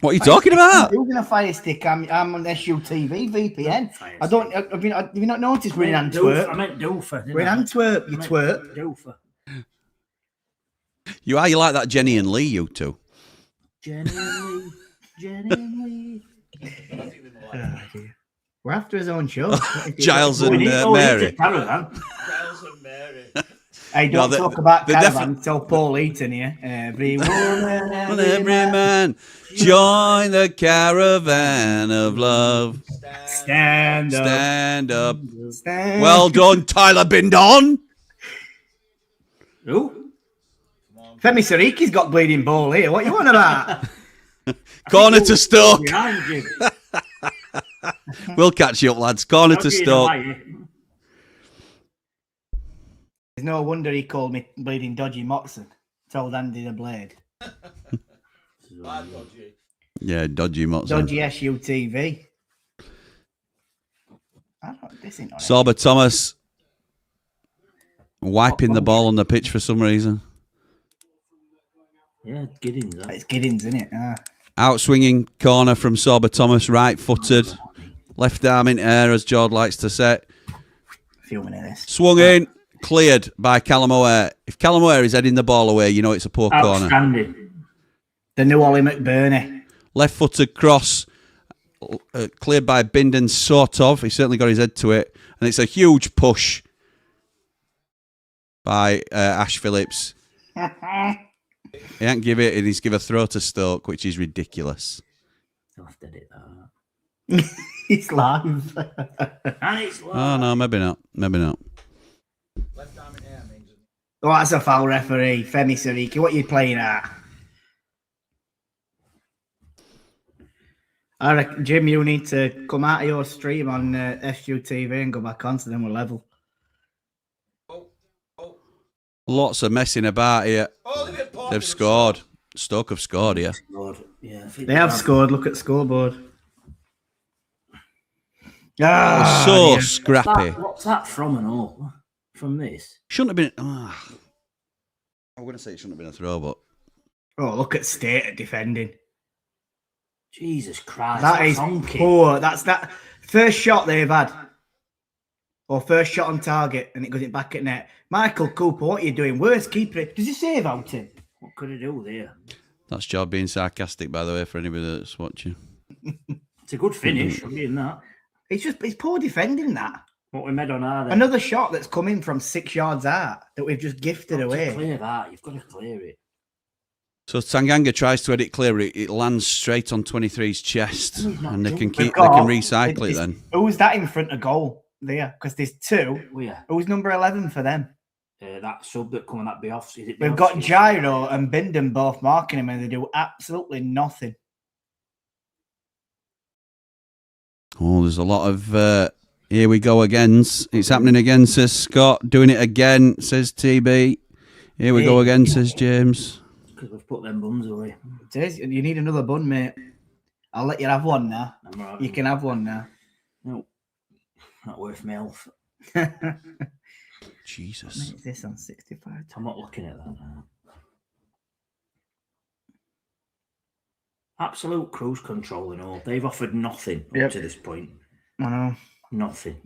What are you talking about? I'm using a fire stick. I'm on SUTV VPN. Fire Have you not noticed we're in Antwerp? I meant Doofer. We're in Antwerp, you twerp. Doofer. You like that Jenny and Lee, you two. Jenny and Lee. We're after his own show. Giles and Mary. Caravan. Giles and Mary. Hey, don't talk about caravan. Tell Paul Eaton here. Every woman, Every man, join the caravan of love. stand up. Stand up. Stand Well done, Tyler Bindon. Who? Femi Sariki's got bleeding ball here. What you on about? Corner to Stoke. Behind you. We'll catch you up, lads. Corner to Stoke. There's no wonder he called me bleeding dodgy Moxon. Told Andy the Blade. Bad dodgy. Yeah, dodgy Moxon. Dodgy SUTV. This ain't on it. Sorba Thomas wiping the ball on the pitch for some reason. Yeah, Giddings. It's Giddings, isn't it? Outswinging corner from Sorba Thomas, right-footed. Left arm in air, as Jord likes to say. Filming of this. Swung in, cleared by Callum O'Hare. If Callum O'Hare is heading the ball away, you know it's a poor corner. Outstanding. The new Ollie McBurney. Left-footed cross, cleared by Binden, sort of. He certainly got his head to it. And it's a huge push by Ash Phillips. He ain't give it, and he's give a throw to Stoke, which is ridiculous. I'll have to edit that. He's live. And it's live. Oh no, maybe not. Maybe not. Oh, that's a foul, referee. Femi Sariki, what are you playing at? I reckon, Jim, you need to come out of your stream on SUTV and go back on, so then we're level. Lots of messing about here. They've scored. Stoke have scored here. Yeah, They have scored. Look at the scoreboard. So scrappy. What's that from and all? From this? Shouldn't have been. I'm going to say it shouldn't have been a throw, but. Oh, look at State at defending. Jesus Christ. That is honky. poor. That's that first shot they've had. Or first shot on target, and it goes it back at net. Michael Cooper, what are you doing? Worst keeper. Does he save out him? What could he do there? That's Job being sarcastic, by the way, for anybody that's watching. It's a good finish. I'm getting that. It's poor defending that. What we made on our then. Another shot that's come in from 6 yards out that we've just gifted away. To clear that, you've got to clear it. So Tanganga tries to edit clear it. It lands straight on 23's chest, and they can recycle it then. Who's that in front of goal there? Because there's two. Oh, yeah. Who's number 11 for them? That sub that coming, that be off. We've got Gyro and Bindon both marking him, and they do absolutely nothing. Oh, there's a lot of here we go again. It's happening again, says Scott. Doing it again, says TB. Here we go again, says James. Because we've put them buns away. It is. You need another bun, mate. I'll let you have one now. You can have one now. No, not worth my health. Jesus. What is this on 65? I'm not looking at that now. Absolute cruise control and all. They've offered nothing up to this point. I know. Nothing.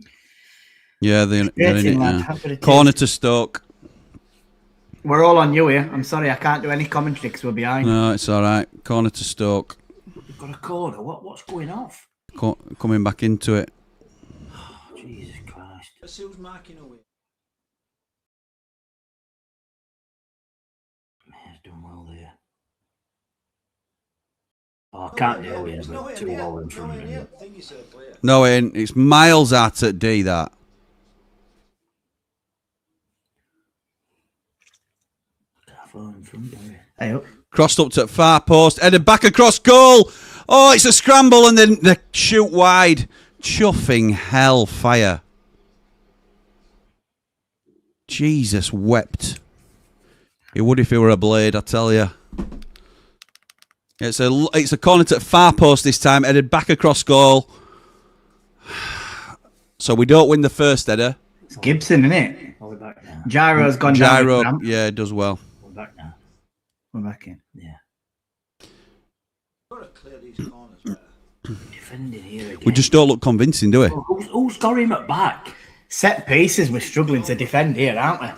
Yeah, they're in it now. It Corner to Stoke. We're all on you here. I'm sorry, I can't do any commentary because we're behind. No, it's all right. Corner to Stoke. We've got a corner. What's going off? Coming back into it. Oh, Jesus Christ. Let's see who's marking away. He's done well there. Oh, I can't do it with 2 all in front of him. No, it's miles out at D, that. Hey up. Crossed up to far post, headed back across goal. Oh, it's a scramble, and then they shoot wide. Chuffing hellfire. Jesus wept. He would if he were a blade, I tell you. It's a corner to far post this time, headed back across goal. So we don't win the first header. It's Gibson, isn't it? We're back now. Gyro's gone Gyro, down. yeah, does well. We're back now. We're back in. Yeah. Got to clear these corners better. Defending here again. We just don't look convincing, do we? Who's got him at back? Set pieces, we're struggling to defend here, aren't we?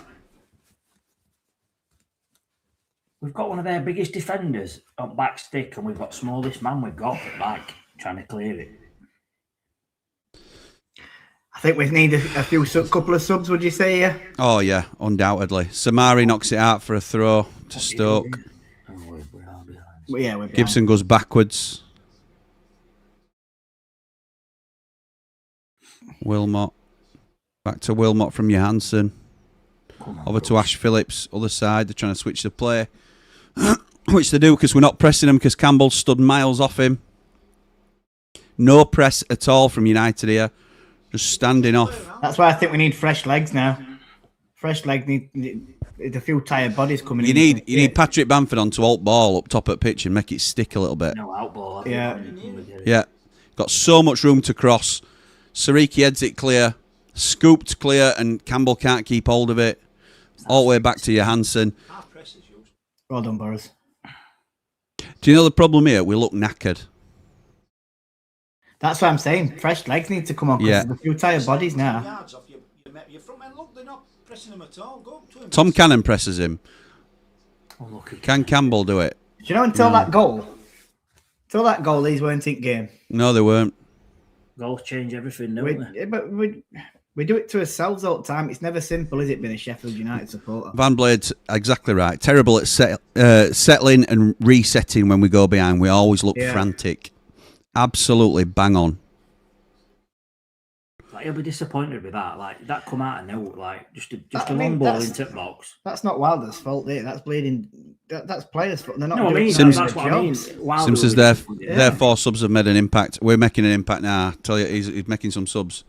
We've got one of their biggest defenders on back stick, and we've got smallest man we've got at back trying to clear it. I think we need a couple of subs, would you say, yeah? Oh, yeah, undoubtedly. Samari knocks it out for a throw to Stoke. Oh, we are behind. Well, yeah, we're Gibson goes backwards. Wilmot. Back to Wilmot from Johansson. Over to Ash Phillips, other side. They're trying to switch the play. Which they do because we're not pressing him because Campbell stood miles off him. No press at all from United here. Just standing off. That's why I think we need fresh legs now. Fresh legs need a few tired bodies coming in. You need Patrick Bamford on to alt ball up top at pitch and make it stick a little bit. No out ball. Yeah. Yeah. Got so much room to cross. Sariki heads it clear. Scooped clear and Campbell can't keep hold of it. All the way back to Johansson. Well done, Boris. Do you know the problem here? We look knackered. That's what I'm saying. Fresh legs need to come on because Yeah. there's a few tired bodies now. Yards off your front man. Look, they're not pressing him at all. Go up to him. Tom Cannon presses him. Oh, look, Can Campbell do it? Do you know until that goal, these weren't in game. No, they weren't. goals change everything, don't they? But We do it to ourselves all the time. It's never simple, is it, being a Sheffield United supporter? Van Blade's exactly right. Terrible at settling and resetting when we go behind. We always look frantic. Absolutely bang on. Like, he'll be disappointed with that. Like, that come out of nowhere. Like, just a long ball into the box. That's not Wilder's fault, is it? That's bleeding. That's players' fault. They're not No, I doing mean, it. that's what I mean. Sim says their 4 subs have made an impact. We're making an impact now. I tell you, he's making some subs.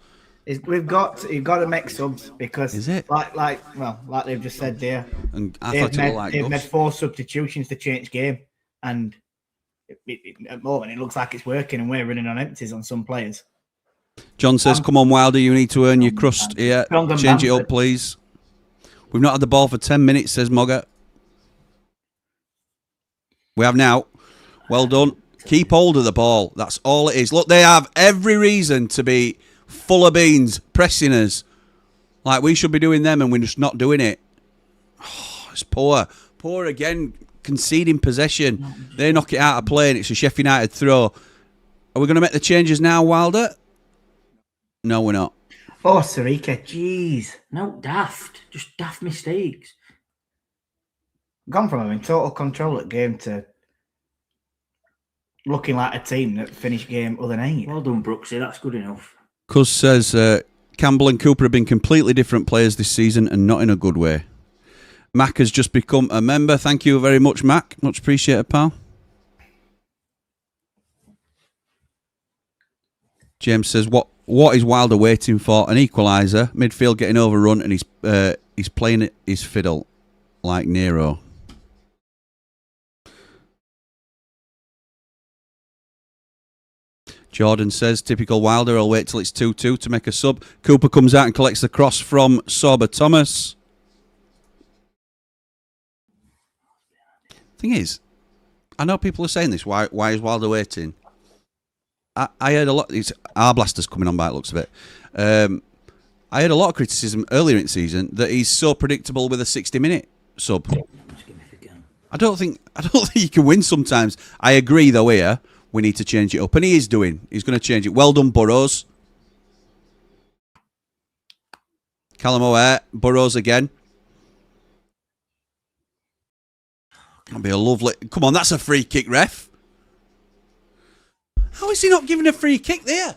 You've got to make subs because, is it? like they've just said there, and I they've made 4 substitutions to change game, and at the moment it looks like it's working, and we're running on empties on some players. John says, "Come on, Wilder, you need to earn your crust here. Change it up, please. We've not had the ball for 10 minutes," says Mogger. We have now. Well done. Keep hold of the ball. That's all it is. Look, they have every reason to be full of beans, pressing us. Like we should be doing them, and we're just not doing it. Oh, it's poor. Poor again, conceding possession. They knock it out of play, and it's a Sheffield United throw. Are we going to make the changes now, Wilder? No, we're not. Oh, Sarika, jeez. No, daft. Just daft mistakes. Gone from having total control at game to looking like a team that finished game other than 8. Well done, Brooksy. That's good enough. Cuz says Campbell and Cooper have been completely different players this season and not in a good way. Mac has just become a member. Thank you very much, Mac. Much appreciated, pal. James says, what is Wilder waiting for? An equaliser, midfield getting overrun, and he's playing his fiddle like Nero. Jordan says, typical Wilder, I'll wait till it's 2-2 to make a sub. Cooper comes out and collects the cross from Sorba Thomas. Thing is, I know people are saying this, why is Wilder waiting? I heard a lot, it's our blaster's coming on by the looks of it. I heard a lot of criticism earlier in the season that he's so predictable with a 60-minute sub. I don't think you can win sometimes. I agree though here. We need to change it up. And he is doing. He's going to change it. Well done, Burrows. Callum O'Hare. Burrows again. That'll be a lovely... Come on, that's a free kick, ref. How is he not giving a free kick there?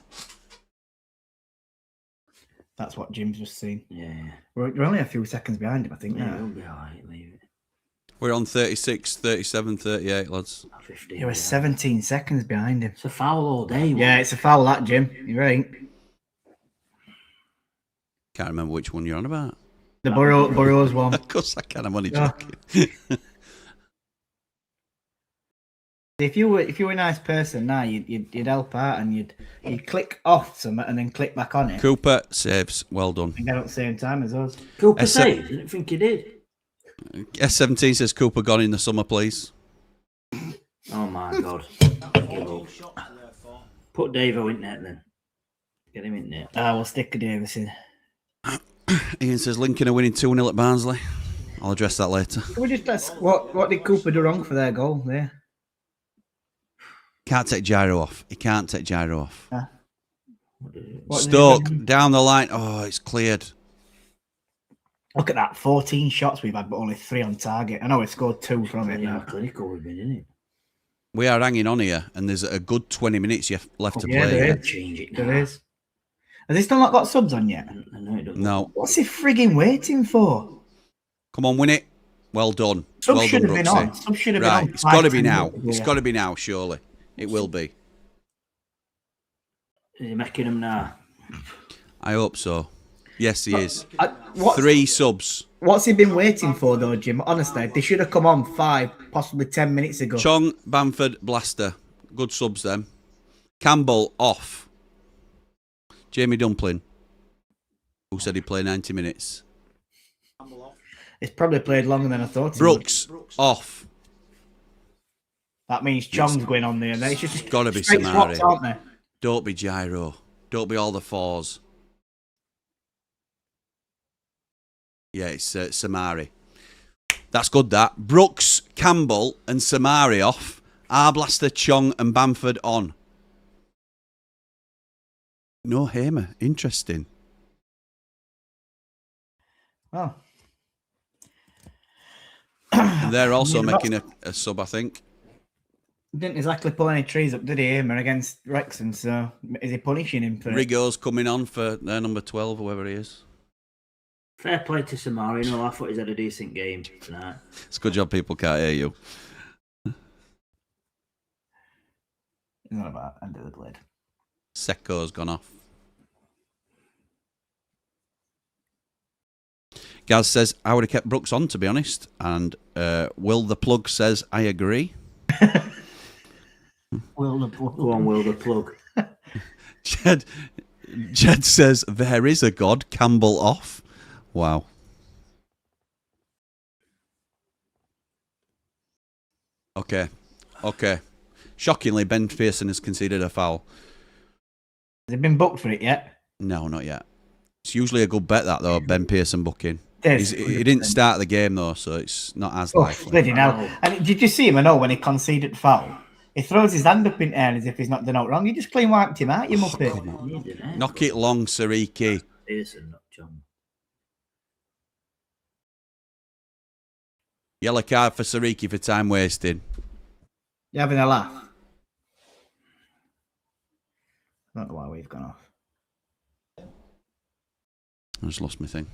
That's what Jim's just seen. Yeah. We're only a few seconds behind him, I think. Yeah, Now. we'll be all right. Leave it. We're on 36, 37, 38, lads. 15, You were 17 seconds behind him. It's a foul all day. Yeah, it's a foul, that, Jim. You're right. Can't remember which one you're on about. The Burrows one. Of course I can. I'm only Yeah. joking. If you were a nice person now, you'd help out and you'd click off something and then click back on it. Cooper saves. Well done. And get at the same time as us. Cooper saved. I didn't think he did. S17 says Cooper gone in the summer, please. Oh my God. Put Davo in there then. Get him in there. We'll stick a Davis in. Ian says Lincoln are winning 2-0 at Barnsley. I'll address that later. Can we just ask what did Cooper do wrong for their goal there? Can't take gyro off. He can't take gyro off. What Stoke down the line. Oh, it's cleared. Look at that. 14 shots we've had, but only 3 on target. I know we scored 2 from it. Yeah, clinical we've been, isn't it? We are hanging on here, and there's a good 20 minutes left to Yeah, play. there is. Change it now. There is. Has he still not got subs on yet? No, it doesn't. No. What's he frigging waiting for? Come on, win it. Well done. Subs well should done, have been Brooksy. on. Subs should have Right, been on. it's got to be 5-10 now. minutes ago, It's yeah. got to be now, surely. It will be. Is he making them now? I hope so. Yes, he is. 3 subs. What's he been waiting for, though, Jim? Honestly, they should have come on 5, possibly 10 minutes ago. Chong, Bamford, Blaster. Good subs, then. Campbell, off. Jamie Dumpling, who said he'd play 90 minutes. It's probably played longer than I thought. Brooks, off. That means Chong's going on there. It's just Got to be straight swaps, Samari. aren't they? Don't be gyro. Don't be all the 4s. Yeah, it's Samari. That's good, that. Brooks, Campbell and Samari off. Arblaster, Chong and Bamford on. No Hamer. Interesting. Oh. And they're also Yeah, making a sub, I think. Didn't exactly pull any trees up, did he, Emer, against Wrexham? So is he punishing him for it? Rigo's coming on for their number 12, whoever he is. Fair play to Samari. You know, I thought he's had a decent game tonight. It's a good job people can't hear you. It's not about end of the blade. Seko's gone off. Gaz says, I would have kept Brooks on, to be honest. And Will the Plug says, I agree. Will the Plug. Go on, Will the Plug. Jed says, there is a God, Campbell off. Wow. Okay. Shockingly, Ben Pearson has conceded a foul. Has he been booked for it yet? No, not yet. It's usually a good bet, that, though, Ben Pearson booking. He didn't 100%. start the game, though, so it's not as Oh, likely. bloody hell. And did you see him? I know when he conceded foul, he throws his hand up in air as if he's not done out wrong. You just clean wiped him out, you muppet. Knock it long, Sariki. Pearson, not John. Yellow card for Sariki for time wasted. You having a laugh? I don't know why we've gone off. I just lost my thing.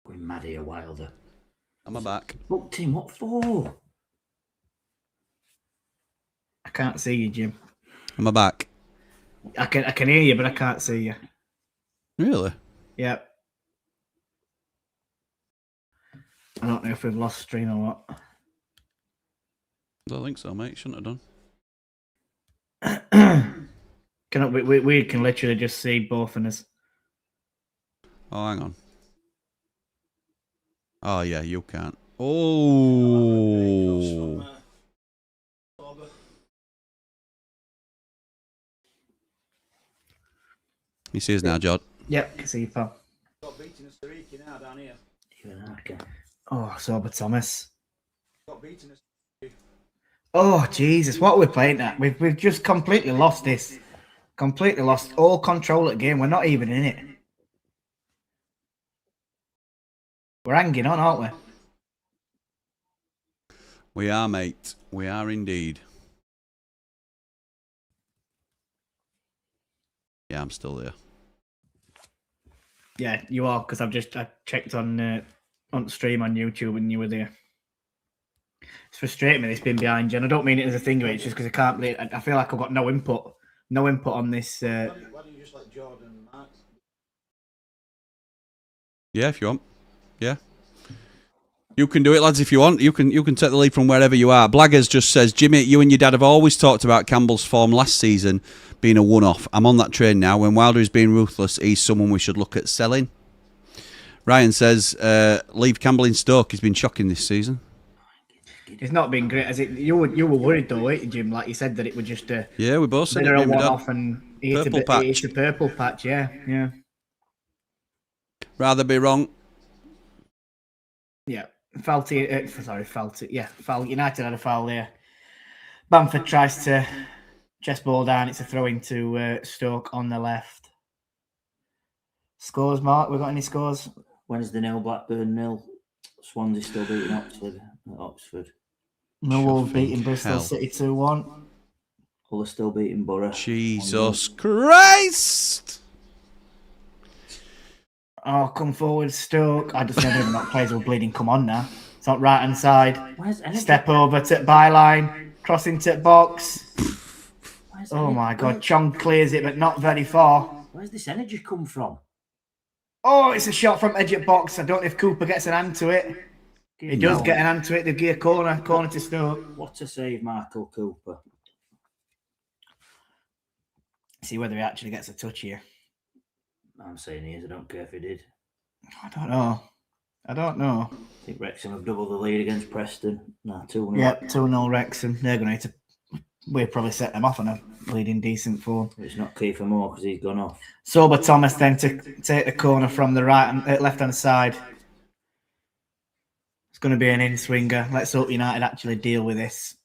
Going mad here, Wilder. Am I back? Booked him, what for? I can't see you, Jim. Am I back? I can hear you, but I can't see you. Really? Yep. I don't know if we've lost stream or what. I don't think so, mate. Shouldn't have done. We can literally just see both of us. Oh, hang on. Oh, yeah, you can't. Oh. You see us now, Jod? Yep, can see you, pal. Got beaten at Sariki now down here. Oh, Sober Thomas. Got beaten at Oh, Jesus, what are we playing at? We've just completely lost this. Completely lost all control of the game. We're not even in it. We're hanging on, aren't we? We are, mate. We are indeed. Yeah, I'm still there. Yeah, you are, because I checked on stream on YouTube and you were there. It's frustrating me, this being behind you, and I don't mean it as a thing, it's just because I can't believe it. I feel like I've got no input on this. Why don't you just let Jordan Marks? Yeah, if you want. Yeah. You can do it, lads, if you want. You can take the lead from wherever you are. Blaggers just says, Jimmy, you and your dad have always talked about Campbell's form last season being a one-off. I'm on that train now. When Wilder is being ruthless, he's someone we should look at selling. Ryan says, leave Campbell in Stoke. He's been shocking this season. It's not been great, has it? You were worried though, weren't you, Jim? Like you said that it would just yeah, we both said a it. one-off and it's a purple patch. Yeah. Rather be wrong. Yeah, United had a foul there. Bamford tries to chest ball down. It's a throw into Stoke on the left. Scores, Mark? We got any scores? Wednesday 0, Blackburn 0. Swansea still beating Oxford. Millwall beating Bristol City 2-1. Hull are still beating Borough. Jesus Christ! Oh, come forward, Stoke. I just never even that players will bleeding. Come on now. It's on right hand side. Step over to byline. Cross into box. Oh my God. Chong clears it, but not very far. Where's this energy come from? Oh, it's a shot from edge of box. I don't know if Cooper gets an hand to it. He does get an hand to it. The gear corner to Stoke. What a save, Michael Cooper. See whether he actually gets a touch here. I'm saying he is. I don't care if he did. I don't know. I think Wrexham have doubled the lead against Preston. No, 2-0. Yep, 2-0 Wrexham. They're going to we'll probably set them off on a leading decent form. It's not Kiefer Moore because he's gone off. Sober Thomas then to take the corner from the left hand side. It's going to be an in-swinger. Let's hope United actually deal with this,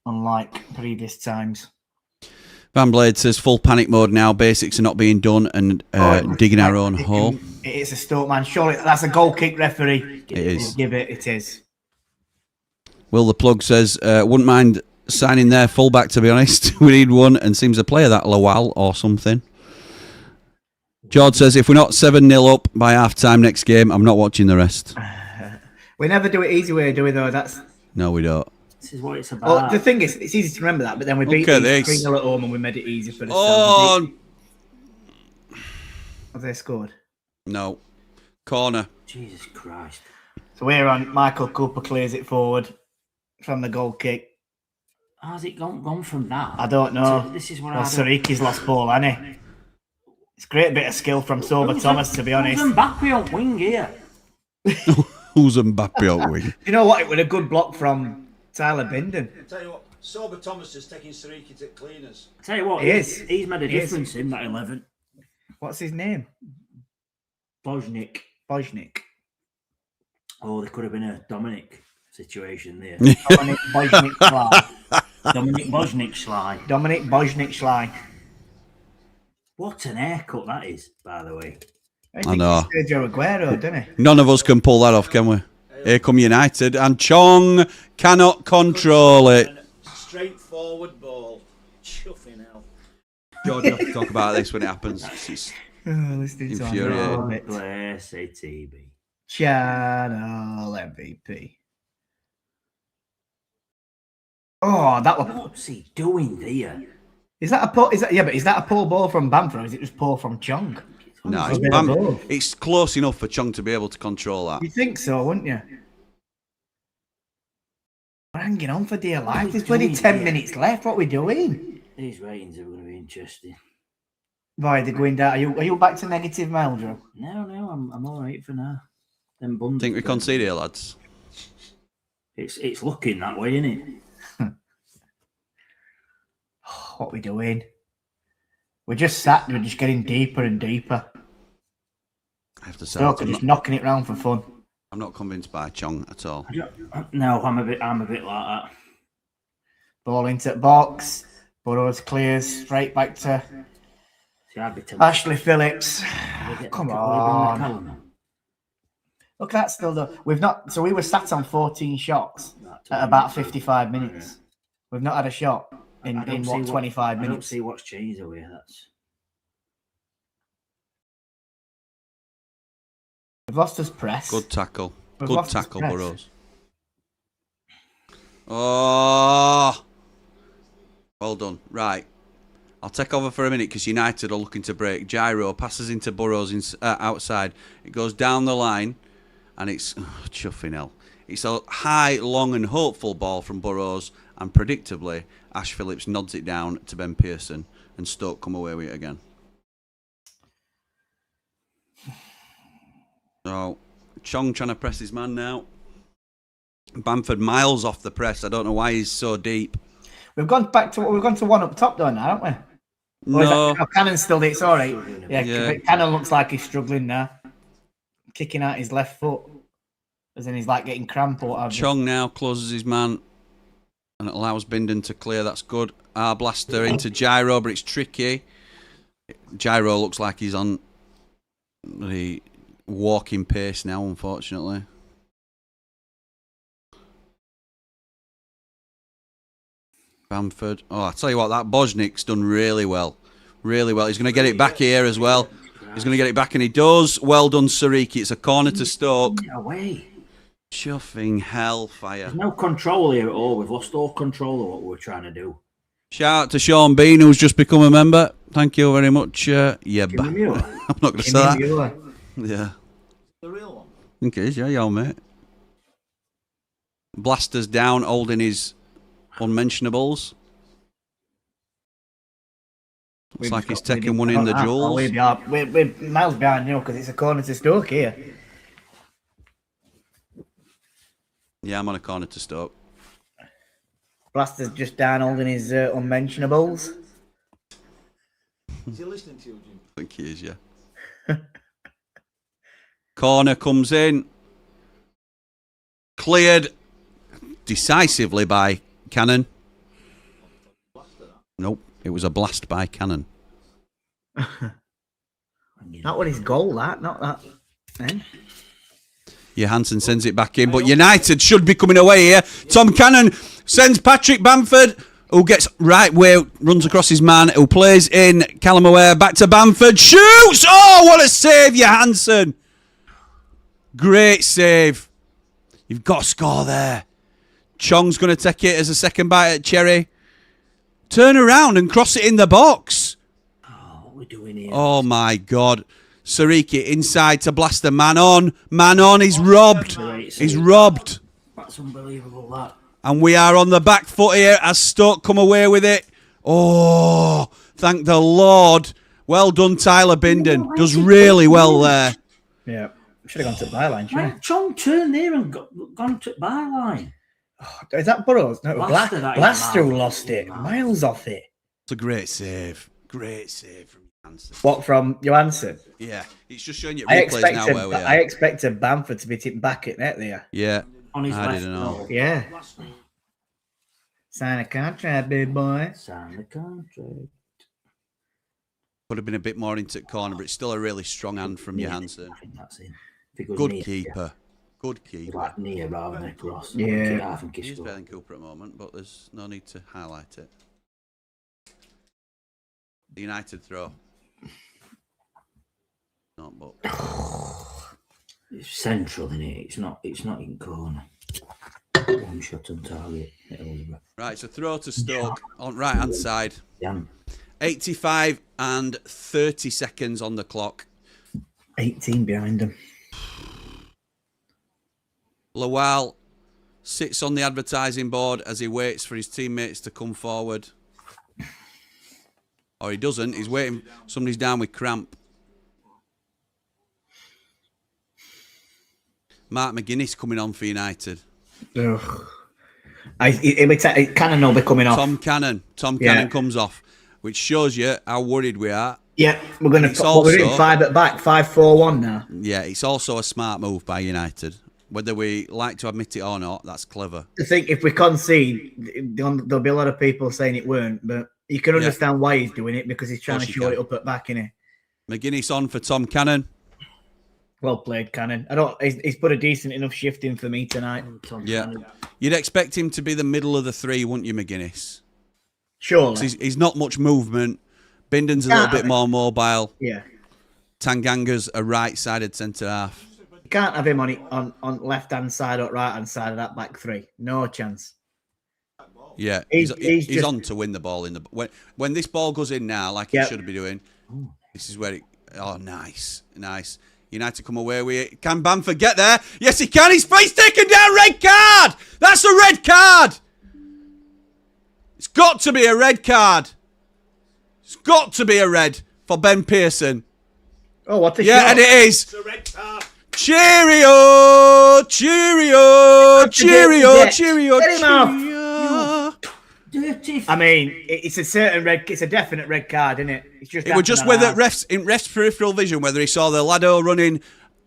unlike previous times. Van Blade says full panic mode now. Basics are not being done and digging our own hole. It is a Stoke man. Surely that's a goal kick, referee. It is. Give it. It is. Will the Plug says wouldn't mind signing their fullback, to be honest. We need one, and seems a player that Lawal or something. George says if we're not 7-0 up by half time next game, I'm not watching the rest. We never do it easy way, do we? Though no, we don't. This is what it's about. Well, the thing is, it's easy to remember that, but then we beat 3-0 at home and we made it easy for ourselves. Have they scored? No. Corner. Jesus Christ. So we're on. Michael Cooper clears it forward from the goal kick. How's it gone from that? I don't know. So this is what Sariki's lost ball, hasn't he? It's a great bit of skill from Sober Thomas, to be honest. Who's Mbappe on wing here? Who's Mbappe on wing? You know what? It was a good block from Tyler Binden. I'll tell you what, Sober Thomas is taking Sariki to cleaners. I tell you what, he's made a difference in that 11. What's his name? Bojnik. Oh, there could have been a Dominic situation there. Dominic Bojnik Sly. Dominic Bojnik Sly. What an haircut that is, by the way. I know. Sergio Aguero, didn't he? None of us can pull that off, can we? Here come United, and Chong cannot control it. Straightforward ball. Chuffing hell. George, you have to talk about this when it happens. It's infuriating. Bless ATB. Channel MVP. Oh, that was. What's he doing there? Is that a pull? Is that a pull ball from Bamford, or is it just pull from Chong? No, it's close enough for Chong to be able to control that. You think so, wouldn't you? We're hanging on for dear life. There's bloody 10 minutes left. What are we doing? These ratings are going to be interesting. Boy, they're going down. Are you back to negative, Meldrew? No, I'm all right for now. Think we concede here, lads? It's looking that way, isn't it? What are we doing? We're just getting deeper and deeper. I have to say, Stoke are just knocking it round for fun. I'm not convinced by Chong at all. No, I'm a bit like that. Ball into the box. Burrows clears straight back to Ashley Phillips. Come on. Look at that still though. We were sat on 14 shots at about 55 minutes. We've not had a shot in 25 minutes. I don't see what's changed over here. We've lost his press. Good tackle. Good tackle, Burrows. Oh, well done. Right. I'll take over for a minute because United are looking to break. Gyro passes into Burrows outside. It goes down the line and it's chuffing hell. It's a high, long and hopeful ball from Burrows, and predictably Ash Phillips nods it down to Ben Pearson and Stoke come away with it again. So Chong trying to press his man now. Bamford miles off the press. I don't know why he's so deep. We've gone to one up top though now, haven't we? No. Cannon's still there. It's all right. Yeah. Cannon looks like he's struggling now. Kicking out his left foot. As in he's like getting cramp or whatever. Chong now closes his man and it allows Binden to clear. That's good. Blaster into Gyro, but it's tricky. Gyro looks like he's on the walking pace now, unfortunately. Bamford. Oh, I tell you what, that Bojnik's done really well. Really well. He's going to get it back here as well. He's going to get it back, and he does. Well done, Sariki. It's a corner to Stoke. Away. Chuffing hellfire. There's no control here at all. We've lost all control of what we're trying to do. Shout out to Sean Bean, who's just become a member. Thank you very much. I'm not going to say that. Yeah. The real one? I think it is, yeah, mate. Blaster's down, holding his unmentionables. Looks like he's taking one in the jewels. We're miles behind you because it's a corner to Stoke here. Yeah, I'm on a corner to Stoke. Blaster's just down holding his unmentionables. Is he listening to you, Jim? I think he is, yeah. Corner comes in. Cleared decisively by Cannon. Nope. It was a blast by Cannon. That was his goal, that, not that. Then. Johansson sends it back in, but United should be coming away here. Tom Cannon sends Patrick Bamford, who gets right way, runs across his man, who plays in Callum Aware, back to Bamford, shoots! Oh, what a save, Johansson! Great save. You've got to score there. Chong's going to take it as a second bite at Cherry. Turn around and cross it in the box. Oh, what are we doing here? Oh, my God. Sariki inside to blast the man on. Man on, he's robbed. He's robbed. That's unbelievable, that. And we are on the back foot here as Stoke come away with it. Oh, thank the Lord. Well done, Tyler Binden. Does really well there. Yeah. Should have gone to the byline, shouldn't Right, Chong turned there and gone to byline. he? Is that Burrows? No, Blaster, that is Blaster who miles. lost it. Miles off it. It's a great save. Great save from Johansson. What, from Johansson? Yeah, it's just showing you I replays now where we are. expected Bamford to be tipped back at net there. Yeah, On his I left didn't know. goal. Yeah. Sign a contract, big boy. Sign the contract. Could have been a bit more into the corner, but it's still a really strong hand from Johansson. I think that's in. If it goes Good near, keeper. Good yeah, keeper. like near rather than across. Yeah. I think he's He's good. better than Cooper at the moment, but there's no need to highlight it. The United throw. Not but It's central, isn't it? It's not in corner. One shot on target. right, it's a throw to Stoke on right hand side. Yeah. 85 and 30 seconds on the clock. 18 behind him. Lawal sits on the advertising board as he waits for his teammates to come forward. Or he doesn't. He's waiting. Somebody's down with cramp. Mark McGuinness coming on for United. Ugh. Cannon will be coming off. Tom Cannon comes off, which shows you how worried we are. Yeah, we're going to also- we're in 5 at back, 5-4-1 now. Yeah, it's also a smart move by United. Whether we like to admit it or not, that's clever. I think if we concede, there'll be a lot of people saying it weren't, but you can understand why he's doing it because he's trying to Course you show can. it up at back, innit? McGuinness on for Tom Cannon. Well played, Cannon. He's put a decent enough shift in for me tonight. Yeah. You'd expect him to be the middle of the three, wouldn't you, McGuinness? Surely. He's not much movement. Binden's a little bit more mobile. Yeah. Tanganga's a right-sided centre-half. You can't have him on left-hand side or right-hand side of that back three. No chance. Yeah, He's he's just- on to win the ball in the when this ball goes in now, like Yep. it should be doing. This is where it. Oh, nice. United come away with it. Can Bamford get there? Yes, he can. He's taken down. Red card. That's a red card. It's got to be a red card. It's got to be a red for Ben Pearson. Oh, what a Yeah, shot. and it is. It's a red card. Cheerio, cheerio, cheerio, Get cheerio, him off. cheerio. Dirty. I mean, it's a definite red card, isn't it? It's just It was just happened whether on our- ref's peripheral vision, whether he saw the Lado running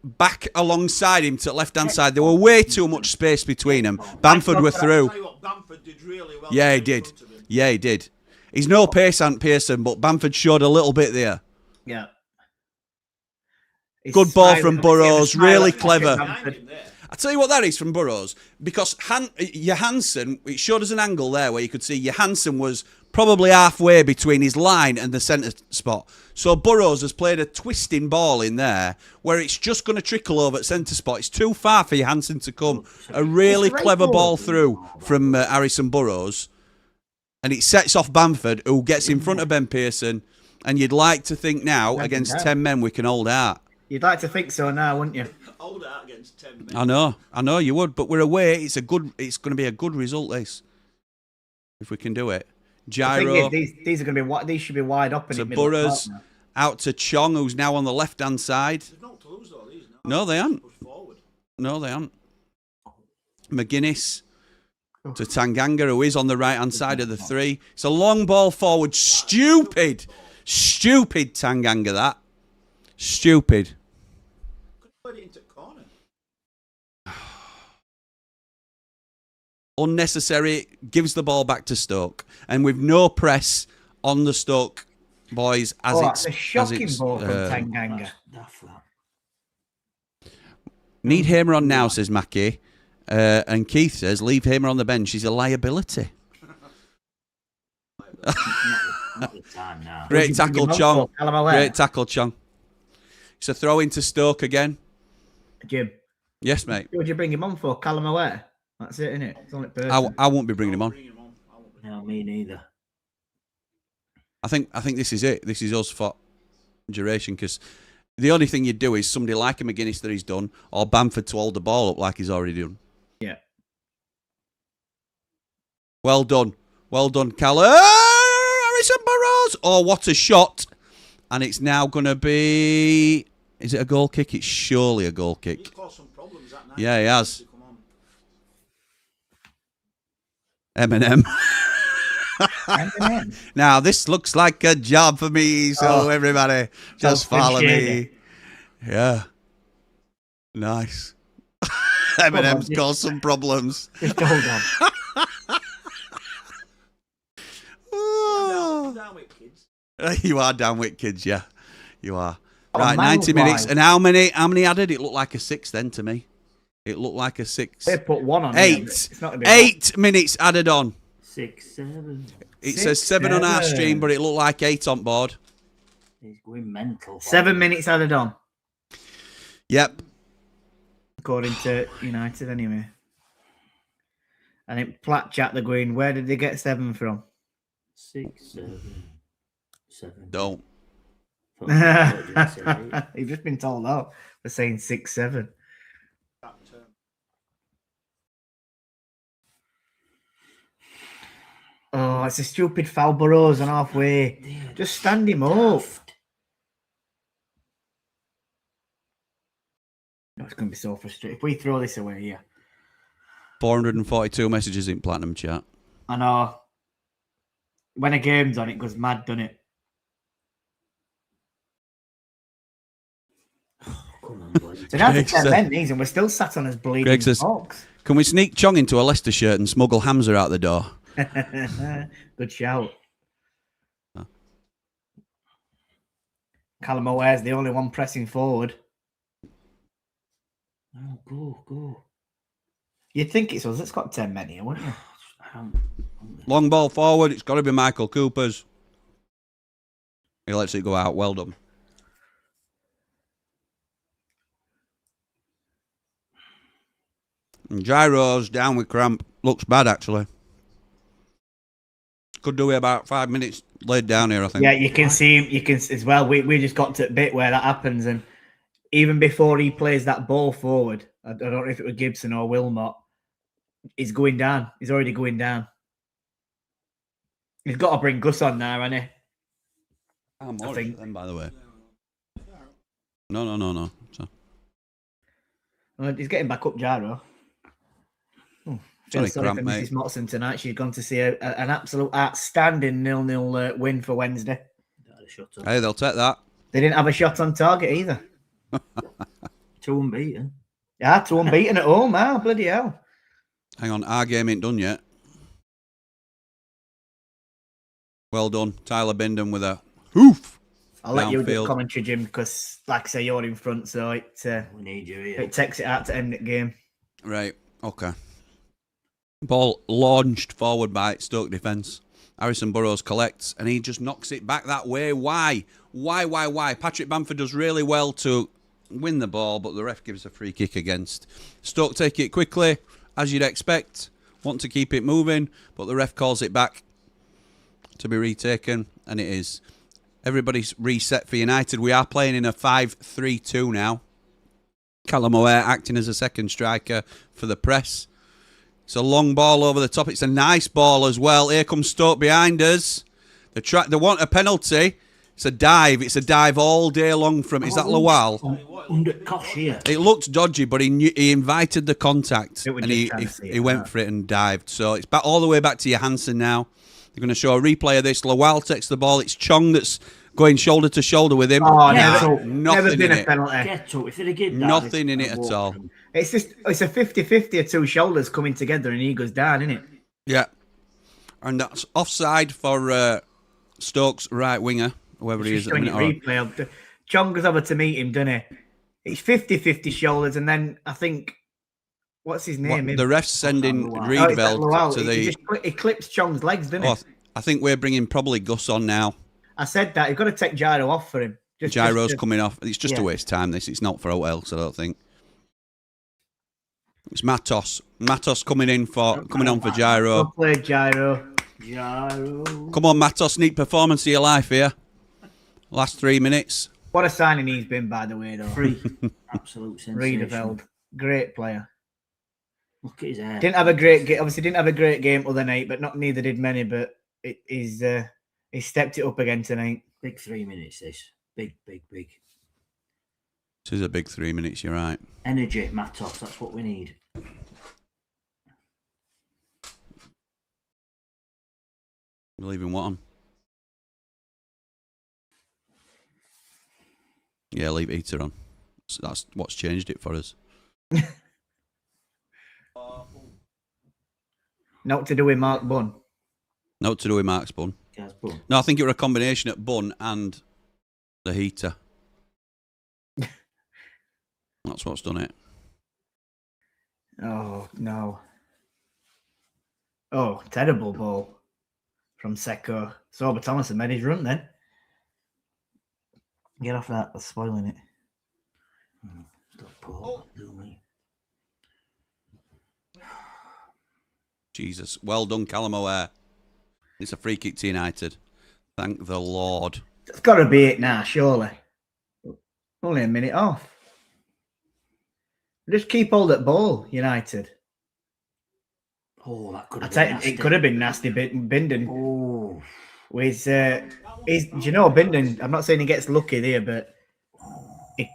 back alongside him to the left-hand side. There were way too much space between them. Bamford were through. Tell you what, Bamford did really well. Yeah, he in did. front of him. Yeah, he did. He's no pace, Ant Pearson, but Bamford showed a little bit there. Yeah. It's Good ball silent. from It's Burrows, silent. really It's clever. Bamford. Behind him there. I tell you what that is from Burrows, because Johansson, it showed us an angle there where you could see Johansson was probably halfway between his line and the centre spot. So Burrows has played a twisting ball in there where it's just going to trickle over at centre spot. It's too far for Johansson to come. A really clever ball through from Harrison Burrows. And it sets off Bamford, who gets in front of Ben Pearson. And you'd like to think now, against 10 men, we can hold out. You'd like to think so now, wouldn't you? Hold out against 10 men. I know you would, but we're away. It's going to be a good result, this, if we can do it. The Gyro thing is, these are going to be these should be wide up in to the middle. Burrows, out to Chong, who's now on the left-hand side. There's not to lose though, these now. No, they aren't. Push forward. No, they aren't. McGuinness to Tanganga, who is on the right-hand side of the three. It's a long ball forward. Stupid Tanganga, that. Stupid. Put it into corner. Unnecessary, gives the ball back to Stoke. And with no press on the Stoke boys as That's a shocking ball from Tanganga. That's daft, that. Need Hamer on now, says Mackie. And Keith says, leave Hamer on the bench. He's a liability. Not the time now. Great tackle, Chong. Great tackle, Chong. It's a throw into Stoke again. Jim. Yes, mate. What would you bring him on for? Callum Aware? That's it, innit? It's only I won't be bringing him on. No, me neither. I think this is it. This is us for duration, because the only thing you'd do is somebody like a McGuinness that he's done, or Bamford to hold the ball up like he's already done. Yeah. Well done, Callum. Harrison Burrows. Oh, what a shot! And it's now going to be. Is it a goal kick? It's surely a goal kick. He's caused some problems that night. Yeah, he has. Eminem. Now this looks like a job for me, so everybody just follow me. Yeah, nice. Eminem's caused some problems. Just hold on. Down with kids. You are down with kids, yeah, you are. Oh, Right, 90 minutes, and how many added? It looked like a 6 then to me. It looked like a 6. They put 1 on. 8. It's not 8 minutes added on. 6, 7. It says 7 on our stream, but it looked like 8 on board. He's going mental. 7 minutes added on. Yep. According to United, anyway. And it Plat chat the green. Where did they get 7 from? 6, 7. Don't. You've just been told out for saying 6, 7. Oh, it's a stupid foul, Burrows on halfway. Just stand him up. No, it's going to be so frustrating. If we throw this away, yeah. 442 messages in Platinum chat. I know. When a game's on, it goes mad, doesn't it? Come on, boys. So now it's 10 men, and we're still sat on his bleeding Greg says, box. can we sneak Chong into a Leicester shirt and smuggle Hamza out the door? Good shout. Callum Aware's the only one pressing forward. Oh, go. You'd think it's us. It's got 10 men here, wouldn't you? Long ball forward. It's got to be Michael Cooper's. He lets it go out. Well done. And Gyro's down with cramp. Looks bad, actually. Could do with about 5 minutes laid down here, I think. Yeah, you can see him. You can as well. We just got to a bit where that happens, and even before he plays that ball forward, I don't know if it was Gibson or Wilmot, he's going down. He's already going down. He's got to bring Gus on now, hasn't he? I'm all right then, by the way. No. So. Well, he's getting back up, Gyro. Feel sorry for Mrs. Motson tonight. She's gone to see an absolute outstanding 0-0 win for Wednesday. Hey, they'll take that. They didn't have a shot on target either. 2 unbeaten. Yeah, 2 unbeaten at home. Ah, bloody hell. Hang on, our game ain't done yet. Well done. Tyler Bindon with a hoof. I'll let you do commentary, Jim, because, like I say, you're in front, so we need you here. It takes it out to end the game. Right, okay. Ball launched forward by Stoke defence. Harrison Burrows collects, and he just knocks it back that way. Why? Patrick Bamford does really well to win the ball, but the ref gives a free kick against. Stoke take it quickly, as you'd expect. Want to keep it moving, but the ref calls it back to be retaken, and it is. Everybody's reset for United. We are playing in a 5-3-2 now. Callum Aware acting as a second striker for the press. It's a long ball over the top. It's a nice ball as well. Here comes Stoke behind us. They want a penalty. It's a dive. It's a dive all day long from... Is that Lawal? Under Kosh here. It looked dodgy, but he invited the contact. And he went for it and dived. So it's back all the way back to Johansson now. They're going to show a replay of this. Lawal takes the ball. It's Chong that's going shoulder to shoulder with him. Oh, nothing been in a penalty. Get up. If they'd have given that, nothing in it at all. It's a 50-50 of 2 shoulders coming together and he goes down, isn't it? Yeah. And that's offside for Stoke's right winger, whoever he is at the minute. Replay. Chong goes over to meet him, doesn't he? It's 50-50 shoulders, and then I think, what's his name? The ref's sending Reedveld to the... He clips Chong's legs, doesn't he? I think we're bringing probably Gus on now. I said that. You've got to take Gyro off for him. Gyro's coming off. It's just a waste of time, this. It's not for what else, I don't think. It's Matos. Matos coming on for Gyro. Well played, Gyro. Come on, Matos. Neat performance of your life here. Last 3 minutes. What a signing he's been, by the way, though. Absolute sensation. Riedeveld. Great player. Look at his hair. Didn't have a great game. Obviously, didn't have a great game other night, but neither did many. But he stepped it up again tonight. Big 3 minutes, this. Big. This is a big 3 minutes, you're right. Energy, Matos, that's what we need. Leaving what on? Yeah, leave heater on. So that's what's changed it for us. Not to do with Mark Bunn. Not to do with Mark's bun. No, I think it was a combination of bun and the heater. That's what's done it. Oh, no. Oh, terrible ball from Seko. Sorba Thomas made his run then. Get off that, that's spoiling it. Jesus. Well done, Callum O'Hare. It's a free kick to United. Thank the Lord. It's got to be it now, surely. Only a minute off. Just keep hold at ball, United. Oh, that could have been nasty. It could have been nasty, Binden. Oh. Do you know, Binden, I'm not saying he gets lucky there, but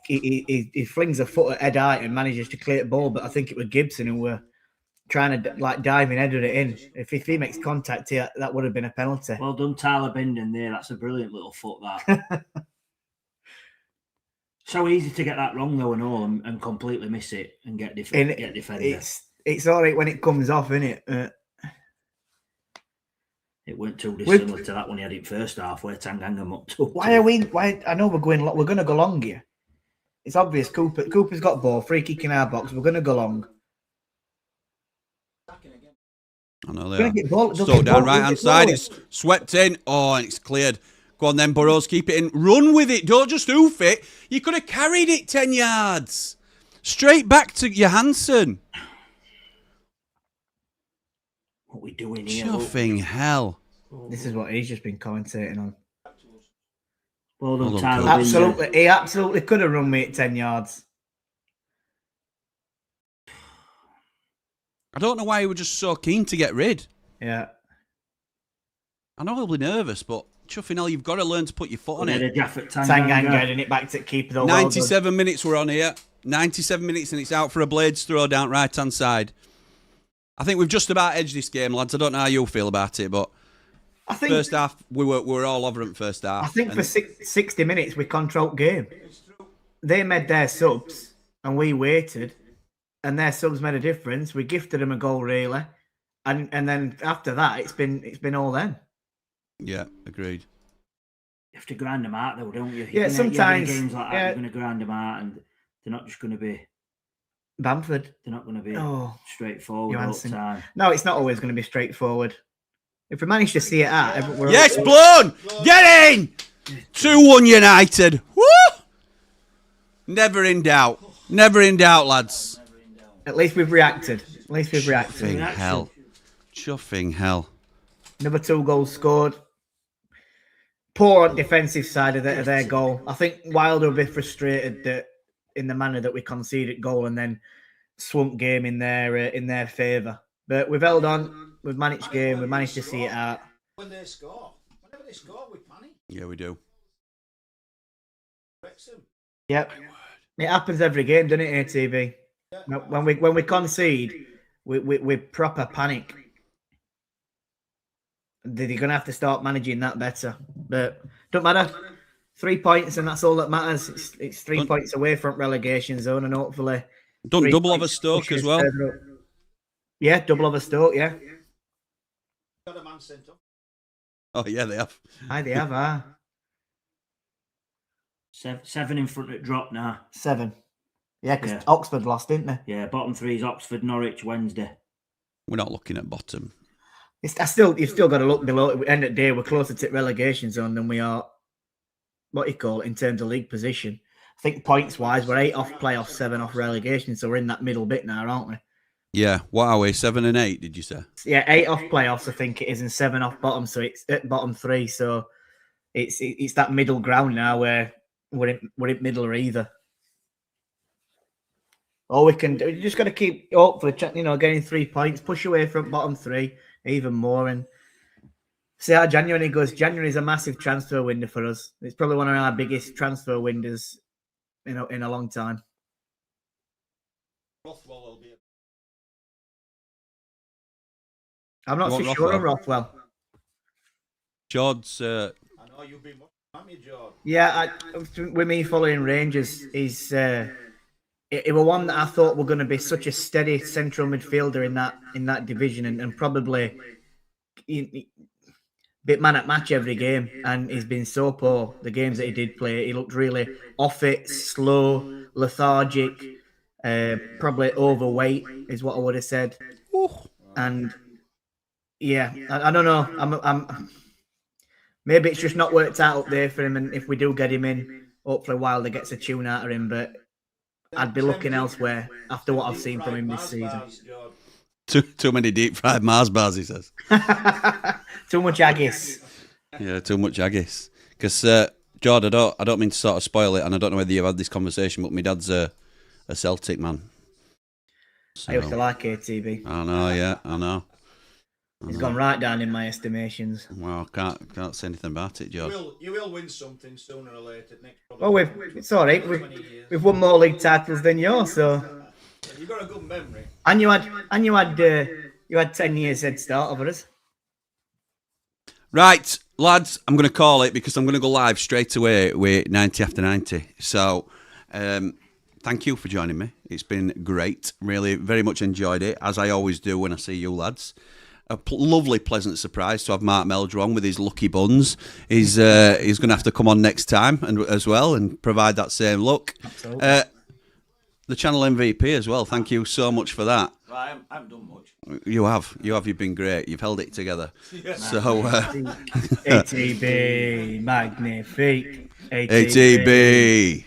he flings a foot at Ed Hart and manages to clear the ball, but I think it was Gibson who were trying to dive and headed it in. If he makes contact here, that would have been a penalty. Well done, Tyler Binden there. That's a brilliant little foot, that. So easy to get that wrong, though, and all, and completely miss it and get defended. It's all right when it comes off, isn't it? It weren't too dissimilar to that one he had in first half, where Tanganga mucked up. Why? I know we're going to go long here. It's obvious. Cooper's got ball, free kick in our box. We're going to go long. I know they are. Stoke down right hand side. It's swept in. Oh, and it's cleared. Go on then, Burrows. Keep it in. Run with it. Don't just hoof it. You could have carried it 10 yards. Straight back to Johansson. What are we doing here? Chuffing hell. This is what he's just been commentating on. Well done, Tyler. He absolutely could have run me at 10 yards. I don't know why he was just so keen to get rid. Yeah. I know he'll be nervous, but chuffing hell, you've got to learn to put your foot on it. Tanganga getting it back to keeper. 97 minutes we're on here. 97 minutes and it's out for a Blades throw down right-hand side. I think we've just about edged this game, lads. I don't know how you feel about it, but I think first half, we were all over it first half. I think for 60 minutes, we controlled game. They made their subs, and we waited, and their subs made a difference. We gifted them a goal, really. And then after that, it's been all them. Yeah, agreed. You have to grind them out, though, don't you? Yeah, sometimes. Games like that, you're going to grind them out, and they're not just going to be... Bamford. They're not going to be straightforward all the time. No, it's not always going to be straightforward. If we manage to see it out... Yes, blown! Get in! 2-1 United. Woo! Never in doubt. Never in doubt, lads. At least we've reacted. Chuffing hell. Chuffing hell. Another 2 goals scored. Poor on defensive side of their goal. I think Wilder will be frustrated that in the manner that we conceded goal and then swamp game in their favour. But we've held on. We've managed game. We've managed to see it out. Whenever they score, we panic. Yeah, we do. Yep. It happens every game, doesn't it, ATV? Yeah. When we concede, we proper panic. They're going to have to start managing that better. But don't matter. 3 points, and that's all that matters. It's 3 points away from relegation zone, and hopefully... Done double over Stoke as well. Yeah, double over Stoke, yeah. Got a man sent up. Oh, yeah, they have. Aye, they have, 7 in front at drop now. 7. Yeah, because Yeah. Oxford lost, didn't they? Yeah, bottom 3 is Oxford, Norwich, Wednesday. We're not looking at bottom. You've still got to look below. At the end of the day, we're closer to relegation zone than we are, what you call it, in terms of league position. I think points-wise, we're 8 off playoff, 7 off relegation, so we're in that middle bit now, aren't we? Yeah. What are we? 7 and 8, did you say? Yeah, 8 off playoffs, I think it is, and 7 off bottom, so it's at bottom 3, so it's that middle ground now where we're in middle or either. All we can do, you just got to keep hopefully, getting 3 points, push away from bottom 3 even more, and see how January goes. January is a massive transfer window for us. It's probably one of our biggest transfer windows in a long time. Rothwell will be. I'm not You so want sure on Rothwell? Rothwell. George's. I know you've been watching, haven't you, George? Yeah, with me following Rangers, is it was one that I thought were going to be such a steady central midfielder in that division, and probably bit man at match every game, and he's been so poor. The games that he did play, he looked really off it, slow, lethargic, probably overweight is what I would have said. And yeah, I don't know. I'm maybe it's just not worked out up there for him, and if we do get him in, hopefully Wilder gets a tune out of him. But I'd be looking elsewhere after what I've seen from him this season. Too many deep fried Mars bars, he says. Too much haggis. Yeah, too much haggis. Because, Jord, I don't mean to sort of spoil it, and I don't know whether you've had this conversation, but my dad's a Celtic man. So, I used to like ATB. I know, yeah, I know. He's gone right down in my estimations. Well, can't say anything about it, Jord. You will win something sooner or later. Next. Well, it's all right. We've won more league titles than yours, so. You've got a good memory. And you had 10 years head start over us. Right, lads, I'm going to call it because I'm going to go live straight away with 90 after 90. So, thank you for joining me. It's been great. Really, very much enjoyed it, as I always do when I see you lads. A lovely, pleasant surprise to have Mark Meldrew on with his lucky buns. He's going to have to come on next time as well and provide that same look. Absolutely. The channel MVP as well. Thank you so much for that. Well, I haven't done much. You have. You've been great. You've held it together. Yeah. So, ATB, magnifique. ATB.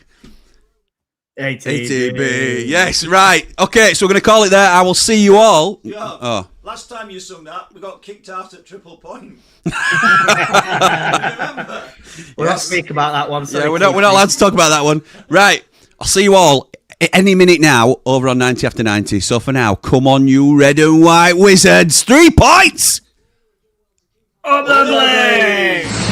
ATB. ATB. Yes, right. Okay, so we're going to call it there. I will see you all. Yeah. Oh. Last time you sung that, we got kicked out at triple point. Remember? We'll not speak about that one. Sorry, Yeah, we're not allowed to talk about that one. Right. I'll see you all any minute now over on 90 after 90. So for now, come on, you red and white wizards. 3 points! Up the blade!